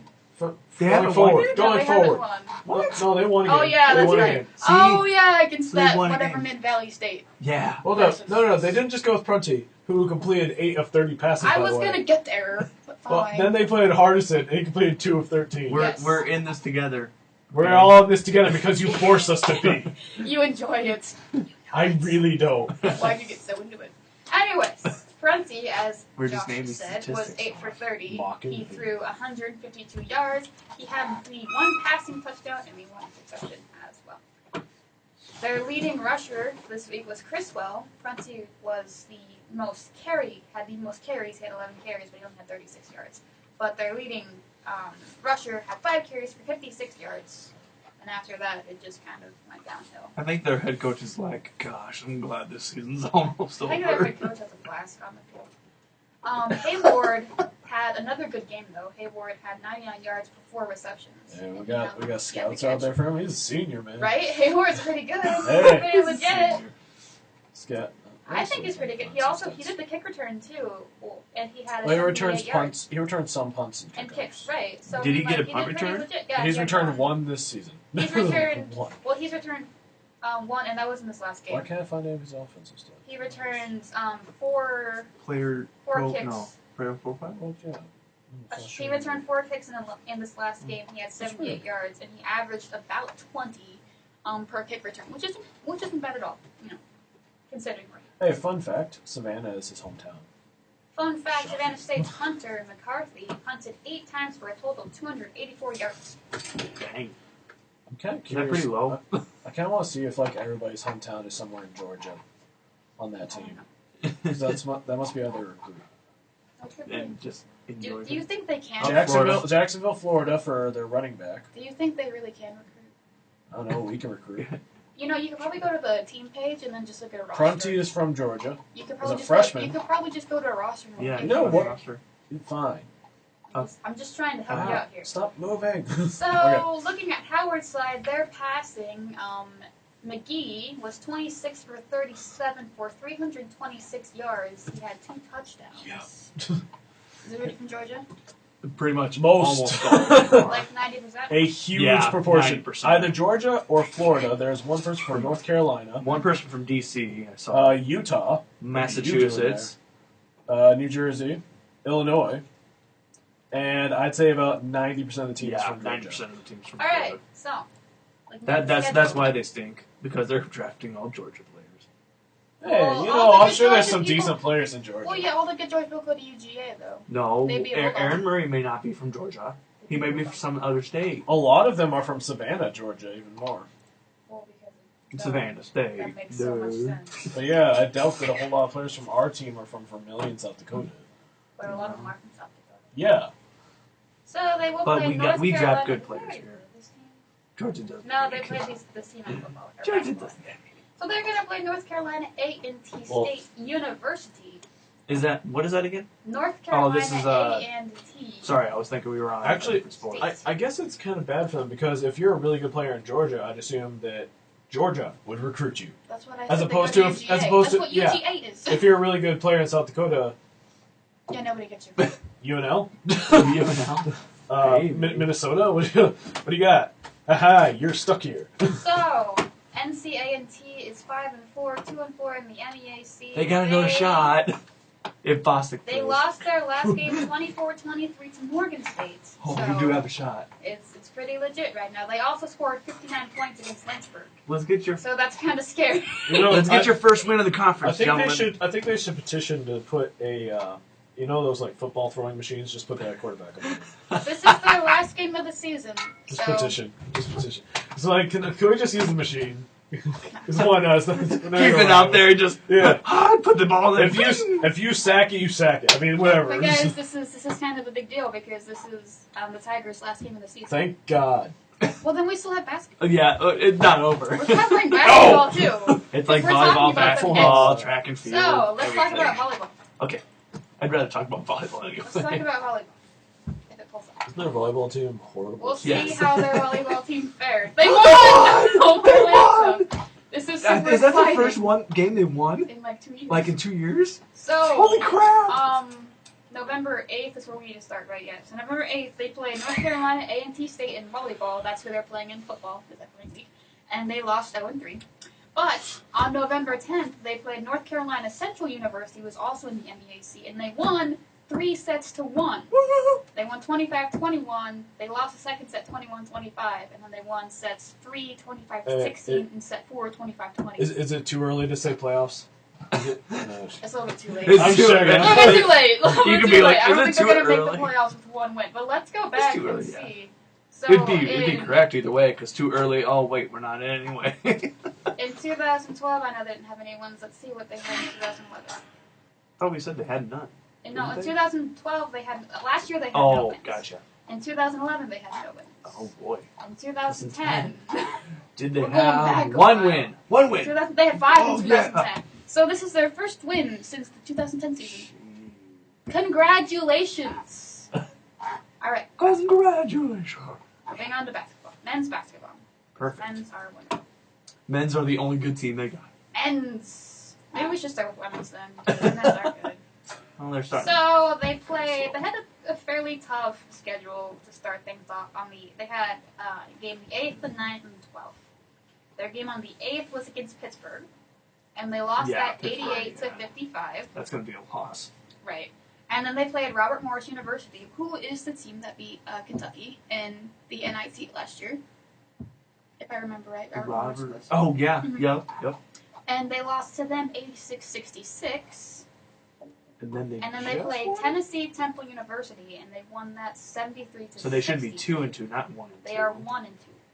B: They
A: Going
B: haven't
A: forward.
B: won.
C: No, they
A: Going
C: haven't
A: forward.
C: won.
B: What?
A: No, they won a game.
C: Oh yeah,
A: They
C: that's
A: won a
C: right.
A: game.
B: See?
C: Oh yeah, against
B: They
C: that
B: won a
C: whatever
B: game.
C: Mid Valley State.
B: Yeah.
A: Well, no. They didn't just go with Prunty, who completed 8 of 30 passes.
C: I
A: by
C: was
A: the way.
C: gonna get there, but
A: Well,
C: fine.
A: then they played Hardison, and he completed 2 of 13.
C: Yes.
B: We're in this together.
A: We're all in this together because you forced us to be.
C: You enjoy it.
A: I really don't.
C: Why'd you get so into it? Anyways, Prunty, as
B: We're
C: Josh
B: just naming
C: said, was
B: statistics.
C: 8 for 30.
A: Mocking
C: He
A: me.
C: threw 152 yards. He had the 1 passing touchdown and the 1 interception as well. Their leading rusher this week was Criswell. Prunty was had the most carries. He had 11 carries, but he only had 36 yards. But their leading rusher had 5 carries for 56 yards. And after that, it just kind of went downhill.
B: I think their head coach is like, gosh, I'm glad this season's almost
C: I
B: over.
C: think their head coach has a flask on the field. Hayward had another good game, though. Hayward had 99 yards for 4 receptions.
A: Yeah, we
C: And
A: got
C: he had
A: scouts
C: the
A: out
C: catch.
A: there for him. He's a senior, man.
C: Right? Hayward's pretty good.
A: Hey.
C: Pretty legit.
A: Scout.
C: I think he's pretty good. He did the kick return too, and he had a
A: Well, he
C: 78
A: returns
C: yards
A: punts. He returns some punts
C: and
A: kickoffs.
C: kicks, right? So
B: Did he get a
C: did
B: punt
C: pretty
B: return?
C: legit. Yeah,
A: He's
C: he had
A: returned
C: 1.
A: 1 this season.
C: He's returned.
A: One.
C: Well, he's returned 1, and that was in this last game.
A: Why can't I find any of his offensive stuff?
C: He returns 4
B: Player
C: kicks.
B: No. Player profile?
A: Well, yeah.
C: He returned 4 kicks in this last game. He had 78 yards, and he averaged about 20 per kick return, which isn't bad at all, considering where.
A: Hey, fun fact: Savannah is his hometown.
C: Fun fact: Savannah State's Hunter McCarthy hunted 8 times for a total of 284 yards.
B: Dang.
A: I'm kind of
B: Is that
A: curious.
B: pretty low?
A: I kind of want to see if everybody's hometown is somewhere in Georgia on that team. 'Cause that must be other recruit.
B: And just enjoy
C: Do you think they can?
A: Jacksonville, Florida for their running back.
C: Do you think they really can recruit?
A: I don't know. We can recruit.
C: You could probably go to the team page and then just look at a roster.
A: Prunty is from Georgia.
C: You could
A: as
C: probably
A: a
C: just
A: freshman.
C: you could probably just go to a roster. And
B: Yeah,
C: look
A: You know
C: at
A: what?
B: roster.
A: Fine.
C: I'm just trying to help you out here.
A: Stop moving.
C: So,
A: Okay.
C: looking at Howard's side, they're passing McGee was 26 for 37 for 326 yards. He had 2 touchdowns.
D: Yeah.
C: Is everybody from Georgia?
B: Pretty much
A: Most.
B: almost all.
C: Like 90%?
A: A huge
B: Yeah,
A: proportion.
B: 90%.
A: Either Georgia or Florida. There's one person from North Carolina.
B: One person from D.C. I saw.
A: Utah.
B: Massachusetts.
A: New Jersey. Illinois. And I'd say about 90% of the teams
B: Yeah,
A: from Georgia.
B: 90% of the teams from
C: Alright,
B: Florida.
C: so. Like
B: That's why they stink, because they're drafting all Georgia players.
A: Hey,
C: Well,
A: you
C: all
A: know,
C: the
A: I'm
C: good
A: sure there's
C: Georgia
A: some
C: people-
A: decent players in Georgia.
C: Well, yeah, all the good Georgia people go to UGA, though.
B: No,
C: Maybe a little.
B: Aaron Murray may not be from Georgia. He may be from some other state.
A: A lot of them are from Savannah, Georgia, even more.
C: Well, because of
B: Savannah State.
C: That makes so much
B: Duh.
C: sense.
A: But yeah, I doubt that a whole lot of players from our team are from Vermillion, South Dakota.
C: But a lot of them are from South Dakota.
A: Yeah.
C: So they will
B: But
C: play
B: we
C: North
B: draft
C: Carolina.
B: good players here.
C: This team?
B: Georgia does.
C: No, they play this team in football. or
B: Georgia
C: basketball.
B: does.
C: So they're going to play North Carolina A&T
A: Well-
C: State University.
B: What is that again?
C: North Carolina
B: this is,
C: A&T.
B: Sorry, I was thinking we were on
A: Actually,
B: a different sport.
A: I guess it's kind of bad for them because if you're a really good player in Georgia, I'd assume that Georgia would recruit you.
C: That's what I
A: As
C: said.
A: opposed
C: they go
A: to-
C: UGA.
A: as opposed
C: That's
A: to-
C: what
A: yeah.
C: UGA is.
A: If you're a really good player in South Dakota,
C: Yeah, nobody gets you.
A: UNL,
B: You know? Hey.
A: Minnesota, what do you got? Haha, you're stuck here.
C: So, NCA&T is 5-4, 2-4 in the MEAC.
B: They got another shot. If Boston
C: They lost their last game 24-23 to Morgan State.
B: Oh,
C: so
B: we do have a shot.
C: It's pretty legit right now. They also scored 59 points against Lynchburg.
B: Let's get your
C: So that's kind of scary.
A: You know,
B: let's get
A: I-
B: your first win of the
A: I
B: conference,
A: think
B: gentlemen.
A: I think they should petition to put a, you know, those like football throwing machines. Just put that at quarterback.
C: This is their last game of the season.
A: Just
C: So
A: petition. Just petition. It's like, can we just use the machine? It's one us.
B: Keep it out there, just
A: Yeah.
B: put the ball in.
A: If you sack it, you sack it. I mean, whatever.
C: But guys, this is kind of a big deal because this is the Tigers' last game of the season.
A: Thank God.
C: Well, then we still have basketball.
B: Yeah, it's not over.
C: We're covering basketball too.
B: It's like
C: We're talking
B: volleyball,
C: about the
B: basketball,
A: kids.
B: track and field.
C: So let's talk
B: everything.
C: about volleyball.
B: Okay, I'd rather talk about volleyball anyway.
C: Let's talk about volleyball. If it pulls up.
A: Isn't their volleyball team horrible?
C: We'll see
B: Yes.
C: how their volleyball team fared. They
B: Oh,
C: won!
B: they won!
C: This is super
B: Is that the
C: exciting.
B: first game they won?
C: In like 2 years.
B: Like in 2 years?
C: So,
B: Holy crap!
C: November 8th is where we need to start, right? Yeah. So November 8th, they play North Carolina A&T State in volleyball. That's who they're playing in football. Is that crazy? And they lost 0-3. But on November 10th, they played North Carolina Central University, who was also in the MEAC, and they won 3-1. They won 25-21. They lost the second set 21-25, and then they won sets 3, 25-16, and set 4, 25-20.
A: Is it too early to say playoffs? Is it? No.
C: It's a little bit too late.
B: It's
A: I'm
B: too
A: sure.
B: early.
C: A little bit too late. A little
B: You
C: bit
B: could
C: too
B: be like,
C: late. I don't
B: is
C: think
B: it
C: they're
B: too
C: going to make
B: early?
C: the playoffs with one win. But let's go back
B: too
C: and
B: early, yeah.
C: see. So
B: It'd be
C: in,
B: correct either way, because too early, oh wait, we're not in anyway.
C: in 2012, I know they didn't have any wins. Let's see what they had in 2011.
B: Oh, we said they had none.
C: And no, in
B: Didn't they?
C: 2012 they had. Last year they had no
B: Oh,
C: wins.
B: gotcha.
C: In 2011 they had no wins.
B: Oh boy.
C: In 2010,
B: Did they
C: We're going back
B: have
C: a
B: one
C: while.
B: One win.
C: they had 5
B: Oh,
C: in
B: yeah.
C: 2010. So this is their first win since the 2010 season. Congratulations! All right,
B: Congratulations.
C: moving on to basketball. Men's basketball.
B: Perfect.
C: Men's are winning.
B: Men's are the only good team they got.
C: Men's. Maybe we should start with women's then. because the men's are good.
B: Well, they're starting.
C: So they had a fairly tough schedule to start things off. They had a game the 8th, the 9th, and the 12th. Their game on the 8th was against Pittsburgh, and they lost
B: Yeah,
C: that
B: Pittsburgh,
C: 88 to
B: yeah.
C: 55.
B: That's going to be a loss.
C: Right. And then they played Robert Morris University, who is the team that beat Kentucky in the NIT last year. If I remember right, Morris was.
B: Oh, yeah.
C: Mhm.
B: Yep.
C: And they lost to them 86-66.
B: And then they
C: And then they
B: just
C: played
B: won?
C: Tennessee Temple University, and they won that 73 to 60.
B: So they should be 2-2, not 1-2.
C: They are 1-2.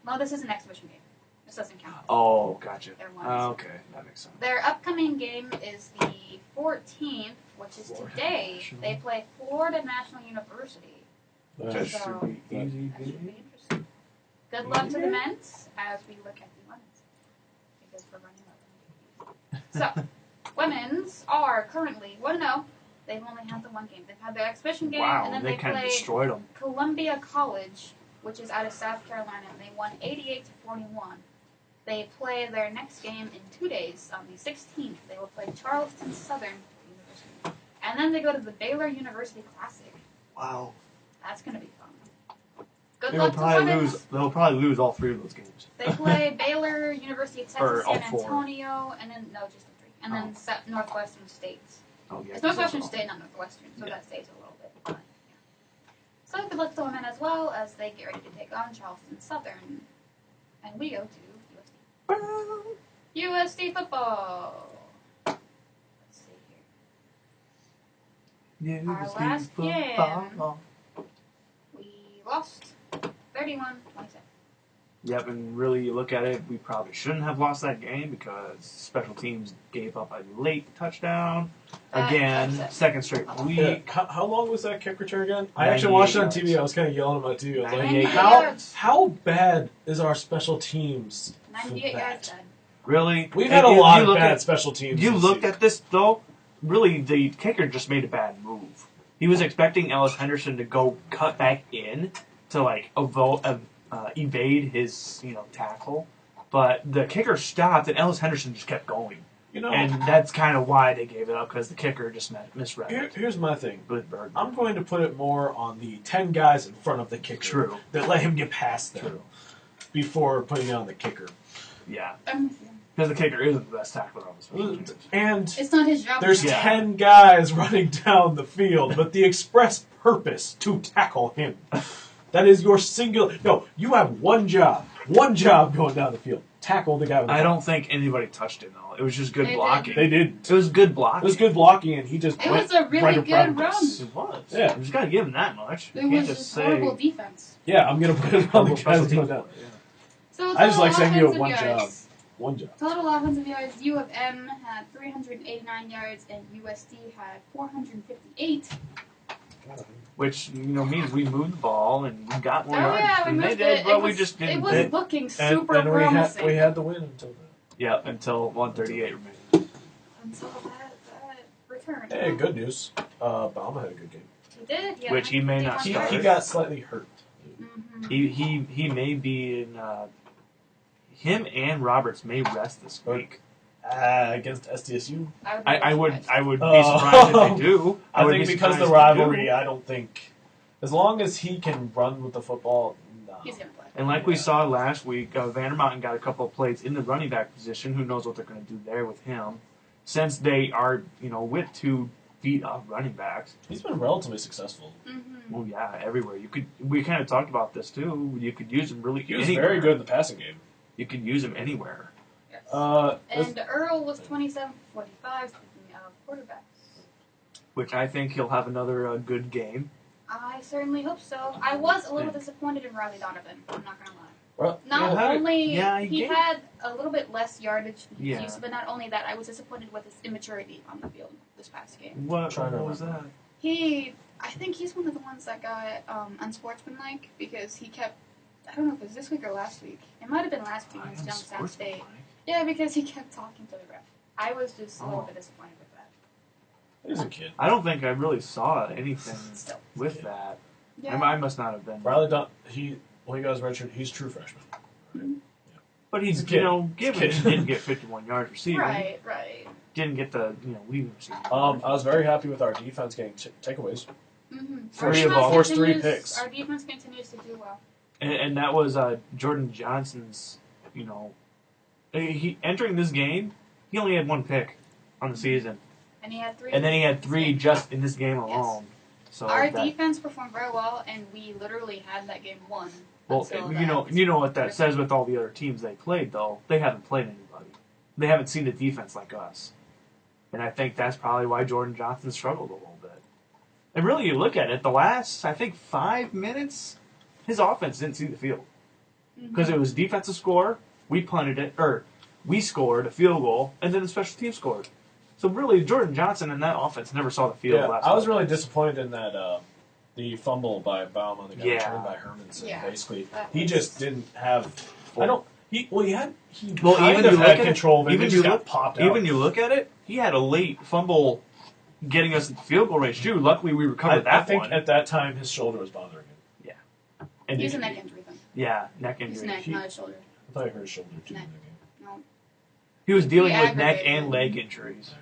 C: No, this is an exhibition game. This doesn't count.
B: Oh, gotcha.
C: They're 1-2.
B: Okay, that makes sense.
C: Their upcoming game is the 14th, which is
B: Florida
C: today.
B: National.
C: They play Florida National University.
B: That
C: So,
B: should be easy.
C: That should be interesting. Good luck to the men's as we look at the women's. Because we're running out. So, women's are currently 1-0. They've only had the one game. They've had their exhibition game,
B: Wow,
C: and then
B: they
C: they
B: kind of
C: played
B: destroyed them.
C: Columbia College, which is out of South Carolina, and they won 88 to 41. They play their next game in 2 days. On the 16th, they will play Charleston Southern University. And then they go to the Baylor University Classic.
B: Wow.
C: That's going to be fun. Good
B: They'll
C: luck to
B: probably
C: Hornets.
B: lose. They'll probably lose all 3 of those games.
C: They play Baylor, University of
B: Or
C: Texas,
B: all
C: San
B: 4.
C: Antonio, and then, no, just the 3. And then Northwestern State.
B: Oh yeah.
C: It's Northwestern State, not Northwestern, so that saves a little bit. But, yeah. So good luck to them as well as they get ready to take on Charleston Southern. And we go to USD. USD football. Let's see here. Our last game, we lost 31-27.
B: Yep, and really, you look at it, we probably shouldn't have lost that game because special teams gave up a late touchdown. Again, second straight week.
A: Yeah. How long was that kick return again? I actually watched it on TV. I was kind of yelling at my TV. I was
C: 98
A: like,
C: yards.
A: how bad is our special teams?
C: 98 yards.
B: Really?
A: We've had a lot of bad special teams.
B: You
A: this
B: looked
A: season.
B: at this, though, really, the kicker just made a bad move. He was expecting Ellis Henderson to go cut back in to, like, evade his, tackle. But the kicker stopped, and Ellis Henderson just kept going. And that's kind of why they gave it up, because the kicker just misread it.
A: Here's my thing.
B: With Bergman.
A: I'm going to put it more on the 10 guys in front of the kicker
B: True.
A: that let him get past them
B: True.
A: before putting it on the kicker.
B: Yeah. Because the kicker isn't the best tackler on the special teams.
A: And
C: it's not his job.
A: There's 10 guys running down the field, but the express purpose to tackle him. That is your singular... No, you have one job. One job going down the field. Tackle the guy with the
B: I
A: ball.
B: don't think anybody touched it, though. It was just good
C: They
B: blocking.
A: They did.
B: It was good blocking.
A: It was good blocking, and he just
C: It
A: went
C: was a really
A: right in front
C: good
A: of us.
B: It was.
A: Yeah.
B: You just got to give him that much.
C: It
B: You
C: was
B: can't just
C: just
B: say...
C: horrible defense.
A: Yeah, I'm going to put it on the guys going down.
C: So
A: I just like saying you have
C: offensive
A: one
C: yards.
A: job. One job.
C: Total offensive yards, U of M had 389 yards and USD had 458.
B: Which, means we moved the ball and we got more
C: Oh
B: yards
C: yeah, we
B: than they
C: moved
B: did,
C: it.
B: but
C: It
B: we
C: was,
B: just didn't
C: it was
B: hit.
C: looking super
A: and
C: promising.
A: we had the win until then.
B: Yeah, until 138 remained.
C: Until that return.
A: Hey, good news. Bama had a good game.
C: He did, yeah.
B: Which he may not
A: He
B: start.
A: got slightly hurt.
C: Mm-hmm.
B: He may be in... him and Roberts may rest this week.
A: Against SDSU?
B: I would be surprised
A: Oh.
B: if they do.
A: I
B: would
A: think
B: be
A: because of the
B: surprised if they
A: rivalry,
B: do.
A: I don't think... As long as he can run with the football, no.
C: He's going to play.
B: And like we saw last week, Vandermountain got a couple of plays in the running back position. Who knows what they're going to do there with him? Since they are, with 2 beat-up running backs.
A: He's been relatively successful.
C: Mm-hmm.
B: Well, yeah, everywhere. We kind of talked about this too. You could use him really
A: He was
B: anywhere.
A: very good in the passing game.
B: You could use him anywhere.
C: Yes. And Earl was 27 for 45, speaking of quarterbacks.
B: Which I think he'll have another good game.
C: I certainly hope so. I was a little disappointed in Riley Donovan, I'm not going to lie.
A: Well,
C: Not only
B: he did.
C: had a little bit less yardage than
B: Yeah.
C: he used, but not only that, I was disappointed with his immaturity on the field this past game.
B: What was that?
C: I think he's one of the ones that got unsportsmanlike because he kept, I don't know if it was this week or last week. It might have been last week against Young South State. Yeah, because he kept talking to the ref. I was just a little bit disappointed with that.
A: He's a kid.
B: I don't think I really saw anything
C: Still.
B: with that.
C: Yeah.
B: I must not have been.
A: Riley he got his redshirt. He's a true freshman.
B: But he's,
A: He's a kid.
B: given
A: He's a
B: he
A: kid.
B: didn't get 51 yards receiving.
C: Right.
B: Didn't get the, leading receiving.
A: I was very happy with our defense getting takeaways.
C: Mm-hmm.
A: Forced 3 picks.
C: Our defense continues to do well.
B: And that was Jordan Johnson's, he entering this game, he only had 1 pick on the season.
C: And he had 3.
B: And then he had 3 just in this game alone. So
C: our defense performed very well, and we literally had that game won.
B: Well, you know what that says with all the other teams they played, though. They haven't played anybody. They haven't seen the defense like us. And I think that's probably why Jordan Johnson struggled a little bit. And really, you look at it, the last, I think, 5 minutes, his offense didn't see the field. Because it was defensive score, we punted it, or we scored a field goal, and then the special team scored. So really, Jordan Johnson and that offense never saw the field last
A: I was
B: night.
A: really disappointed in that the fumble by Baum that got returned by Hermanson.
C: Yeah.
A: Basically, he just didn't have. I don't. He had control of it.
B: Even
A: He just got popped out.
B: Even you look at it, he had a late fumble getting us in the field goal range too. Luckily, we recovered that
A: I think
B: one.
A: at that time his shoulder was bothering him.
B: Yeah.
C: He's a neck injury then.
B: Yeah, neck
C: His
B: injury.
C: neck, not his shoulder.
A: I thought I heard his shoulder too in
C: Neck.
A: that game.
B: He was dealing with neck
C: aggravated.
B: and leg injuries.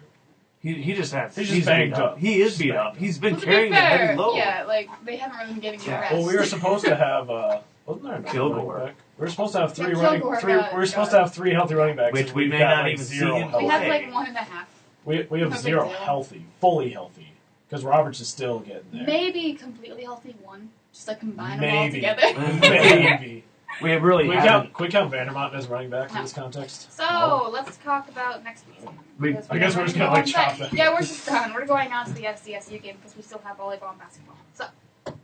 B: He just has.
A: He's just banged up.
B: He is beat up. He's been
C: Well, to be
B: carrying a
C: fair,
B: heavy load.
C: Yeah, like they haven't really been giving you rest.
A: Well, we were supposed to have wasn't there a
B: Kilgore.
A: running back? We were supposed to have three
C: Yeah,
A: running.
C: Kilgore
A: We were supposed to have 3 healthy running backs,
B: Which
A: and
B: we
A: we've
B: may
A: got,
B: not
A: like,
B: even see
A: 0
B: in
A: healthy.
C: We have
B: play.
C: like 1.5.
A: We have
C: No big
A: 0
C: deal.
A: healthy, fully healthy, because Roberts is still getting there.
C: Maybe completely healthy one. Just like combine them all
A: Maybe.
C: together.
A: Maybe.
B: We really
A: Can we count Vandermont as running back in this context?
C: So let's talk about next week. Because
A: I guess we're just gonna,
C: going
A: like, chop
C: back.
A: it.
C: Yeah, we're just done. We're going on to the SDSU game because we still have volleyball and basketball. So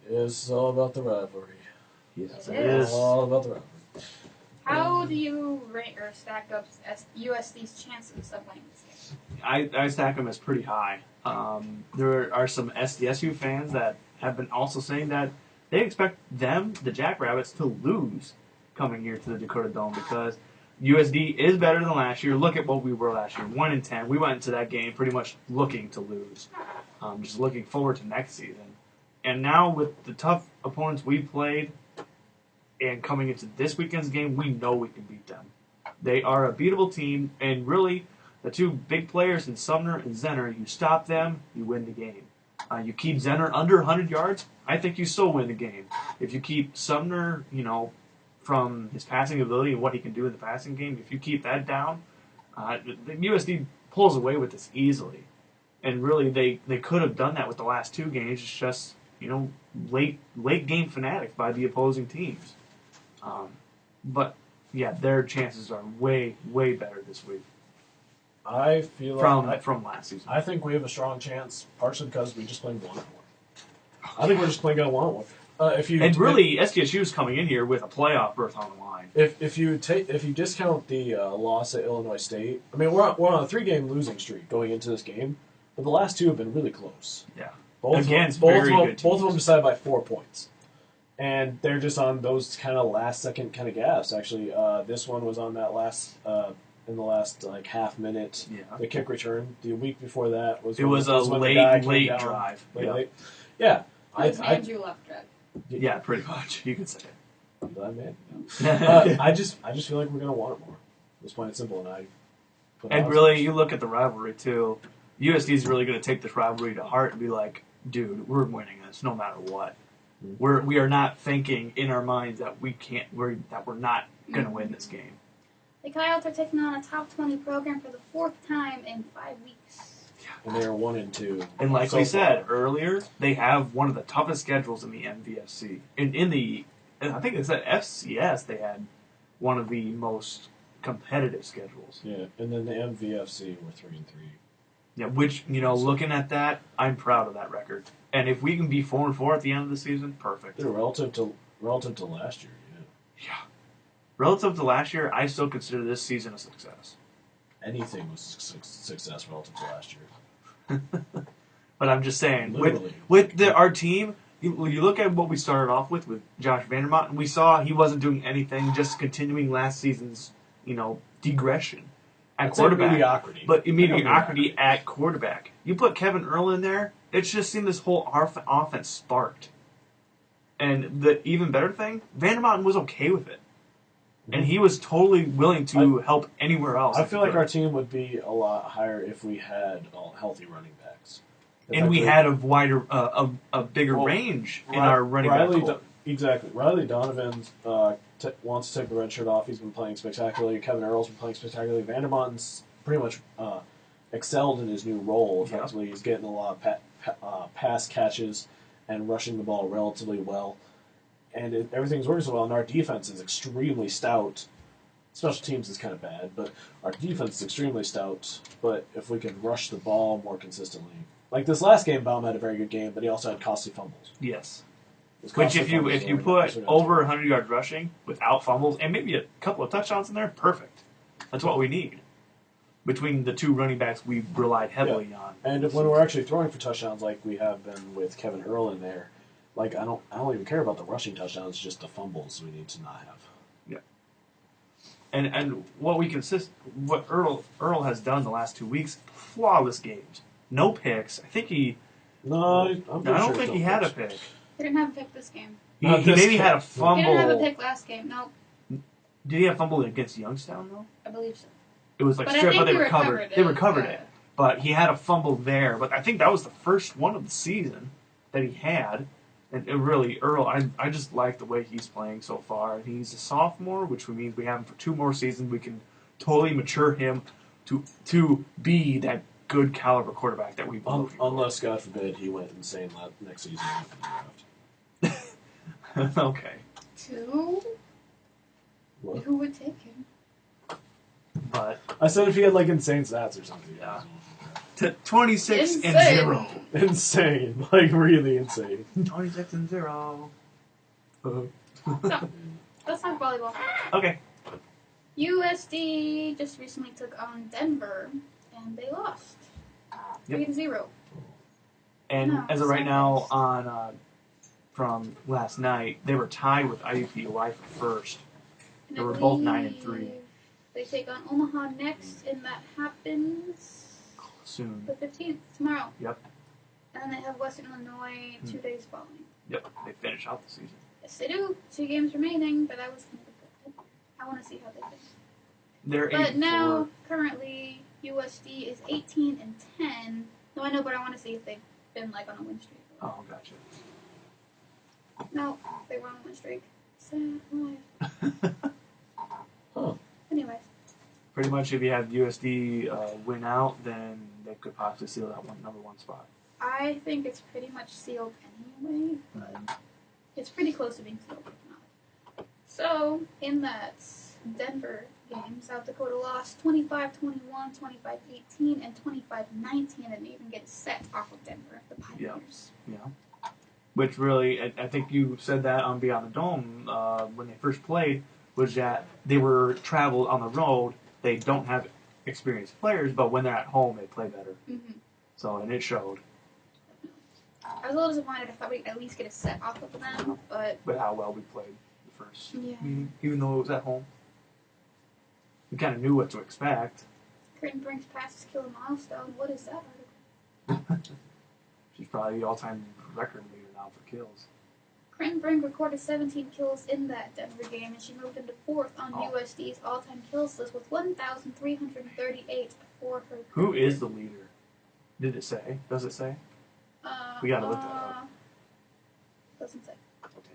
A: It's all about the rivalry.
B: Yes,
C: It
B: it
C: is.
B: is.
A: All about the rivalry.
C: how do you rank or stack up USD's chances of winning this game?
B: I stack them as pretty high. There are some SDSU fans that have been also saying that they expect them, the Jackrabbits, to lose coming here to the Dakota Dome because USD is better than last year. Look at what we were last year, 1-10. We went into that game pretty much looking to lose, just looking forward to next season. And now with the tough opponents we played, and coming into this weekend's game, we know we can beat them. They are a beatable team, and really, the two big players in Sumner and Zenner, you stop them, you win the game. You keep Zenner under 100 yards, I think you still win the game. If you keep Sumner, from his passing ability and what he can do in the passing game, if you keep that down, the USD pulls away with this easily. And really, they could have done that with the last 2 games. It's just, late game fanatics by the opposing teams. But yeah, their chances are way, way better this week
A: I feel like
B: from last season.
A: I think we have a strong chance, partially because we just played 1-1. I think we're just playing a 1-1.
B: SDSU is coming in here with a playoff berth on the line.
A: If you discount the loss at Illinois State, I mean we're on a 3-game losing streak going into this game, but the last 2 have been really close.
B: Yeah,
A: Both
B: against
A: of
B: very
A: them,
B: good
A: both of them
B: teams.
A: decided by 4 points, and they're just on those kind of last second kind of gaps. Actually, this one was on that last in the last like half minute.
B: Yeah.
A: The kick return. The week before that was
B: It was a
A: when the guy
B: late
A: came down.
B: drive.
A: Late. Yeah.
C: Andrew left drag.
B: Yeah, pretty much. You could say it.
A: I'm glad, man. I just feel like we're gonna want it more. Just plain and simple, and I.
B: And really, you look at the rivalry too. USD is really going to take this rivalry to heart and be like, "Dude, we're winning this no matter what. We are not thinking in our minds that we're not going to win this game."
C: The Coyotes are taking on a top 20 program for the 4th time in 5 weeks.
A: And they are 1-2.
B: And like
A: so
B: we said
A: far.
B: earlier, they have one of the toughest schedules in the MVFC. And I think it said FCS, they had one of the most competitive schedules.
A: Yeah, and then the MVFC were 3-3.
B: Yeah, which, looking at that, I'm proud of that record. And if we can be 4-4 at the end of the season, perfect.
A: Yeah, relative to last year, yeah.
B: Yeah. Relative to last year, I still consider this season a success.
A: Anything was success relative to last year.
B: But I'm just saying,
A: Literally.
B: with our team, you look at what we started off with Josh Vandermont, and we saw he wasn't doing anything, just continuing last season's, digression at quarterback.
A: Mediocrity.
B: But mediocrity at quarterback. You put Kevin Earl in there, it's just seemed this whole offense sparked. And the even better thing, Vandermont was okay with it. And he was totally willing to help anywhere else.
A: I feel like our team would be a lot higher if we had healthy running backs.
B: And we had a wider, a bigger range in our running back core.
A: Exactly. Riley Donovan wants to take the red shirt off. He's been playing spectacularly. Kevin Earl's been playing spectacularly. Vandermont's pretty much excelled in his new role. Effectively, he's getting a lot of pass catches and rushing the ball relatively well. And everything's working so well. And our defense is extremely stout. Special teams is kind of bad, but our defense is extremely stout. But if we can rush the ball more consistently. Like this last game, Baum had a very good game, but he also had costly fumbles.
B: Yes. Which if you put over 100 yards rushing without fumbles and maybe a couple of touchdowns in there, perfect. That's what we need. Between the 2 running backs we relied heavily on.
A: And when we're actually throwing for touchdowns like we have been with Kevin Earl in there, like I don't even care about the rushing touchdowns, just the fumbles we need to not have.
B: Yeah. And what Earl has done the last 2 weeks, flawless games. No picks. I think he
A: No, I
B: don't think he had a pick.
C: He didn't have a pick this game.
B: He maybe had a fumble.
C: He didn't have a pick last game. Nope.
B: Did he have a fumble against Youngstown though?
C: I believe so.
B: It was like
C: But I
B: stripped,
C: think
B: but they
C: they
B: recovered.
C: recovered
B: They
C: it,
B: recovered
C: yeah.
B: it. But he had a fumble there. But I think that was the first one of the season that he had. And it really, Earl, I just like the way he's playing so far. He's a sophomore, which means we have him for 2 more seasons. We can totally mature him to be that good caliber quarterback that we've been looking for.
A: Unless, God forbid, he went insane next season after the draft.
B: Okay.
C: 2?
A: What?
C: Who would take him?
B: But
A: I said if he had like insane stats or something.
B: Yeah. 26 and
C: Insane.
B: 0.
A: Insane. Like really insane.
B: 26 and 0.
C: So, let's talk volleyball.
B: Okay.
C: USD just recently took on Denver, and they lost.
B: Yep.
C: 3-0.
B: And
C: No,
B: as of right
C: so
B: now,
C: nice.
B: on from last night, they were tied with IUPUI for first.
C: And
B: They
C: I
B: were both 9 and
C: believe
B: 3.
C: They take on Omaha next, and that happens
B: Soon.
C: the 15th, tomorrow.
B: Yep.
C: And then they have Western Illinois 2 days following.
B: Yep. They finish out the season.
C: Yes, they do. 2 games remaining, but I was kind of good. I want to see how they finish.
B: They're 8
C: But
B: and
C: now,
B: 4.
C: currently, USD is 18 and 10. No, I know, but I want to see if they've been like on a win streak.
B: Oh, gotcha.
C: No, they were on a win streak. Sad life.
A: Huh.
C: Anyways,
B: Pretty much, if you have USD win out, then they could possibly seal that number 1 spot.
C: I think it's pretty much sealed anyway, but it's pretty close to being sealed, if not. So, in that Denver game, South Dakota lost 25-21, 25-18, and 25-19, and they even get a set off of Denver, the Pioneers.
B: Yeah. Which really, I think you said that on Beyond the Dome when they first played, was that they were traveled on the road. They don't have experienced players, but when they're at home, they play better.
C: Mm-hmm.
B: So, and it showed.
C: I was a little disappointed. I thought we'd at least get a set off of them, but
B: But how well we played the first
C: yeah.
B: meeting, even though it was at home. We kind of knew what to expect.
C: Creighton Brink's passes kill a milestone. What is that article?
B: She's probably the all-time record leader now for kills.
C: Creighton Brink recorded 17 kills in that Denver game, and she moved into 4th on
B: Oh.
C: USD's all-time kills list with 1,338 for her.
B: Who is the leader? Did it say? Does it say? We gotta look that up.
C: Doesn't say.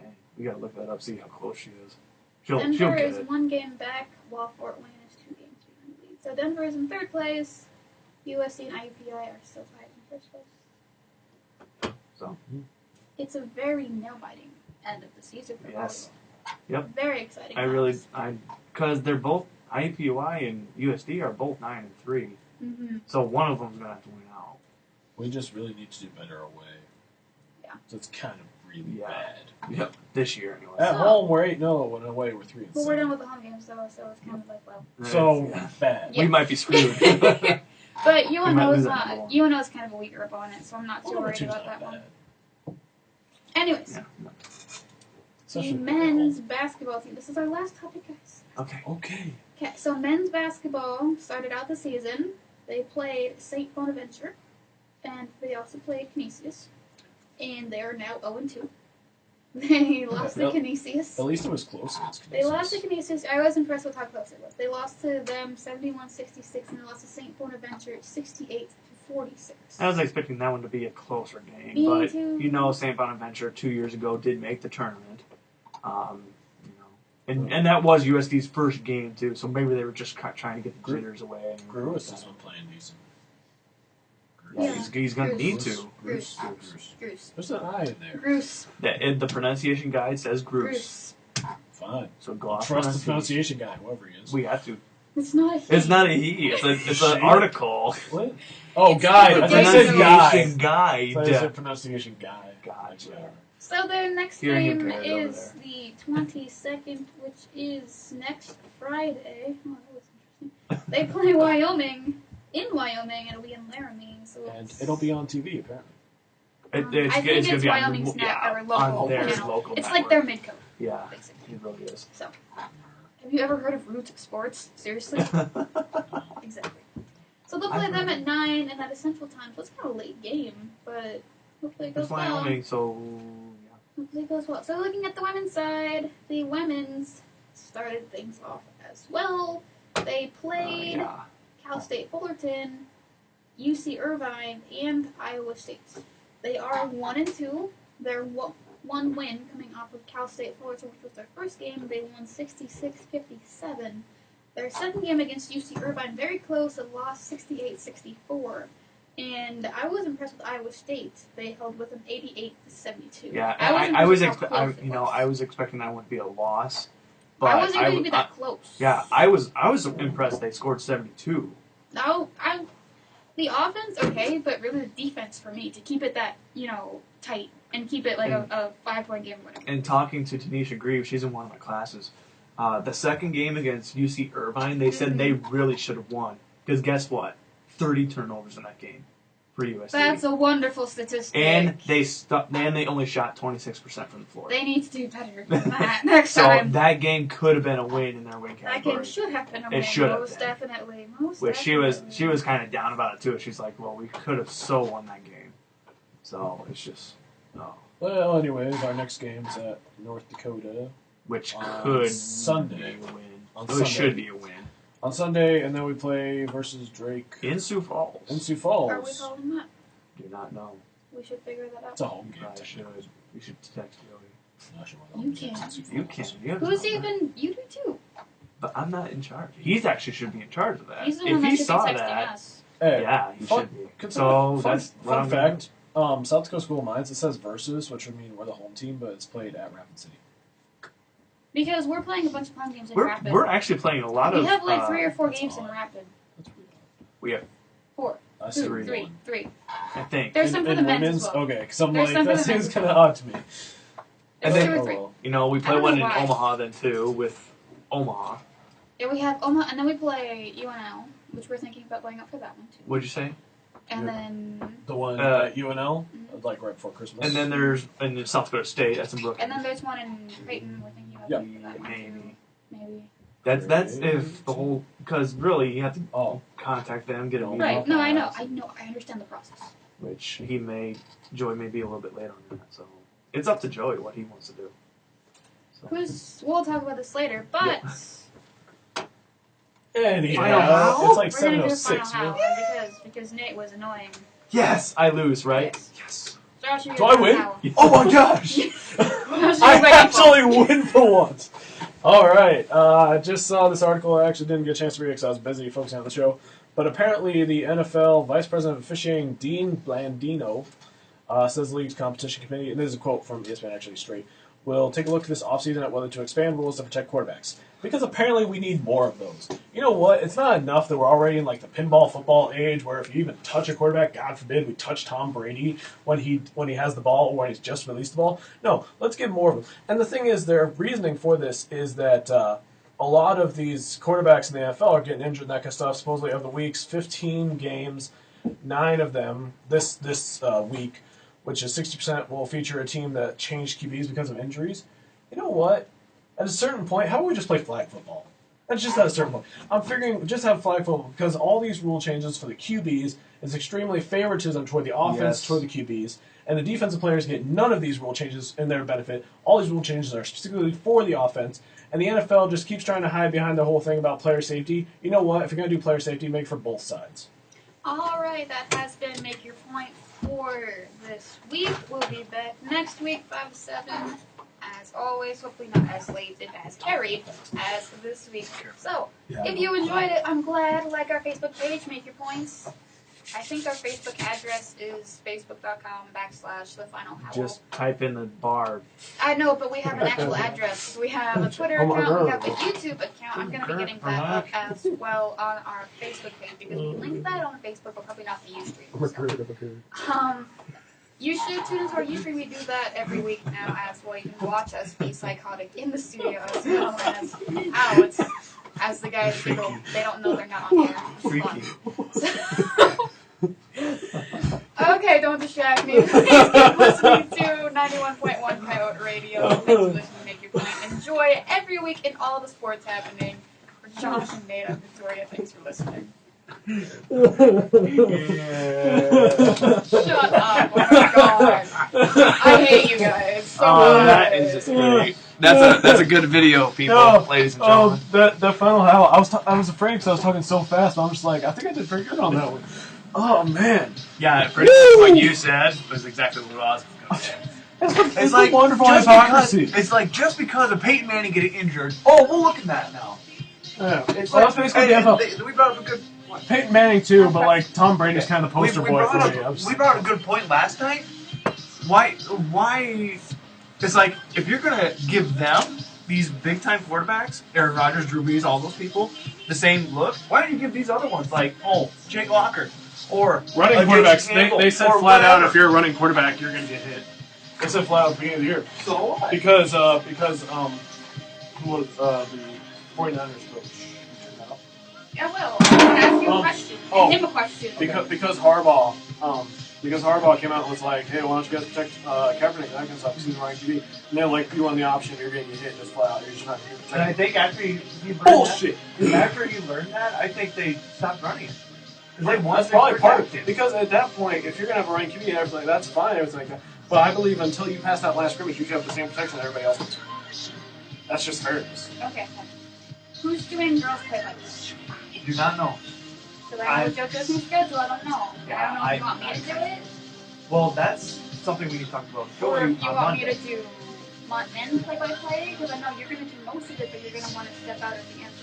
B: Dang, we gotta look that up, see how close she is. She'll
C: Denver
B: get
C: is
B: it.
C: 1 game back, while Fort Wayne is 2 games behind the lead. So Denver is in 3rd place. USD and IUPI are still tied in 1st place.
B: So,
C: It's a very nail-biting end of the season for
B: yes.
C: volleyball.
B: Yep.
C: Very exciting.
B: Because they're both, IUPUI and USD are both 9 and 3.
C: Mm-hmm.
B: So one of them's gonna have to win out.
A: We just really need to do better away.
C: Yeah.
A: So it's kind of really
B: Yeah.
A: bad.
B: Yep. This year, anyway.
A: At home, we're 8-0, and away, we're 3 and
C: But we're done with the home games, though, so it's kind of like, well.
A: So
B: Yeah.
A: bad.
C: Yeah.
B: We might be screwed.
C: But
B: We might lose
C: UNO's
B: that number one.
C: UNO's kind of a weaker opponent, so I'm not too
A: Well, number
C: worried
A: 2's
C: about
A: not
C: that one.
A: bad.
C: Anyways,
B: Yeah.
C: the
A: Especially
C: men's basketball team. This is our last topic, guys.
B: Okay.
A: Okay.
C: Okay, so men's basketball started out the season. They played St. Bonaventure, and they also played Canisius, and they are now 0-2. They lost to
A: Yep.
C: Canisius.
A: At least it was close against
C: They lost to
A: Canisius.
C: Canisius. I was impressed with how close it was. They lost to them 71-66, and they lost to St. Bonaventure 68-46.
B: I was expecting that one to be a closer game,
C: Me
B: but
C: too.
B: you know, St. Bonaventure 2 years ago did make the tournament. And that was USD's first game too, so maybe they were just trying to get the jitters away.
A: Gruis has been playing decent.
B: Yeah,
C: Yeah.
B: he's going to need
C: Gruis.
B: to.
C: Gruis.
A: Gruis.
C: Gruis.
A: There's an I in there.
C: Gruis.
B: The pronunciation guide says Gruis.
C: Gruis.
A: Fine.
B: So go off
A: Trust the
B: pronunciation.
A: pronunciation guy, whoever he is.
B: We have to.
C: It's not a he.
B: It's not a he. It's an article.
A: What? Oh,
C: It's
A: guy.
C: the
A: I thought you said
B: Pronunciation
A: guy. I thought you
B: guide.
A: said pronunciation guy.
B: Gotcha.
C: So their next
B: Hearing
C: game
B: impaired over
C: is the 22nd, which is next Friday. Oh, that was interesting. They play Wyoming in Wyoming. It'll be in Laramie. So
A: And
C: it's,
A: it'll be on TV, apparently.
C: I think
B: gonna
C: it's
B: be on
C: Wyoming's
B: yeah,
C: or local
B: on their
C: channel.
B: local
C: It's
B: network.
C: like their midcoat,
B: Yeah,
C: basically.
B: it really is.
C: So, have you ever heard of Root Sports? Seriously? Exactly. So they'll play
B: I've
C: them
B: heard
C: at 9 and at a Central Time. So it's kind of a late game, but hopefully it goes
B: It's
C: well.
B: Wyoming, so
C: Hopefully it goes well. So looking at the women's side, the women's started things off as well. They played Cal State Fullerton, UC Irvine, and Iowa State. They are 1-2. They're one win coming off of Cal State Fullerton, which was their first game. They won 66-57. Their second game against UC Irvine, very close, and lost 68-64. And I was impressed with Iowa State. They held with them 88-72.
B: Yeah,
C: I
B: was expecting that would be a loss. But
C: I wasn't going to be that close.
B: Yeah, I was impressed they scored 72.
C: No, the offense, okay, but really the defense for me to keep it that, tight and keep it like a 5-point game or whatever.
B: And talking to Tanisha Grieve, she's in one of my classes. The second game against UC Irvine, they said they really should have won. Because guess what? 30 turnovers in that game for USC.
C: That's a wonderful statistic.
B: And they only shot 26% from the floor.
C: They need to do better than that next time.
B: So that game could have been a win in their win category.
C: That game should have been a win.
B: It should have
C: most
B: been.
C: Definitely.
B: Which she was kind of down about it too. She's like, well, we could have so won that game. So it's just
A: Well, anyways, our next game's at North Dakota.
B: Which
A: On
B: could
A: Sunday.
B: be a win.
A: On
B: It
A: Sunday.
B: should be a win.
A: On Sunday, and then we play versus Drake
B: In Sioux Falls.
A: in Sioux Falls.
C: Are we calling that?
B: Do not know.
C: We should figure that out.
A: It's a home game.
B: I should. We should text Joey.
C: You can.
B: You can. You
C: Who's even? You do too.
B: But I'm not in charge. He's actually should be in charge of that.
C: He's the
B: If
C: one that
B: he
C: should
B: saw
C: be texting
B: that,
C: us.
A: Hey,
B: yeah, he
A: fun-
B: should be.
A: Fun,
B: So that's what
A: fun
B: I'm gonna
A: fact. South Dakota School of Mines, it says versus, which would mean we're the home team, but it's played at Rapid City.
C: Because we're playing a bunch of home games in
B: do.
C: Rapid.
B: We're actually playing a lot of.
C: We have like 3 or 4
A: that's
C: games in
A: odd.
C: Rapid.
A: That's pretty odd.
B: We have
C: 4.
A: I see
B: Three.
A: one.
C: 3.
B: I think.
C: There's some for the
A: And
C: men's
A: women's?
C: as well.
A: Okay, because I'm
C: There's
A: like,
C: some for
A: that
C: the men's
A: seems
C: as
A: kind of odd to me.
B: And
C: It's
B: then-
C: 2 or 3.
B: You know, we
C: I
B: play
C: don't
B: one
C: know
B: in
C: why.
B: Omaha then too with Omaha.
C: Yeah, we have Omaha, and then we play UNL, which we're thinking about going up for that one too.
B: What'd you say?
C: And
A: Yeah.
C: then,
A: The one
B: Uh,
A: at UNL, like right before Christmas.
B: And then there's in South Dakota State. That's in Brooklyn.
C: and then there's one in Creighton. We're thinking about
A: Yeah.
C: going for that one
B: Maybe.
C: too. Maybe.
B: That's if the whole because really you have to
A: Oh,
B: contact them, get a meeting,
C: Right. No, I know.
A: Pass.
C: I understand the process.
B: which Joey may be a little bit late on that. So it's up to Joey what he wants to do. So.
C: We'll talk about this later, but
A: anyhow,
B: Final how?
A: it's like
C: we're gonna do a
A: 7:06.
C: final
A: man.
C: how because Nate was annoying.
B: Yes, I lose, right?
C: Yes. Josh, you
A: Do I win?
B: Oh my gosh!
A: I actually win for once. All right. Just saw this article. I actually didn't get a chance to read it because I was busy focusing on the show. But apparently, the NFL Vice President of Officiating, Dean Blandino, says the league's competition committee, and this is a quote from ESPN actually straight, will take a look this offseason at whether to expand rules to protect quarterbacks. Because apparently we need more of those. You know what? It's not enough that we're already in like the pinball football age where if you even touch a quarterback, God forbid, we touch Tom Brady when he has the ball or when he's just released the ball. No, let's get more of them. And the thing is, their reasoning for this is that a lot of these quarterbacks in the NFL are getting injured and that kind of stuff. Supposedly of the week's 15 games, 9 of them this week, which is 60%, will feature a team that changed QBs because of injuries. You know what? At a certain point, how about we just play flag football? That's just at a certain point. I'm figuring just have flag football because all these rule changes for the QBs is extremely favoritism toward the offense,
B: Yes.
A: toward the QBs, and the defensive players get none of these rule changes in their benefit. All these rule changes are specifically for the offense, and the NFL just keeps trying to hide behind the whole thing about player safety. You know what? If you're going to do player safety, make it for both sides.
C: All right, that has been Make Your Point for this week. We'll be back next week, 5 to 7. As always, hopefully not as late and as carried as this week. So, if you enjoyed it, I'm glad. Like our Facebook page, Make Your Points. I think our Facebook address is facebook.com/thefinalhowl.
B: Just type in the bar.
C: I know, but we have an actual address. We have a Twitter
A: Oh my
C: account. We have
A: God.
C: a YouTube account. I'm going to be getting that up as well on our Facebook page because we link that on Facebook, but probably not the Ustream. So. You should tune into our Ustream. We do that every week now as well. You can watch us be psychotic in the studio as well as out. As the guys giggle, they don't know they're not on air. It's fun. Okay, don't distract me. Please keep listening to 91.1 KAOR Radio. Thanks for listening to Make Your Point. Enjoy every week in all the sports happening. For Josh and Nate, I'm Victoria. Thanks for listening. Shut up. Oh my god. I hate you guys so much.
B: That is just great. That's a good video, people, ladies and gentlemen.
A: That final howl. I was afraid because I was talking so fast. I'm just like, I think I did pretty good on that one. Oh man.
B: Yeah, pretty much what you said was exactly what I was going to say.
A: It's like wonderful hypocrisy.
B: It's like just because of Peyton Manning getting injured, oh, we'll look at that now.
A: Yeah.
B: It's
A: Well,
B: like,
A: that's basically
B: we brought up a good point.
A: Peyton Manning too, but like Tom Brady's kind of the poster boy for me.
B: We brought up a good point last night. Why? It's like if you're gonna give them these big time quarterbacks, Aaron Rodgers, Drew Brees, all those people, the same look. Why don't you give these other ones like Jake Locker or
A: running quarterbacks? They said flat out, if you're a running quarterback, you're gonna get hit. They said flat out at the beginning of the year.
B: So what?
A: Because who was the 49ers coach?
C: Yeah, well, I'm going to ask you a question. And him a question.
A: Because Harbaugh came out and was like, hey, why don't you guys protect Kaepernick and that kind of stuff because he's running QB. And then like you on the option, you're going to get hit just flat out. You're just not going to get
B: protected. And I think after you learned that, I think they stopped running it.
A: That's probably part of it. Because at that point, if you're going to have a running QB and everything, that's fine. Everything like that. But I believe until you pass that last scrimmage, you should have the same protection that everybody else gets. That's just fairness.
C: Okay. Who's doing girls play like this?
B: Do not know.
C: Because I know Joe does my schedule, I don't know. I don't know if you want me to do it.
B: Well, that's something we can talk about.
C: Or if you want me to do men play-by-play, because I know you're going to do most of it, but you're going to want to step out at the end.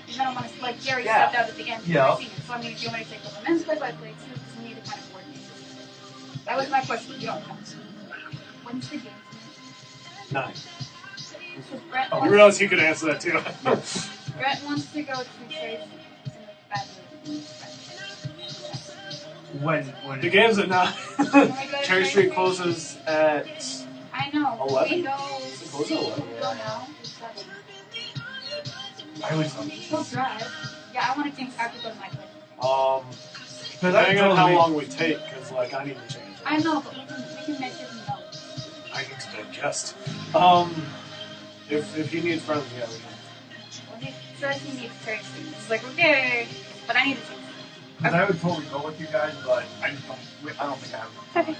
C: You're going to want to, like Gary stepped out at the end. So I mean, if you want me to take over men's play-by-play too, because we need to kind of coordinate this. That was my question. You don't know. When's the game?
A: 9.
C: Brett
A: You realize you could answer that too.
C: Brett wants to go to Tracy.
B: When
A: the game's at 9. Cherry Street closes at.
C: I know.
A: 11.
C: We go.
A: It closes at 11.
C: Go now.
B: I always
C: We'll drive. Yeah, I want to change. I have to go to my place.
A: Depending on how long we take, because like I need to change.
C: I know, but we can make it know.
A: I can suggest. If he needs friends, yeah, we can.
C: Well, he says he needs Tracy. It's like okay, but I need to change.
B: I would totally go with you guys, but I don't think I have.
C: Okay.